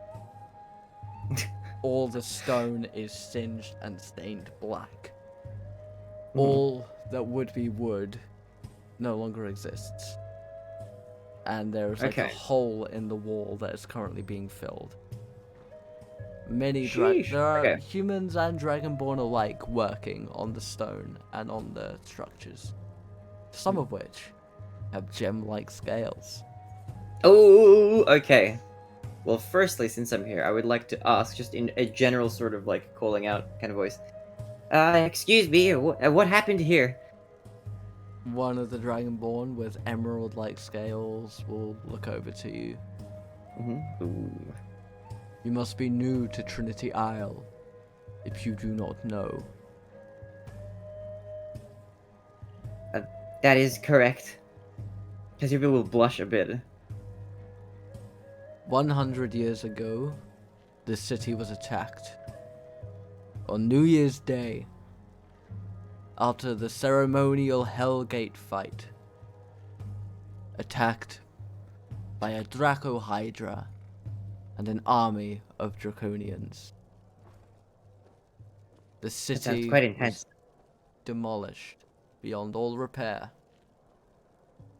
All the stone is singed and stained black. All that would be wood no longer exists. And there is like a Okay. hole in the wall that is currently being filled. Sheesh, there are okay. humans and dragonborn alike working on the stone and on the structures, some of which have gem-like scales. Oh, okay. Well, firstly, since I'm here, I would like to ask, just in a general sort of like calling out kind of voice. Excuse me, what happened here? One of the dragonborn with emerald-like scales will look over to you. Ooh. You must be new to Trinity Isle, if you do not know. That is correct. Cassiopeia will blush a bit. 100 years ago, the city was attacked. On New Year's Day, after the ceremonial Hellgate fight, attacked by a Draco Hydra and an army of Draconians. The That sounds city quite was intense. demolished beyond all repair.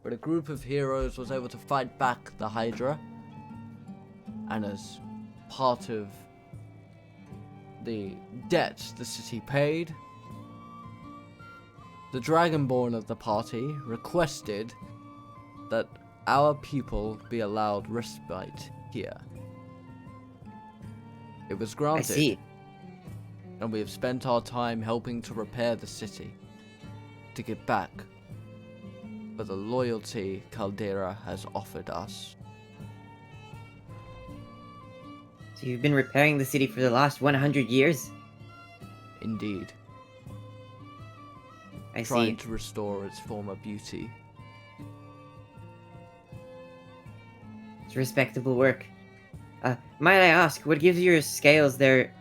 But a group of heroes was able to fight back the Hydra, and as part of the debt the city paid, the Dragonborn of the party requested that our people be allowed respite here. It was I granted, see. and we have spent our time helping to repair the city, to give back for the loyalty Caldera has offered us. So you've been repairing the city for the last 100 years? Indeed, I trying see. to restore its former beauty. It's respectable work. Might I ask, what gives your scales their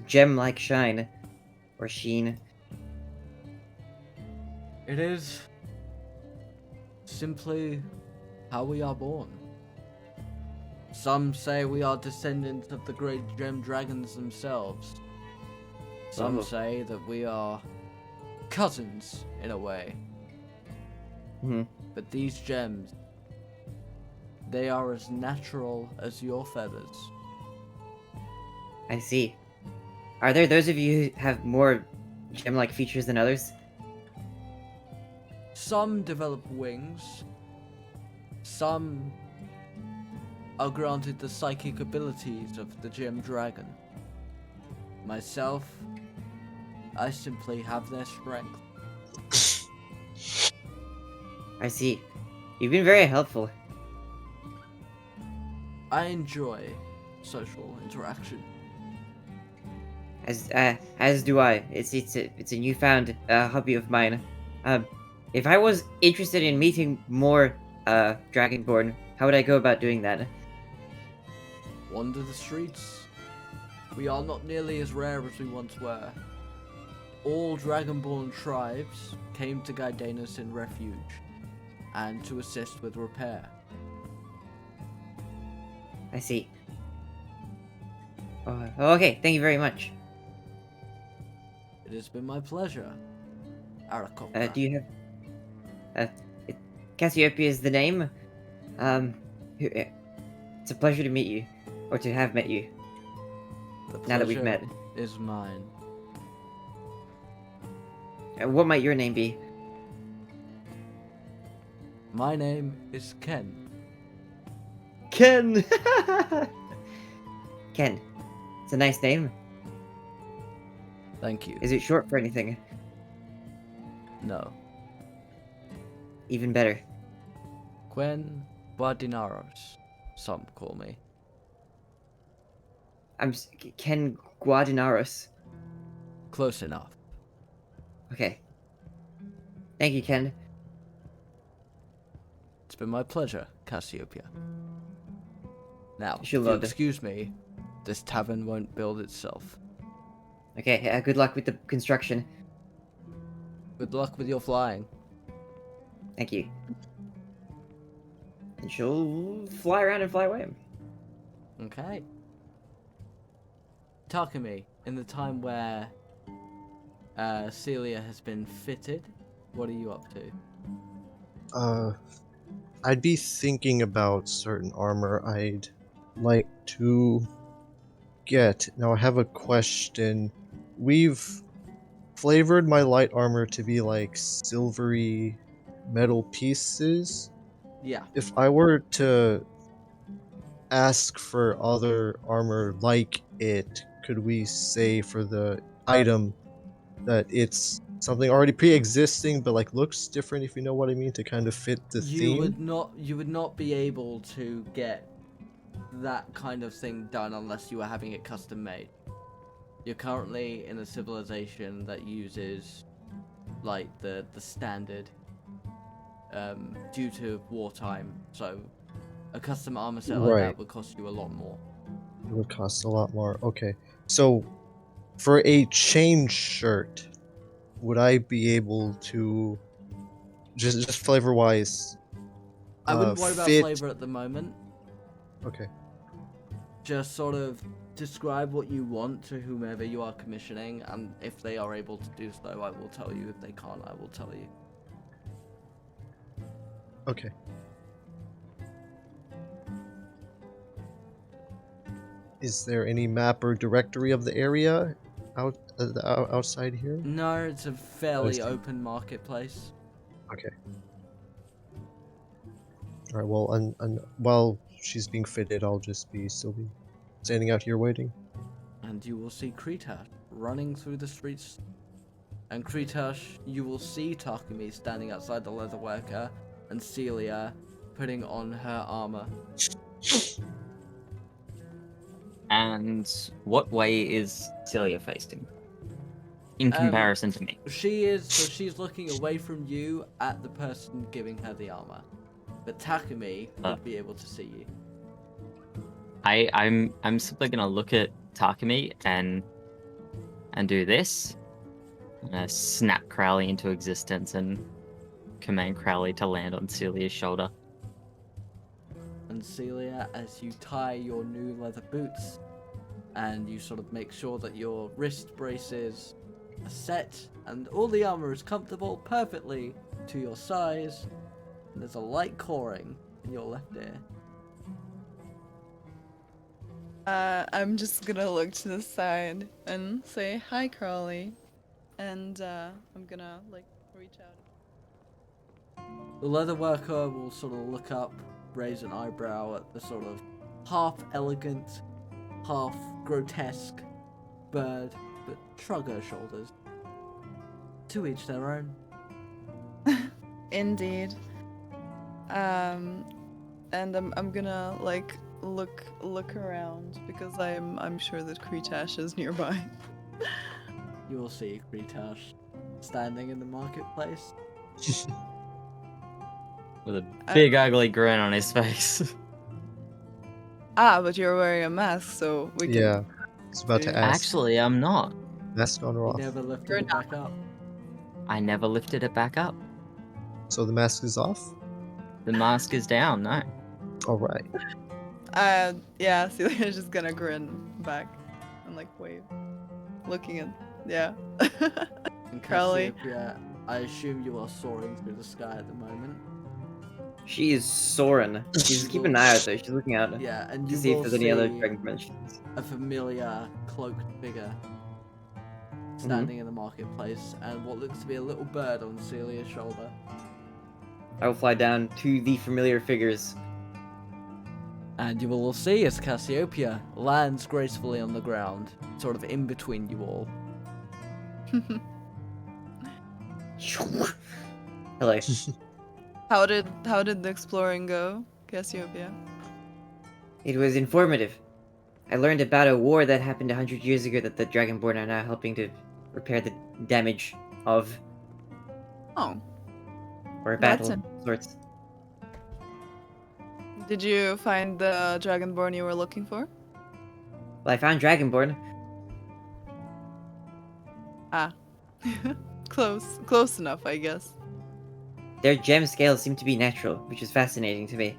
gem-like shine? Or sheen? It is simply how we are born. Some say we are descendants of the great gem dragons themselves. Some Oh. say that we are cousins in a way. Hmm. But these gems, they are as natural as your feathers. I see. Are there those of you who have more gem-like features than others? Some develop wings. Some are granted the psychic abilities of the gem dragon. Myself, I simply have their strength. I see. You've been very helpful. I enjoy social interaction. As do I. It's a newfound hobby of mine. If I was interested in meeting more Dragonborn, how would I go about doing that? Wander the streets. We are not nearly as rare as we once were. All Dragonborn tribes came to Gaidanus in refuge, and to assist with repair. I see. Okay, thank you very much. It has been my pleasure. Arakocra. Do you have... Cassiopeia is the name? It's a pleasure to meet you. Or to have met you. The Now that we've pleasure met. is mine. What might your name be? My name is Ken. Ken! Ken. It's a nice name. Thank you. Is it short for anything? No. Even better. Quen Guadinaros, some call me. Ken Guadinaros. Close enough. Okay. Thank you, Ken. It's been my pleasure, Cassiopeia. Now, if She'll you'll love it. excuse me, this tavern won't build itself. Okay, good luck with the construction. Good luck with your flying. Thank you. And she'll fly around and fly away. Okay. Takumi, in the time where Seelia has been fitted, what are you up to? I'd be thinking about certain armor I'd like to get. Now I have a question. We've flavored my light armor to be like silvery metal pieces. Yeah. If I were to ask for other armor like it, could we say for the item that it's something already pre-existing but like looks different, if you know what I mean, to kind of fit the You theme? would not be able to get that kind of thing done unless you were having it custom made. You're currently in a civilization that uses like the standard due to wartime, so a custom armor set like Right. that would cost you a lot more. It would cost a lot more. Okay. So for a chain shirt, would I be able to just flavor wise I wouldn't worry about fit? flavor at the moment. Okay. Just sort of describe what you want to whomever you are commissioning, and if they are able to do so, I will tell you. If they can't, I will tell you. Okay. Is there any map or directory of the area outside here? No, it's a fairly see. open marketplace. Okay. All right. Well, and while she's being fitted, I'll just be standing out here waiting. And you will see Kretash running through the streets. And Kretash, you will see Takumi standing outside the leatherworker, and Seelia putting on her armor. And what way is Seelia facing? In comparison to me. She's looking away from you at the person giving her the armor. But Takumi would be able to see you. I'm simply gonna look at Takumi and do this. I'm gonna snap Crowley into existence and command Crowley to land on Celia's shoulder. And Seelia, as you tie your new leather boots, and you sort of make sure that your wrist braces are set, and all the armor is comfortable perfectly to your size, and there's a light cawing in your left ear. I'm just gonna look to the side and say hi, Crowley, and I'm gonna like reach out. The leather worker will sort of look up, raise an eyebrow at the sort of half elegant, half grotesque bird, but shrug her shoulders. To each their own. Indeed. And I'm gonna like look around because I'm sure that Kretash is nearby. You will see Kretash standing in the marketplace, With a big ugly grin on his face. But you're wearing a mask, so we can. Yeah, I was about to see. ask. Actually, I'm not. Mask on or He off? never lifted You're it back up. I never lifted it back up. So the mask is off? The mask is down, no. Alright. Yeah, Celia's just gonna grin back and like wave. Looking at, yeah. And Crowley. Cassiopeia, I assume you are soaring through the sky at the moment. She is soaring. She's keeping an eye out there. She's looking out Yeah, and to you see if will there's any other see dragon dimensions. a familiar cloaked figure standing in the marketplace, and what looks to be a little bird on Celia's shoulder. I will fly down to the familiar figures. And you will all see as Cassiopeia lands gracefully on the ground, sort of in between you all. Hello. How did the exploring go, Cassiopeia? It was informative. I learned about a war that happened 100 years ago that the Dragonborn are now helping to repair the damage of, Oh, or a That's battle of sorts. did you find the Dragonborn you were looking for? Well, I found Dragonborn. Close enough, I guess. Their gem scales seem to be natural, which is fascinating to me.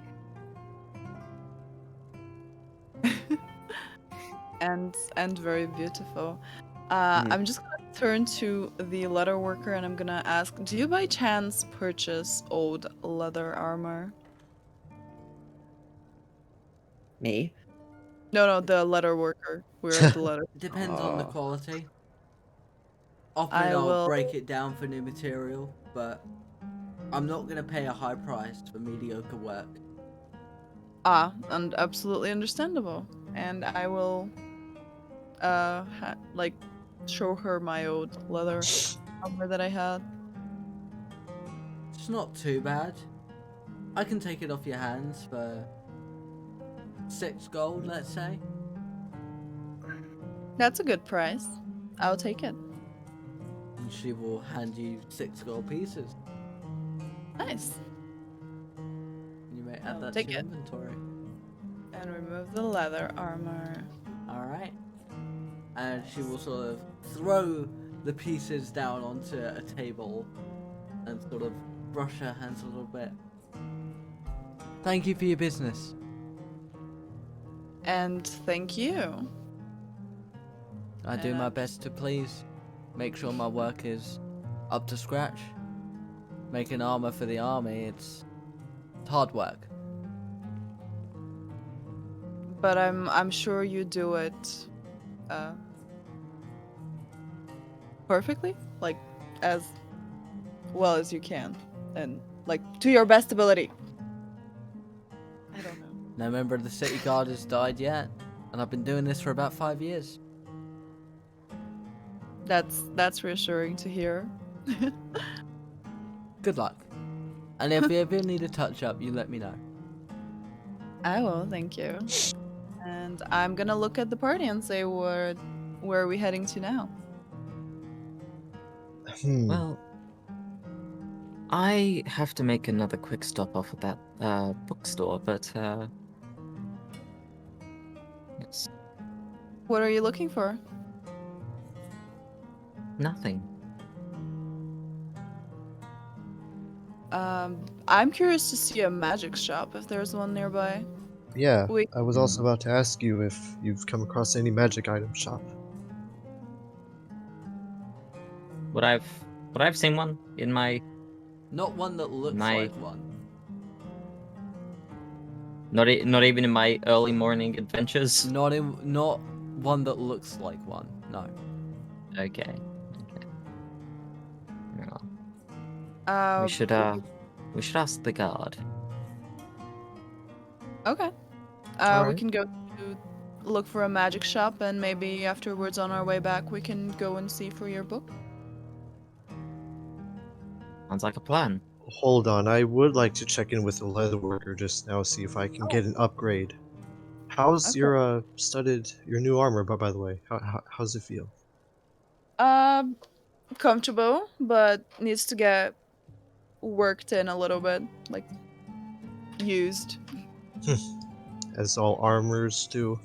and very beautiful. Mhm. I'm just gonna turn to the leather worker and I'm gonna ask, do you by chance purchase old leather armor? Me? No, the leather worker. We're the leather. It depends on the Ah. quality. Often I I'll will- break it down for new material, but I'm not going to pay a high price for mediocre work. And absolutely understandable. And I will, like, show her my old leather armor that I had. It's not too bad. I can take it off your hands for 6 gold, let's say. That's a good price. I'll take it. And she will hand you 6 gold pieces. Nice. You may I'll add that to take your it. inventory. And remove the leather armor. Alright. And she will sort of throw the pieces down onto a table and sort of brush her hands a little bit. Thank you for your business. And thank you. I do And my I'm best to please. Make sure my work is up to scratch. Making armor for the army, it's hard work. But I'm sure you do it perfectly, like as well as you can, and like to your best ability. I don't know. No member of the city guard has died yet, and I've been doing this for about 5 years. That's reassuring to hear. Good luck. And if you ever need a touch up, you let me know. I will, thank you. And I'm gonna look at the party and say where are we heading to now? Well, I have to make another quick stop off at that bookstore, but it's What are you looking for? nothing. I'm curious to see a magic shop if there's one nearby. Yeah, Wait. I was also about to ask you if you've come across any magic item shop. Would I've seen one in my Not one that looks My- like one. not even in my early morning adventures. Not one that looks like one. No. Okay. Well, Uh, we should ask the guard. Okay. We Alright. can go to look for a magic shop, and maybe afterwards on our way back we can go and see for your book. Sounds like a plan. Hold on, I would like to check in with the leather worker just now, see if I can get an upgrade. How's Okay. your your new armor? By the way, how's it feel? Comfortable, but needs to get worked in a little bit, like used. As all armors do.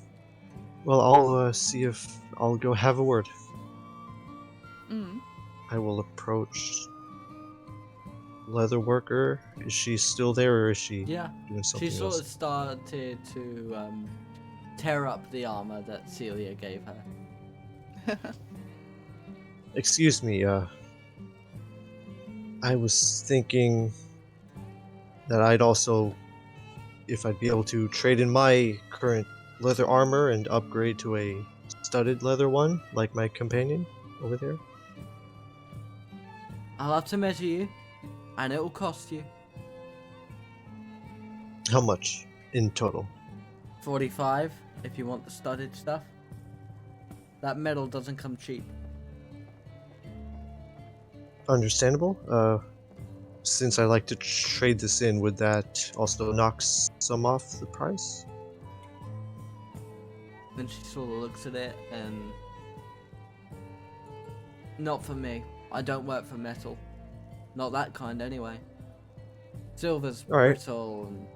Well, I'll see if I'll go have a word. Mm. I will approach leather worker. Is she still there, or is she Yeah, doing she something sort else? of started to tear up the armor that Seelia gave her. Excuse me. I was thinking that I'd also, if I'd be able to trade in my current leather armor and upgrade to a studded leather one, like my companion over there. I'll have to measure you, and it will cost you How much in total? 45 if you want the studded stuff. That metal doesn't come cheap. Understandable. Since I like to trade this in, would that also knock some off the price? Then she sort of looks at it and... Not for me. I don't work for metal. Not that kind anyway. Silver's Alright. brittle and...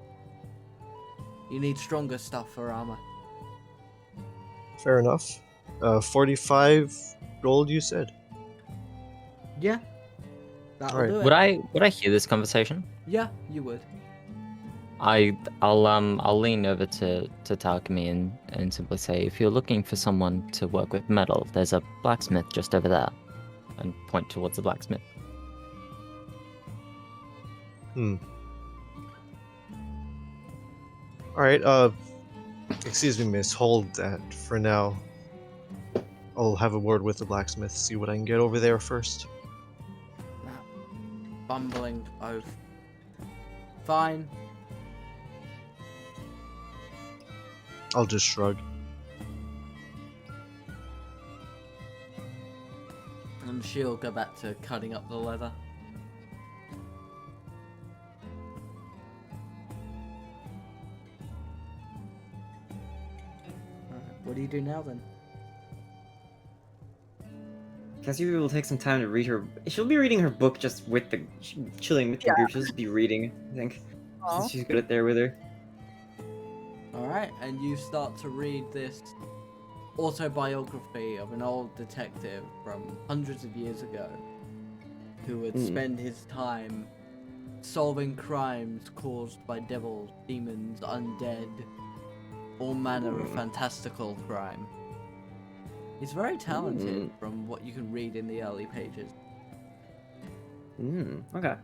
You need stronger stuff for armor. Fair enough. 45 gold, you said? Yeah. That'll Alright. do it. Would I hear this conversation? Yeah, you would. I'll lean over to Takumi and simply say, if you're looking for someone to work with metal, there's a blacksmith just over there, and point towards the blacksmith. Alright, excuse me, miss, hold that for now. I'll have a word with the blacksmith, see what I can get over there first. That bumbling oath. Fine. I'll just shrug. And she'll go back to cutting up the leather. Alright, what do you do now then? Cassiopeia will take some time to read her. She'll be reading her book just with the chilling with the group. She'll just be reading, I think. Aw. Since she's good at there with her. Alright, and you start to read this autobiography of an old detective from hundreds of years ago who would spend his time solving crimes caused by devils, demons, undead, all manner of fantastical crime. He's very talented from what you can read in the early pages. Okay.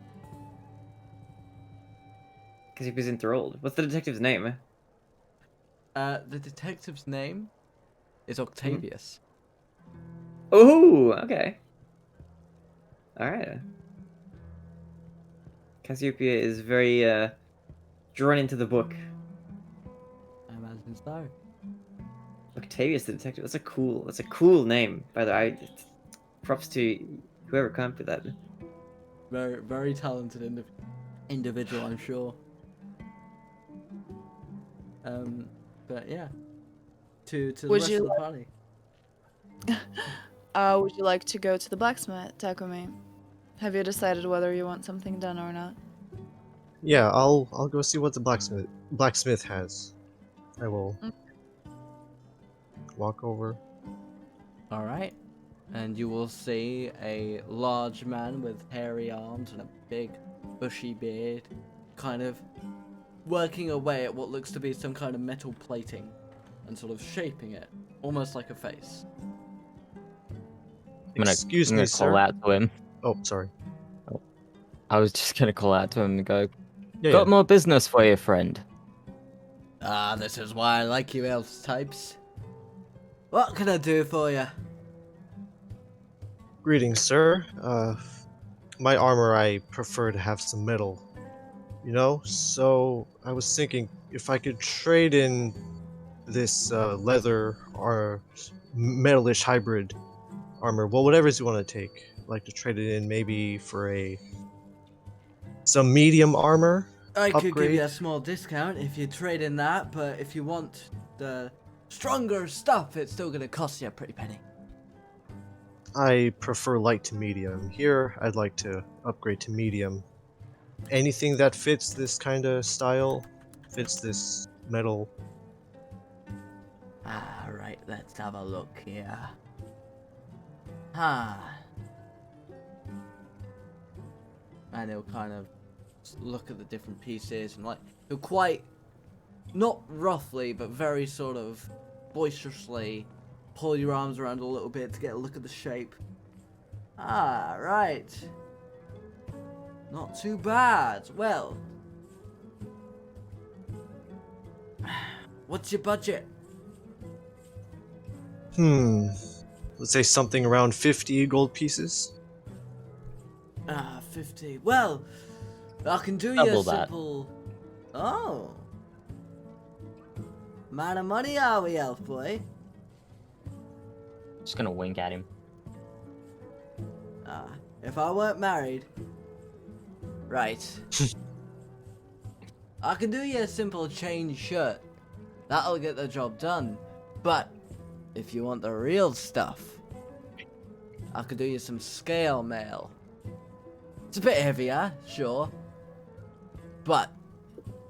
Cassiopeia's enthralled. What's the detective's name? The detective's name is Octavius. Oh, okay. Alright. Cassiopeia is very drawn into the book. I imagine so. Octavius the detective. That's a cool name, by the way. Props to whoever came up with that. Very, very talented individual, I'm sure. But yeah, to the Would rest you of the party. Would you like to go to the blacksmith, Takumi? Have you decided whether you want something done or not? Yeah, I'll go see what the blacksmith has. I will walk over. All right, and you will see a large man with hairy arms and a big, bushy beard, kind of working away at what looks to be some kind of metal plating, and sort of shaping it, almost like a face. Excuse I'm me, gonna sir. call out to him. Oh, sorry. I was just gonna call out to him and go, Yeah, got yeah. more business for you, friend. Ah, this is why I like you elf types. What can I do for you? Greetings, sir. My armor, I prefer to have some metal. You know, so I was thinking if I could trade in this leather or metalish hybrid armor, well, whatever you want to take. I'd like to trade it in maybe for some medium armor. I could give you Upgrade. a small discount if you trade in that, but if you want the stronger stuff, it's still gonna cost you a pretty penny. I prefer light to medium. Here, I'd like to upgrade to medium. anything that fits this kind of style, fits this metal. Right, let's have a look here. Ah. And he'll kind of look at the different pieces and like, he'll quite, not roughly, but very sort of boisterously pull your arms around a little bit to get a look at the shape. Right. Not too bad. Well, what's your budget? Let's say something around 50 gold pieces. 50. Well, I can do you a Double that. simple... Oh. Man of money are we, elf boy? Just gonna wink at him. If I weren't married... Right. I can do you a simple chain shirt. That'll get the job done. But, if you want the real stuff, I could do you some scale mail. It's a bit heavier, sure. But,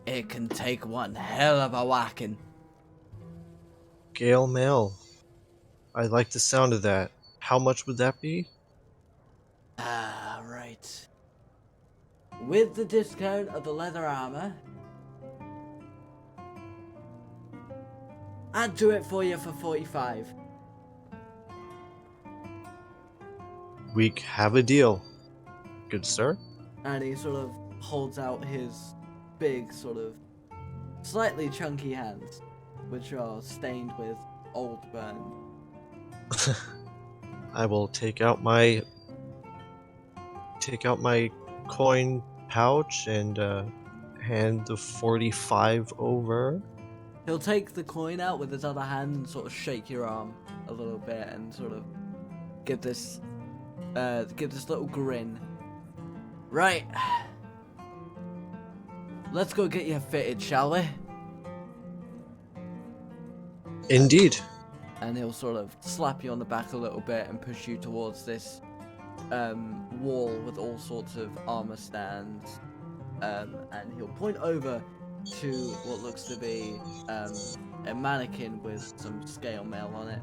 it can take one hell of a whacking. Gale mail. I like the sound of that. How much would that be? Right. With the discount of the leather armor, I'd do it for you for 45. We have a deal. Good sir. And he sort of holds out his big, sort of slightly chunky hands, which are stained with old burn. I will take out my coin pouch and hand the 45 over. He'll take the coin out with his other hand and sort of shake your arm a little bit and sort of give this little grin. Right. Let's go get you fitted, shall we? Indeed. And he'll sort of slap you on the back a little bit and push you towards this wall with all sorts of armor stands. And he'll point over to what looks to be a mannequin with some scale mail on it.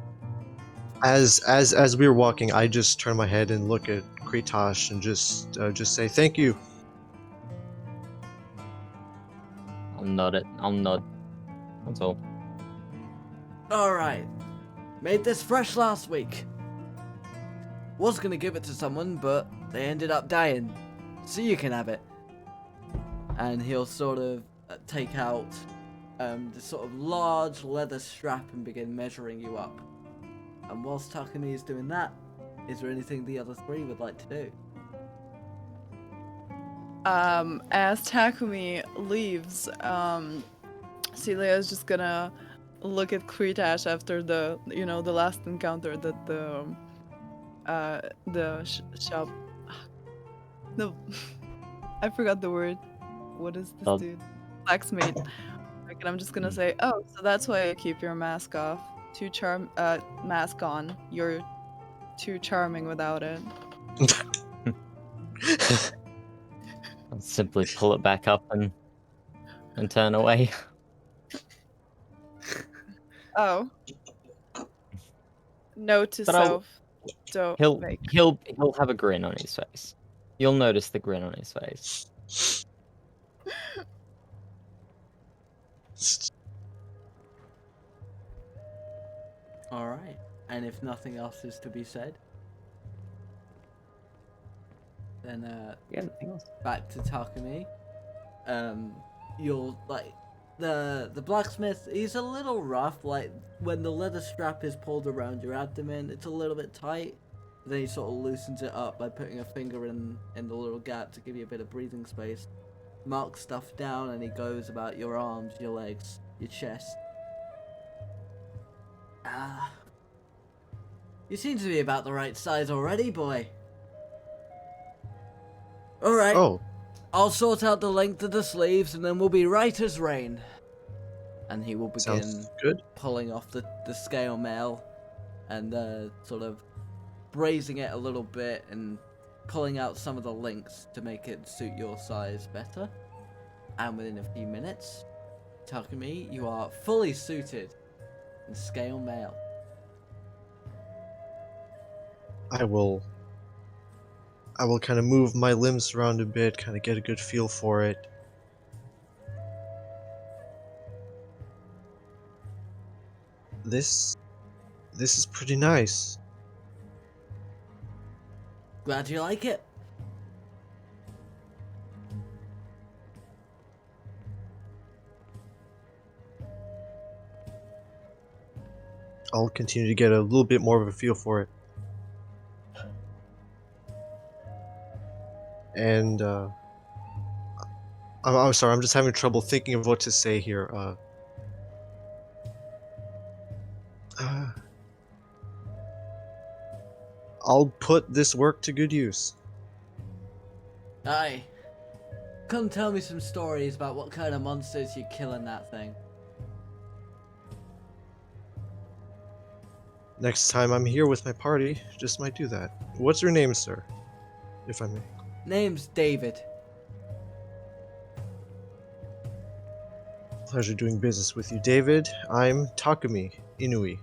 As we were walking, I just turn my head and look at Kretash and just say thank you. I'll nod. That's all. Alright. Made this fresh last week. Was gonna give it to someone, but they ended up dying. So you can have it. And he'll sort of take out this sort of large leather strap and begin measuring you up. And whilst Takumi is doing that, is there anything the other three would like to do? As Takumi leaves, Seelia is just gonna look at Kretash after the last encounter that the shop. No, I forgot the word. What is this dude? Blacksmith. Like, and I'm just gonna say, oh, so that's why you keep your mask off. Mask on. You're too charming without it. I'll simply pull it back up and turn away. Oh. Note to But self. Don't He'll make. he'll have a grin on his face. You'll notice the grin on his face. Alright. And if nothing else is to be said, then Yeah, nothing else. back to Takumi. You'll like the blacksmith, he's a little rough, like when the leather strap is pulled around your abdomen, it's a little bit tight. Then he sort of loosens it up by putting a finger in the little gap to give you a bit of breathing space. Marks stuff down and he goes about your arms, your legs, your chest. You seem to be about the right size already, boy. Alright. Oh, I'll sort out the length of the sleeves and then we'll be right as rain. And he will begin sounds good. pulling off the scale mail and sort of brazing it a little bit and pulling out some of the links to make it suit your size better. And within a few minutes, Takumi, you are fully suited in scale mail. I will kind of move my limbs around a bit, kind of get a good feel for it. This is pretty nice. Glad you like it. I'll continue to get a little bit more of a feel for it. And I'm sorry, I'm just having trouble thinking of what to say here. I'll put this work to good use. Aye. Come tell me some stories about what kind of monsters you kill in that thing. Next time I'm here with my party, just might do that. What's your name, sir? If I may. Name's David. Pleasure doing business with you, David. I'm Takumi Inui.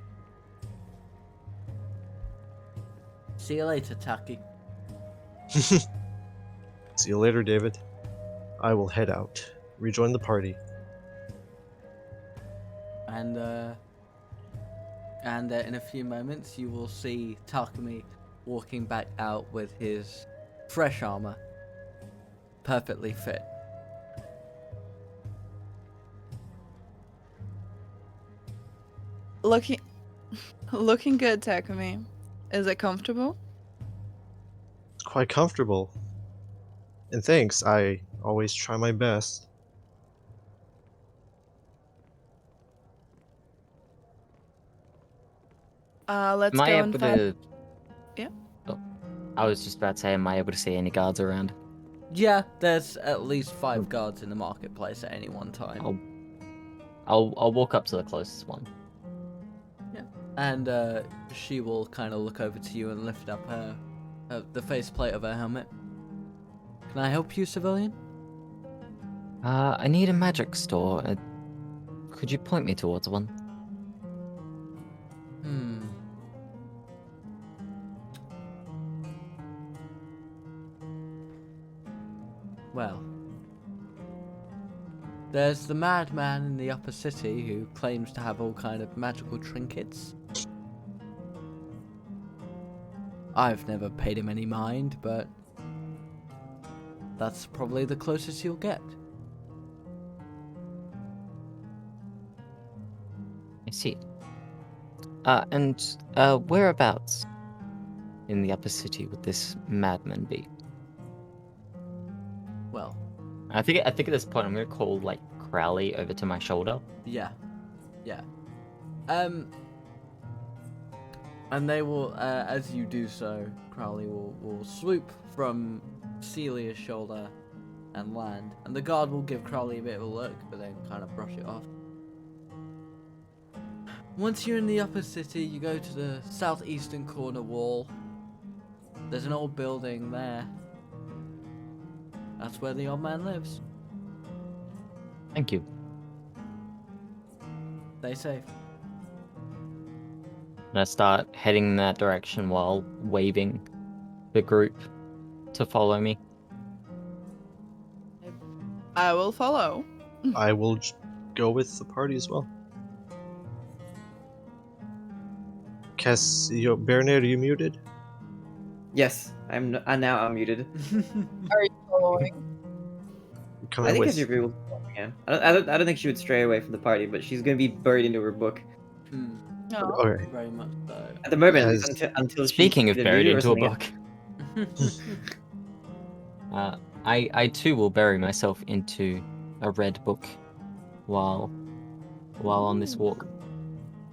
See you later, Taki. See you later, David. I will head out. Rejoin the party. And in a few moments you will see Takumi walking back out with his fresh armor, perfectly fit. Looking good, Takumi. Is it comfortable? It's quite comfortable. And thanks, I always try my best. Let's Am I go able and find. to? Yeah. Oh, I was just about to say, am I able to see any guards around? Yeah, there's at least 5 guards in the marketplace at any one time. I'll walk up to the closest one. Yeah. And she will kind of look over to you and lift up the faceplate of her helmet. Can I help you, civilian? I need a magic store. Could you point me towards one? Well, there's the madman in the upper city who claims to have all kind of magical trinkets. I've never paid him any mind, but that's probably the closest you'll get. I see. And whereabouts in the upper city would this madman be? Well, I think at this point I'm gonna call like Crowley over to my shoulder. yeah. And they will, as you do so, Crowley will swoop from Seelia's shoulder and land. And the guard will give Crowley a bit of a look, but then kind of brush it off. Once you're in the upper city, you go to the southeastern corner wall. There's an old building there. That's where the old man lives. Thank you. Stay safe. And I start heading in that direction while waving the group to follow me. I will follow. I will go with the party as well. TheBarinade, are you muted? Yes, I'm now unmuted. Are you following? Coming I think with. Cassiopeia will. Yeah, I don't think she would stray away from the party, but she's gonna be buried into her book No. Okay. Very much so. at the moment, As- until she Speaking of either buried you or into a something book, I too will bury myself into a red book while on this walk.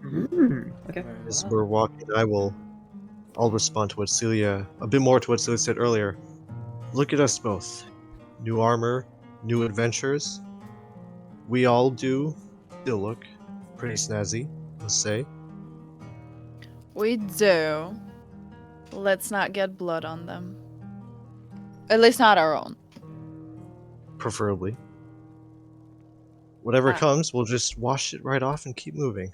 Okay. Very As well. we're walking, I'll respond to what Seelia, a bit more to what Seelia said earlier. Look at us both. New armor, new adventures. We all do still look pretty snazzy, let's say. We do. Let's not get blood on them. At least not our own. Preferably. Whatever Ah. comes, we'll just wash it right off and keep moving.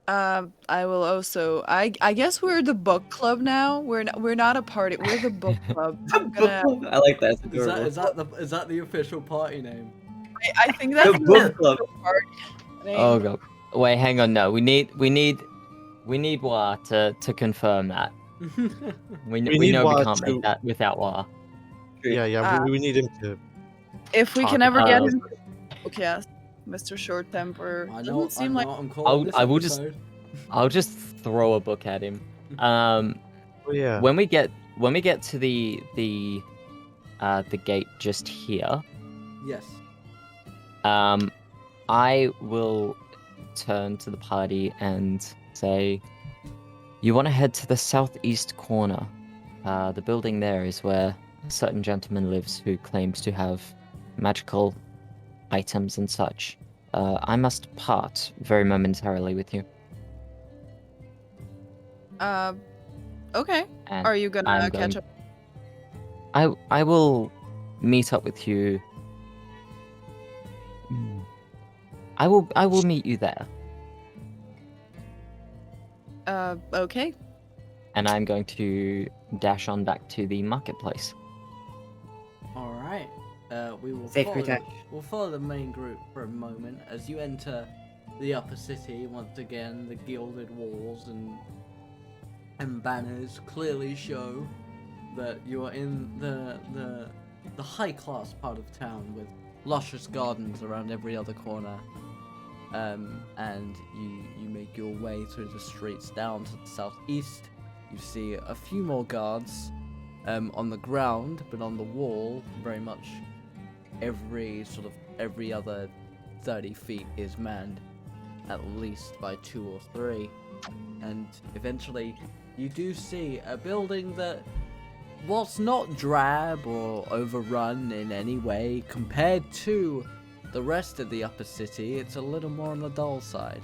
I will also. I guess we're the book club now. We're not a party. We're the book club. I'm gonna. I like that. It's Is that adorable. is that the official party name? I think that's The book club. party name. Oh god. Wait, hang on. No, we need Wa to confirm that. We need know we Wa can't to- make that without Wa. Yeah, we need him to. If we talk can ever about get it. him. Okay, yes, Mr. Short Temper. I Doesn't know. seem like. I'm calling this I will just- episode. I'll just throw a book at him. Oh, yeah. When we get to the gate just here, Yes. I will turn to the party and say, you want to head to the southeast corner. The building there is where a certain gentleman lives who claims to have magical items and such. I must part very momentarily with you. Okay. And Are you gonna I'm catch going- up? I will meet up with you. I will meet you there, Okay. and I'm going to dash on back to the marketplace. All right. We will Safe follow, Kretash. we'll follow the main group for a moment as you enter the upper city. Once again, the gilded walls and banners clearly show that you are in the high class part of town with luscious gardens around every other corner. And you make your way through the streets down to the southeast. You see a few more guards on the ground, but on the wall, very much every other 30 feet is manned, at least by 2 or 3. And eventually, you do see a building that, whilst not drab or overrun in any way, compared to the rest of the upper city, it's a little more on the dull side.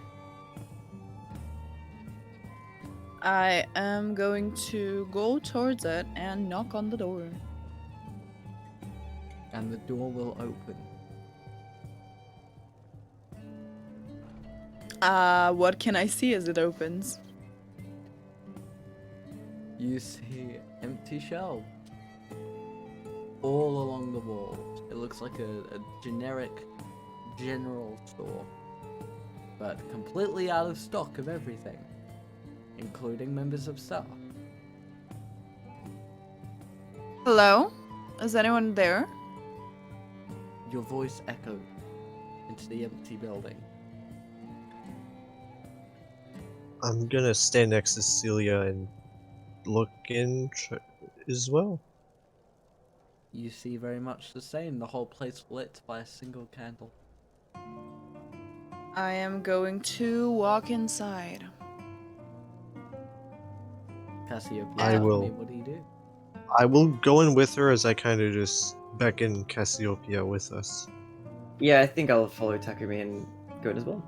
I am going to go towards it and knock on the door. And the door will open. What can I see as it opens? You see empty shelves all along the walls. It looks like a generic general store, but completely out of stock of everything, including members of staff. Hello? Is anyone there? Your voice echoed into the empty building. I'm gonna stand next to Seelia and look in as well. You see very much the same, the whole place lit by a single candle. I am going to walk inside. Cassiopeia, I tell will. me, what do you do? I will go in with her as I kind of just beckon Cassiopeia with us. Yeah, I think I'll follow Takumi and go in as well.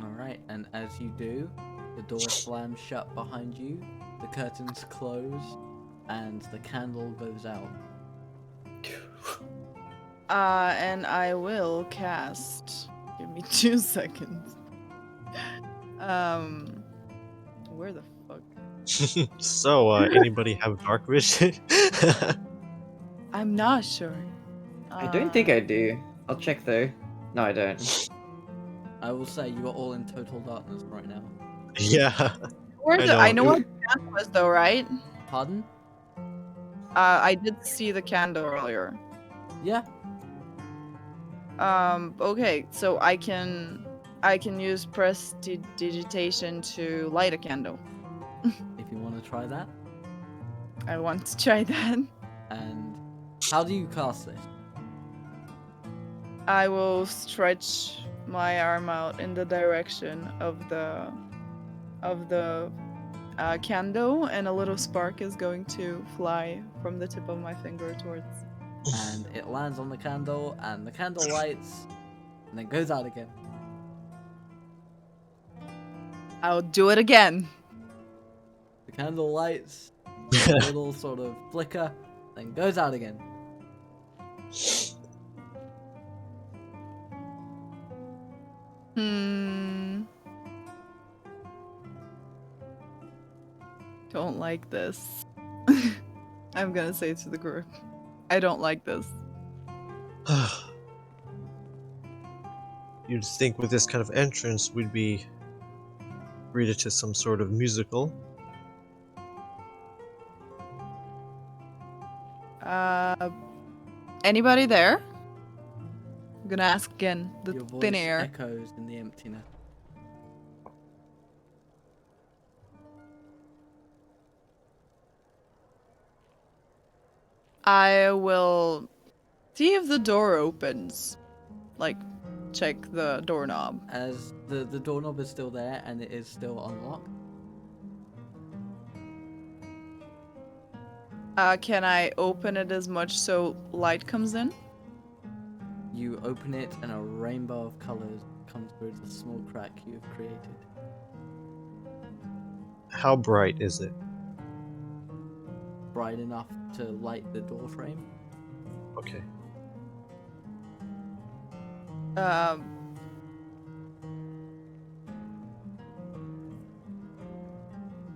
Alright, and as you do, the door slams shut behind you, the curtains close, and the candle goes out. And I will cast. Give me 2 seconds. Where the fuck? So, anybody have dark vision? I'm not sure. I don't think I do. I'll check though. No, I don't. I will say you are all in total darkness right now. Yeah. I know what the candle was though, right? Pardon? I did see the candle earlier. Yeah. Okay, so I can use prestidigitation to light a candle. If you want to try that. I want to try that. And how do you cast this? I will stretch my arm out in the direction of the candle, and a little spark is going to fly from the tip of my finger towards. And it lands on the candle, and the candle lights, and then goes out again. I'll do it again. The candle lights, A little sort of flicker, then goes out again. Don't like this. I'm gonna say to the group. I don't like this. You'd think with this kind of entrance we'd be greeted to some sort of musical. Anybody there? I'm gonna ask again. The Your thin voice air. echoes in the emptiness. I will see if the door opens. Like, check the doorknob. As the doorknob is still there and it is still unlocked. Can I open it as much so light comes in? You open it and a rainbow of colors comes through the small crack you have created. How bright is it? Bright enough to light the door frame. Okay.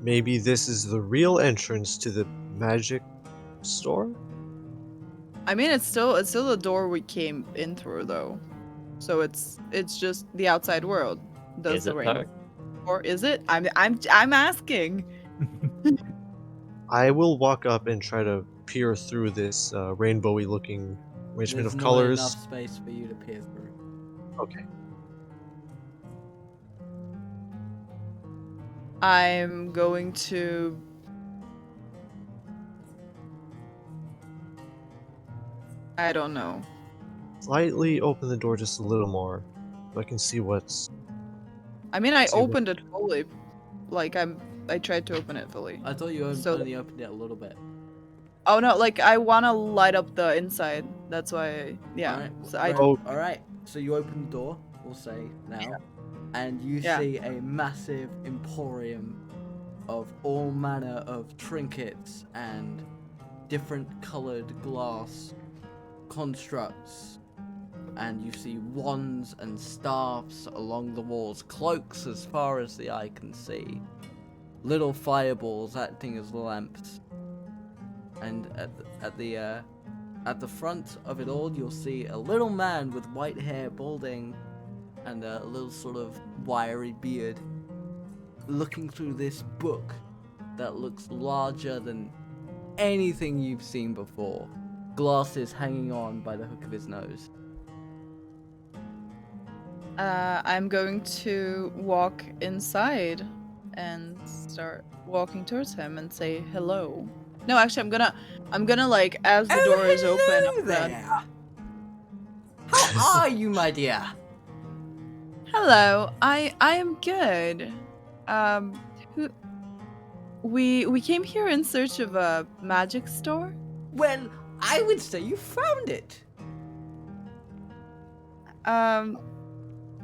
Maybe this is the real entrance to the magic store? I mean, it's still the door we came in through, though. So it's just the outside world. Does Is the it rainbow, though? or is it? I'm asking. I will walk up and try to peer through this rainbowy looking arrangement There's of not colors. enough space for you to peer through. Okay. I'm going to. I don't know. Slightly open the door just a little more so I can see what's. I mean, I See what- opened it fully. Like I tried to open it fully. I thought you So- only opened it a little bit. Oh no, like I want to light up the inside. That's why. Yeah. Alright, So I. Oh. Alright, so you open the door, we'll say now, and you Yeah. see a massive emporium of all manner of trinkets and different coloured glass constructs. And you see wands and staffs along the walls, cloaks as far as the eye can see, little fireballs acting as lamps. And at the front of it all, you'll see a little man with white hair, balding, and a little sort of wiry beard, looking through this book that looks larger than anything you've seen before. Glasses hanging on by the hook of his nose. I'm going to walk inside and start walking towards him and say hello. No, actually, I'm gonna like as the door is open. Hello I'm gonna- there. How are you, my dear? Hello, I am good. Who? We came here in search of a magic store. Well, I would say you found it.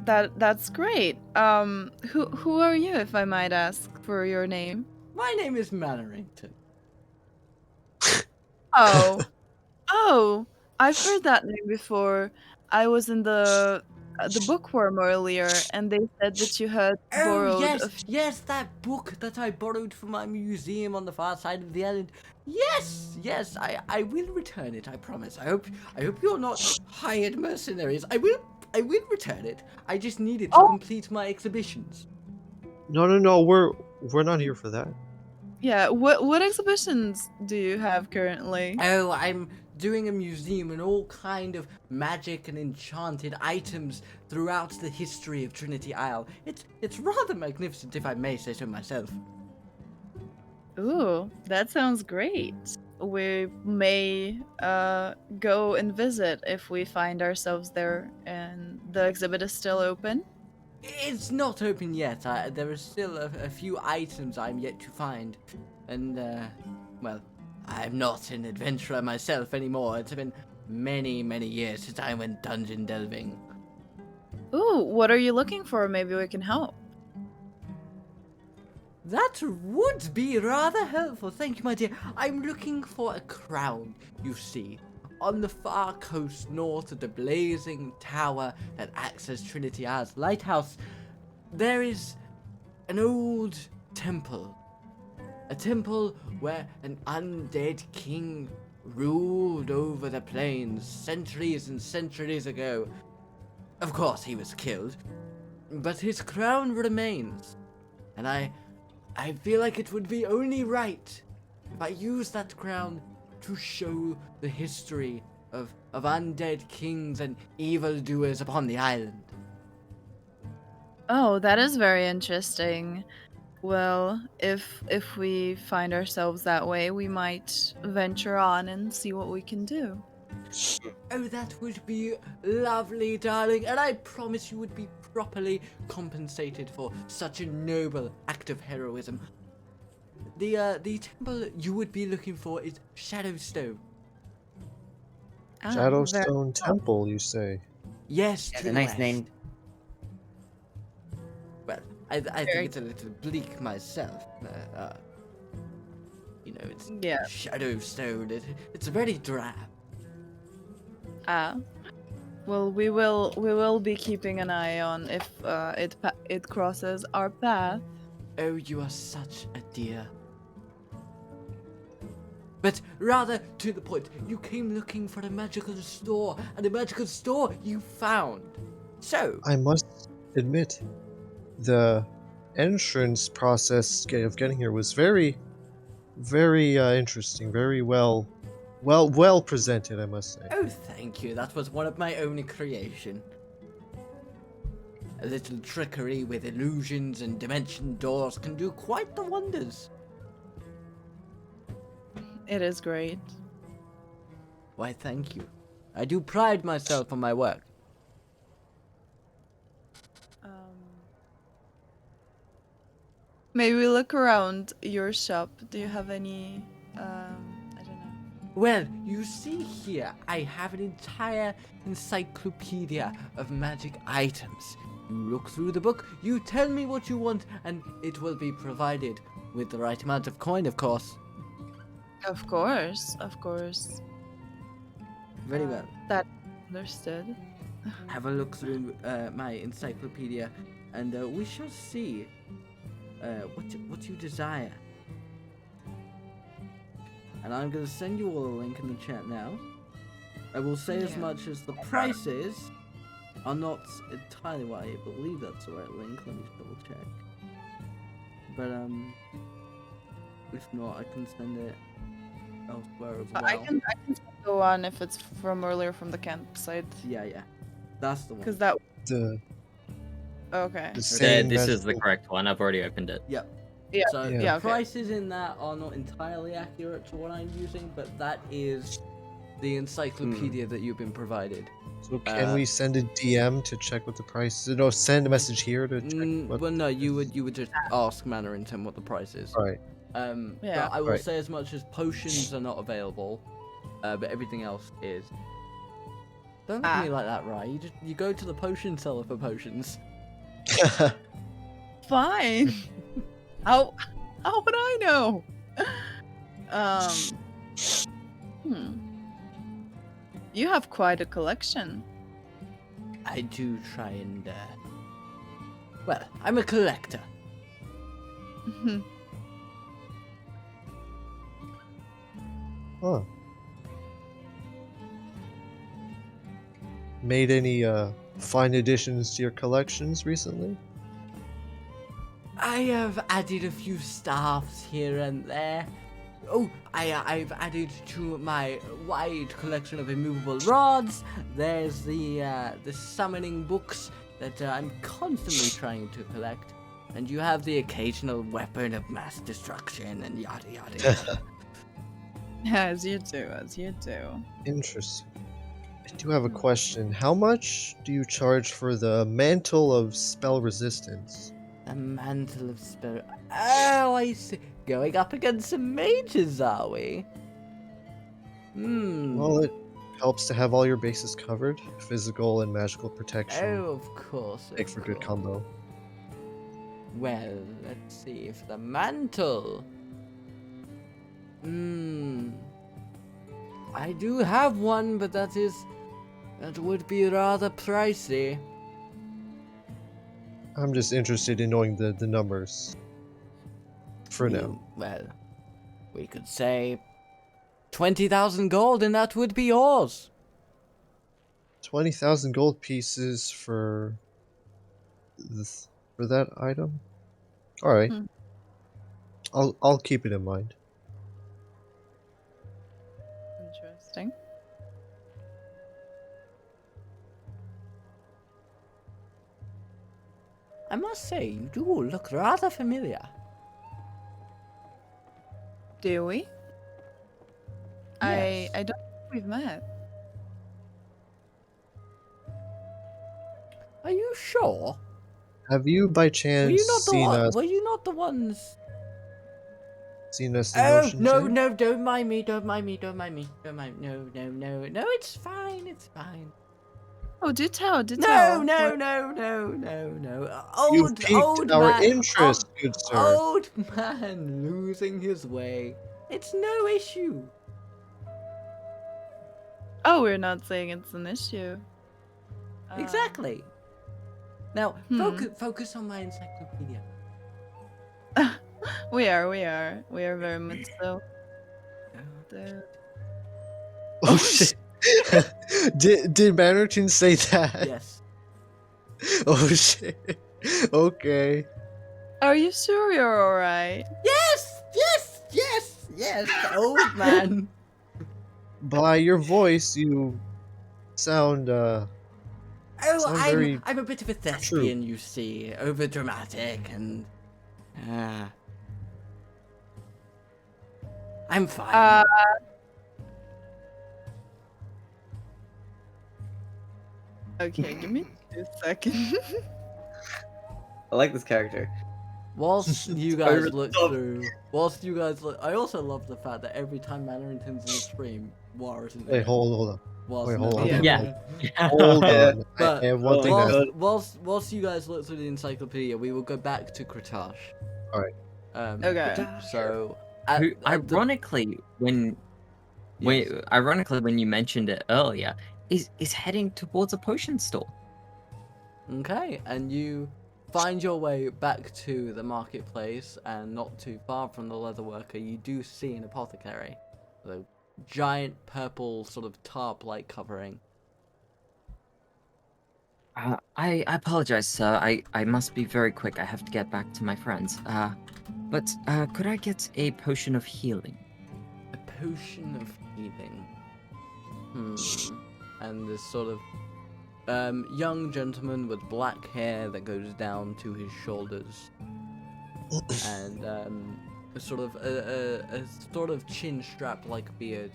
That's great. Who are you, if I might ask for your name? My name is Mannerington. Oh, I've heard that name before. I was in the Bookworm earlier, and they said that you had borrowed. Yes, that book that I borrowed from my museum on the far side of the island. Yes, I will return it. I promise. I hope you're not hired mercenaries. I will return it. I just need it to complete my exhibitions. No, we're not here for that. Yeah. What exhibitions do you have currently? Oh, I'm doing a museum and all kind of magic and enchanted items throughout the history of Trinity Isle. It's rather magnificent, if I may say so myself. Ooh, that sounds great. We may go and visit if we find ourselves there and the exhibit is still open. It's not open yet. There are still a few items I'm yet to find. And, well, I'm not an adventurer myself anymore. It's been many, many years since I went dungeon delving. Ooh, what are you looking for? Maybe we can help. That would be rather helpful. Thank you, my dear. I'm looking for a crown, you see. On the far coast north of the blazing tower that acts as Trinity Isle's lighthouse, there is an old temple. A temple where an undead king ruled over the plains centuries and centuries ago. Of course, he was killed, but his crown remains. And I feel like it would be only right if I use that crown to show the history of undead kings and evildoers upon the island. Oh, that is very interesting. Well, if we find ourselves that way, we might venture on and see what we can do. Oh, that would be lovely, darling, and I promise you would be properly compensated for such a noble act of heroism. The temple you would be looking for is Shadowstone. Ah, very- Shadowstone Temple, you say? Yes, That's to a the nice west. name. Well, I Very- think it's a little bleak myself. It's Yeah. Shadowstone. It's very drab. Ah. Well, we will be keeping an eye on if it crosses our path. Oh, you are such a dear. But rather to the point, you came looking for a magical store, and a magical store you found. So, I must admit, the entrance process of getting here was very, very interesting. Very well presented, I must say. oh, thank you. That was one of my own creation. A little trickery with illusions and dimension doors can do quite the wonders. It is great. Why, thank you. I do pride myself on my work. Maybe we look around your shop. Do you have any? I don't know. Well, you see here, I have an entire encyclopedia of magic items. You look through the book, you tell me what you want, and it will be provided with the right amount of coin, of course. Of course, of course. Very well. That understood. Have a look through my encyclopedia, and we shall see what you desire. And I'm going to send you all a link in the chat now. I will say as Yeah. much as the prices are not entirely what I believe that's the right link. Let me just double check. But if not, I can send it elsewhere as well. I can go on if it's from earlier from the campsite, Yeah. That's the one. because that. The Okay. same This is the magical- correct one. I've already opened it. Yep. Yeah. So Yeah. Yeah, the okay. prices in that are not entirely accurate to what I'm using, but that is the encyclopedia that you've been provided. So can we send a DM to check what the price is? No, send a message here to check what. Well, no, you would just ask Mannerington what the price is. All right. Yeah. But I will Right. say as much as potions are not available, but everything else is. Don't look at me like that, right? You go to the potion seller for potions. Fine. How would I know? You have quite a collection. I do try and. Well, I'm a collector. Huh. Made any fine additions to your collections recently? I have added a few staffs here and there. Oh, I've added to my wide collection of immovable rods. There's the summoning books that I'm constantly trying to collect. And you have the occasional weapon of mass destruction and yada yada yada. As you do, as you do. Interesting. I do have a question. How much do you charge for the Mantle of Spell Resistance? The mantle of spirit. Oh, I see. Going up against some mages, are we? Well, it helps to have all your bases covered. Physical and magical protection. Oh, of course. Make for good combo. Well, let's see if the mantle. I do have one, but that would be rather pricey. I'm just interested in knowing the numbers. For now. Well, we could say 20,000 gold, and that would be yours. 20,000 gold pieces for this, for that item. All right. Hmm. I'll keep it in mind. Interesting. I must say, you do look rather familiar. Do we? Yes. I don't think we've met. Are you sure? Have you by chance Were you not the seen one? us Were you not the ones? in Oh Ocean's no, End? no! Don't mind me! Don't mind me! Don't mind me! Don't mind. No, no, no, no! It's fine. It's fine. Oh, do tell, do No, tell. no, What- no, no, no, no! You've Old, piqued old our man. interest, good sir. Old man losing his way. It's no issue. Oh, we're not saying it's an issue. Exactly. Now, Hmm. focus on my encyclopedia. We are very much so. Oh shit! did Bannerton say that? Yes. Oh shit! Okay. Are you sure you're alright? Yes, yes, yes, yes, old man. By your voice, you sound Oh, Sound very I'm a bit of a thespian, you see, over dramatic and. I'm fine. Okay, give me 2 seconds. I like this character. Whilst you guys Over look the top. through, I also love the fact that every time Mannerington's in the stream, War isn't Wait, there. hold on. War's Wait, never hold on. there. Yeah. Hold Yeah. on. But I have one Oh thing my to God. whilst you guys look through the encyclopedia, we will go back to Kretash. Alright. Okay. So, Who, at the- ironically, when you mentioned it earlier, is heading towards a potion store. Okay, and you find your way back to the marketplace, and not too far from the leatherworker, you do see an apothecary. The giant purple sort of tarp-like covering. I apologize, sir. I must be very quick. I have to get back to my friends. But could I get a potion of healing? A potion of healing. And this sort of young gentleman with black hair that goes down to his shoulders, and a sort of chin strap like beard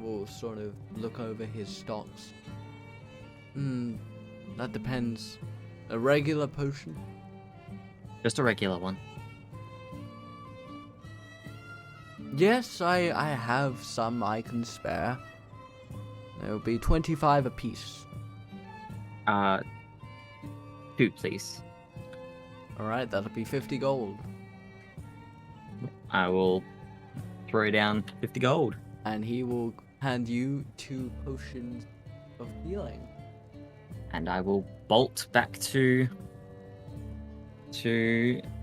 will sort of look over his stocks. That depends. A regular potion? Just a regular one. Yes, I have some I can spare. There'll be 25 apiece. 2, please. Alright, that'll be 50 gold. I will throw down 50 gold. And he will hand you 2 potions of healing. And I will bolt back to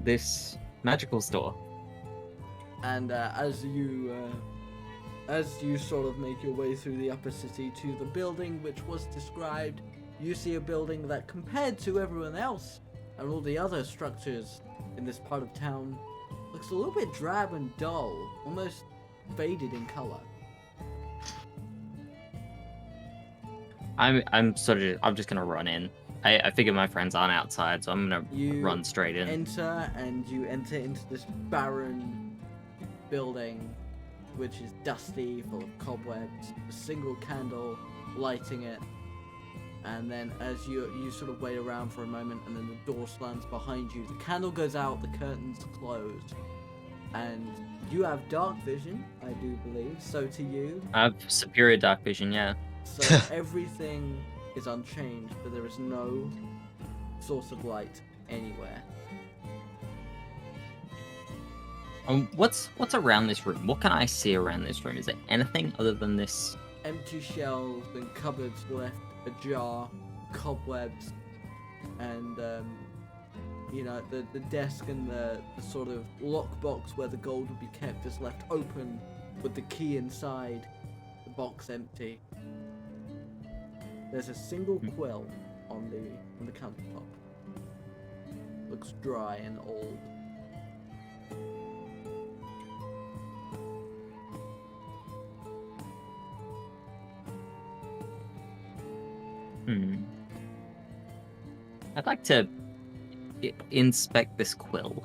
this magical store. And as you sort of make your way through the upper city to the building which was described, you see a building that, compared to everyone else and all the other structures in this part of town, looks a little bit drab and dull, almost faded in color. I'm just gonna run in. I figure my friends aren't outside, so I'm gonna run straight in. You enter into this barren building, which is dusty, full of cobwebs, a single candle lighting it. And then as you sort of wait around for a moment, and then the door slams behind you, the candle goes out, the curtains close, and you have dark vision, I do believe, so to you. I have superior dark vision, yeah. So everything is unchanged, but there is no source of light anywhere. What's around this room? What can I see around this room? Is there anything other than this? Empty shelves and cupboards left ajar, cobwebs, and the desk and the sort of lockbox where the gold would be kept is left open with the key inside, the box empty. There's a single quill on the countertop. Looks dry and old. I'd like to inspect this quill.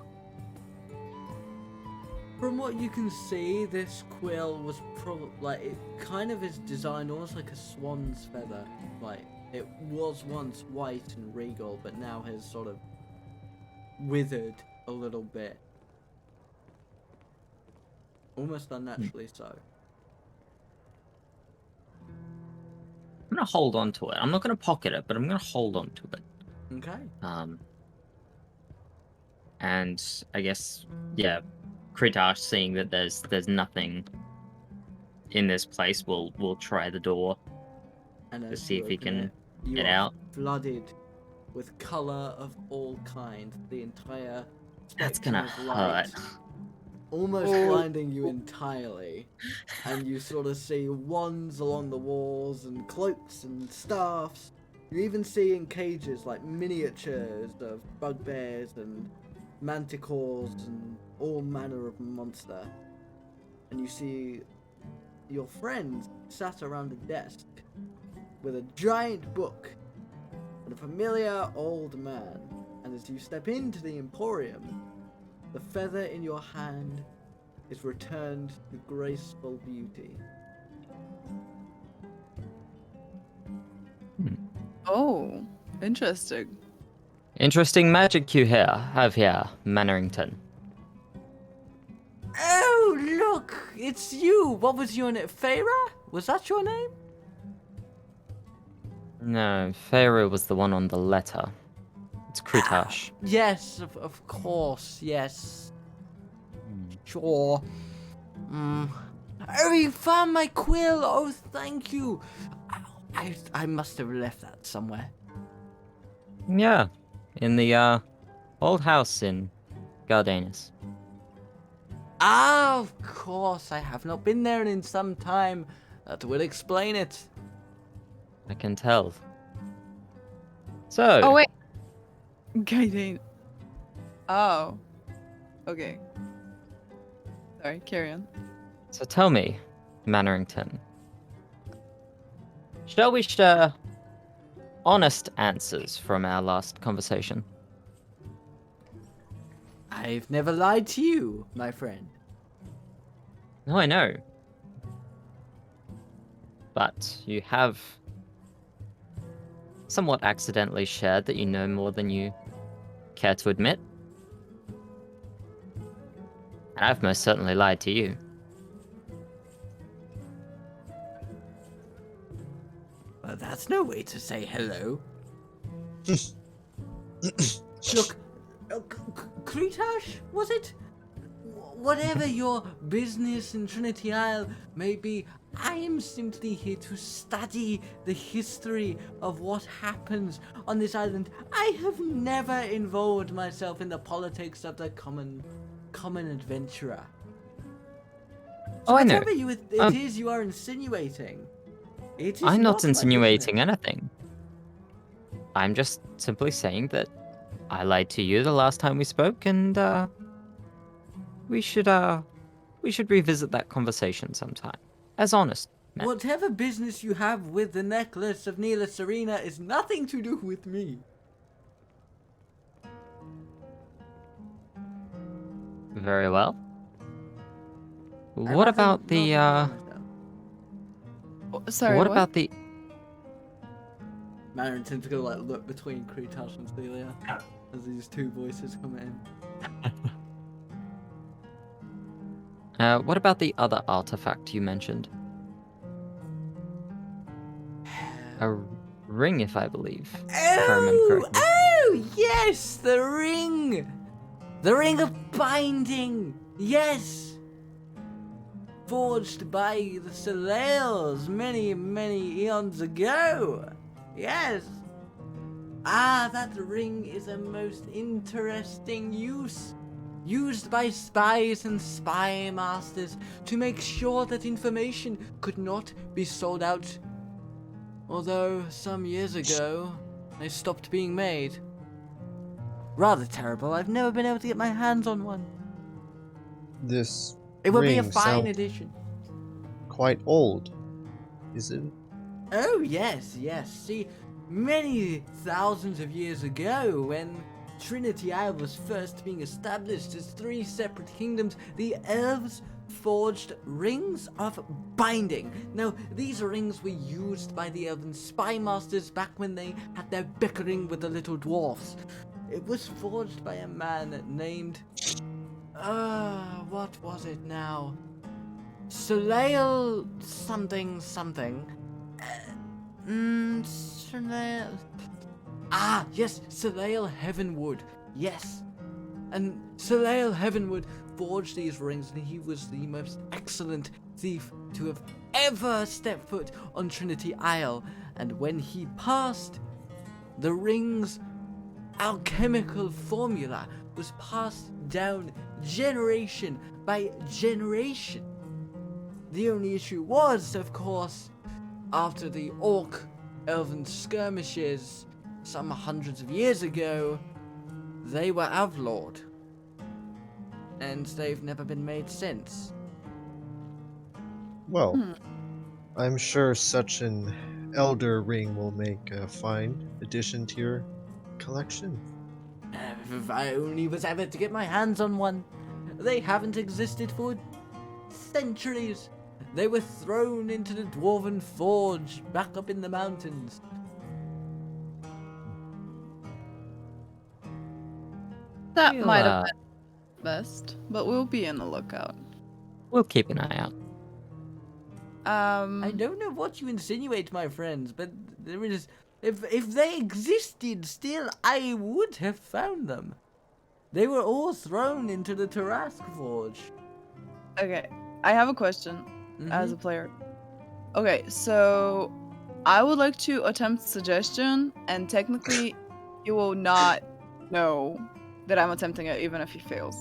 From what you can see, this quill was probably it kind of is designed almost like a swan's feather. Like it was once white and regal, but now has sort of withered a little bit, almost unnaturally so. I'm gonna hold on to it. I'm not gonna pocket it, but I'm gonna hold on to it. Okay. And I guess, yeah, Kretash, seeing that there's nothing in this place, will try the door And to as see you if he open can it, you get are out. flooded with color of all kinds. The entire That's spectrum gonna of light, hurt. almost Oh. blinding you entirely. And you sort of see wands along the walls and cloaks and staffs. You even see in cages like miniatures of bugbears and manticores and all manner of monster. And you see your friends sat around a desk with a giant book and a familiar old man. And as you step into the Emporium, the feather in your hand is returned to graceful beauty. Oh, interesting. Interesting magic you have here, Mannerington. Oh, look! It's you! What was your name? Feyre? Was that your name? No, Pharaoh was the one on the letter. It's Kretash. Yes, of course, yes. Sure. Oh, you found my quill! Oh, thank you! I must have left that somewhere. Yeah, in the old house in Gardanus. Ah, of course, I have not been there in some time. That will explain it. I can tell. So, Oh wait. Gaiden. Oh. Okay. Sorry, carry on. so tell me, Mannerington, shall we share honest answers from our last conversation? I've never lied to you, my friend. No, I know. But you have somewhat accidentally shared that you know more than you care to admit. And I've most certainly lied to you. Well, that's no way to say hello. Look, Kretash, was it? Whatever your business in Trinity Isle may be, I am simply here to study the history of what happens on this island. I have never involved myself in the politics of the common adventurer. So Oh, I know. whatever it is you are insinuating, it is I'm not my insinuating business. anything. I'm just simply saying that I lied to you the last time we spoke, and we should revisit that conversation sometime. As honest men. Whatever business you have with the necklace of Neela Serena is nothing to do with me. Very well. I'd What rather about not the involve myself. Sorry, what about the Mannerington's gonna look between Kretash and Seelia as these two voices come in. what about the other artifact you mentioned? A ring, if I believe. If I remember correctly. Oh, yes, the ring! The ring of binding! Yes! Forged by the Seelia many, many eons ago. Yes! Ah, that ring is a most interesting use. Used by spies and spy masters to make sure that information could not be sold out. Although, some years ago, they stopped being made. Rather terrible. I've never been able to get my hands on one. This It would be a ring fine sounds addition. quite old, is it? Oh, yes, yes. See, many thousands of years ago, when Trinity Isle was first being established as 3 separate kingdoms, the elves forged rings of binding. Now, these rings were used by the elven spy masters back when they had their bickering with the little dwarfs. It was forged by a man named... what was it now? Seelia something something. Seelia... Ah, yes, Seelia Heavenwood. Yes. And Seelia Heavenwood forged these rings, and he was the most excellent thief to have ever stepped foot on Trinity Isle. And when he passed, the ring's alchemical formula was passed down generation by generation. The only issue was, of course, after the orc elven skirmishes some hundreds of years ago, they were outlawed. And they've never been made since. Well, Hmm. I'm sure such an elder ring will make a fine addition to your collection. If I only was ever to get my hands on one. They haven't existed for centuries. They were thrown into the Dwarven Forge back up in the mountains. That We'll, might have been best, but we'll be on the lookout. we'll keep an eye out. I don't know what you insinuate, my friends, but there is... If they existed still, I would have found them. They were all thrown into the Tarask Forge. Okay, I have a question as a Mhm. player. Okay, so I would like to attempt suggestion, and technically, you will not know that I'm attempting it, even if he fails.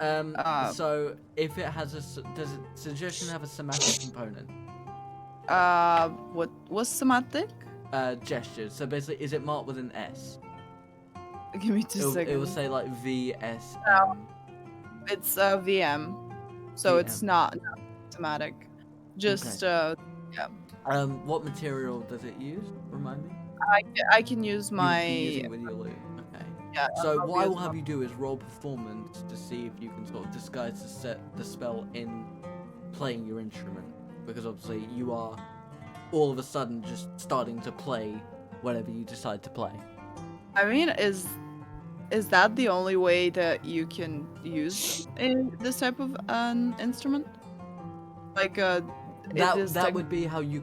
So if it has does it suggestion have a somatic component? What's somatic? Gestures. So basically, is it marked with an S? Give me 2 It will seconds. say like VSM. It's VM, so it's VM. not somatic. Just What material does it use? Remind me. I can use my You're using with your loot. Okay. yeah. So I'll what I use will have you do is roll performance to see if you can sort of disguise the spell in playing your instrument, because obviously you are all of a sudden just starting to play whatever you decide to play. I mean, is that the only way that you can use this type of an instrument? Like That would be how you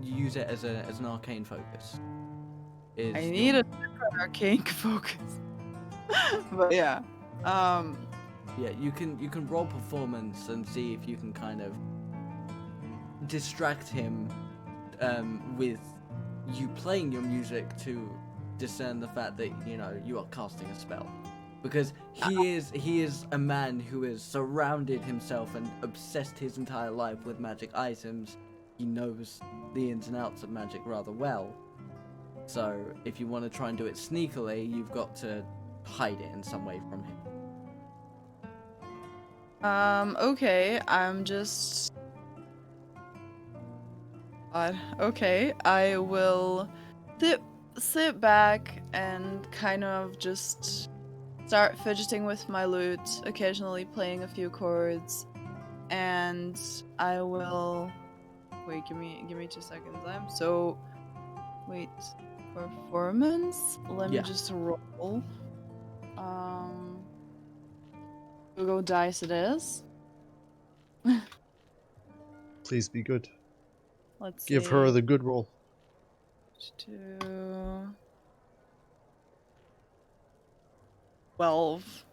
use it as an arcane focus. I need a different arcane focus. But yeah, Yeah, you can roll performance and see if you can kind of distract him with you playing your music to discern the fact that you are casting a spell, because he is a man who has surrounded himself and obsessed his entire life with magic items. He knows the ins and outs of magic rather well. So if you want to try and do it sneakily, you've got to hide it in some way from him. okay, I'm just okay, I will sit back and kind of just start fidgeting with my lute, occasionally playing a few chords, and I will wait, give me 2 seconds. Wait, performance? Let me Yeah. just roll. Google Dice it is. Please be good. Let's Give see. her the good roll. 12.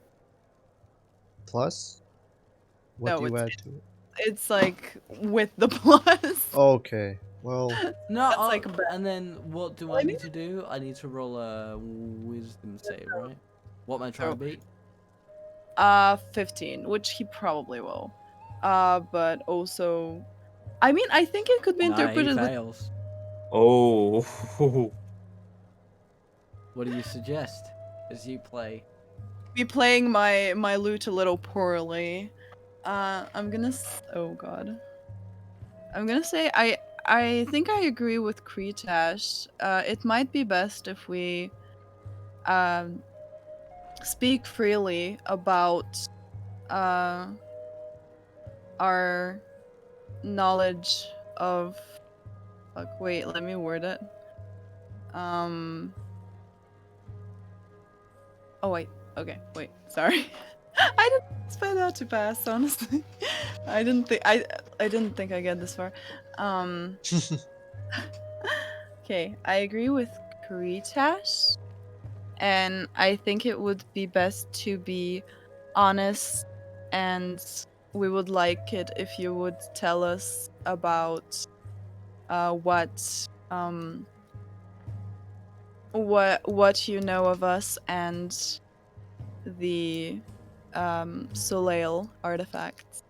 plus? What No, do you add to it? it's like with the plus. Okay. Well, No, That's like a bad. and then what do Well, I I mean- need to do? I need to roll a wisdom save, right? What am I trying Oh. to beat? 15, which he probably will. But also, I mean, I think it could be Nah, he interpreted like fails. Oh. What do you suggest as you play? me playing my lute a little poorly. I'm gonna. Oh god. I'm gonna say I think I agree with Kretash. It might be best if we um speak freely about our knowledge of. Fuck. Wait. Let me word it. Oh wait. Okay. Wait. Sorry. I didn't expect that to pass. Honestly, I didn't think I didn't think I get this far. Okay. I agree with Kretash, and I think it would be best to be honest, and we would like it if you would tell us about what you know of us and the Soleil artifacts.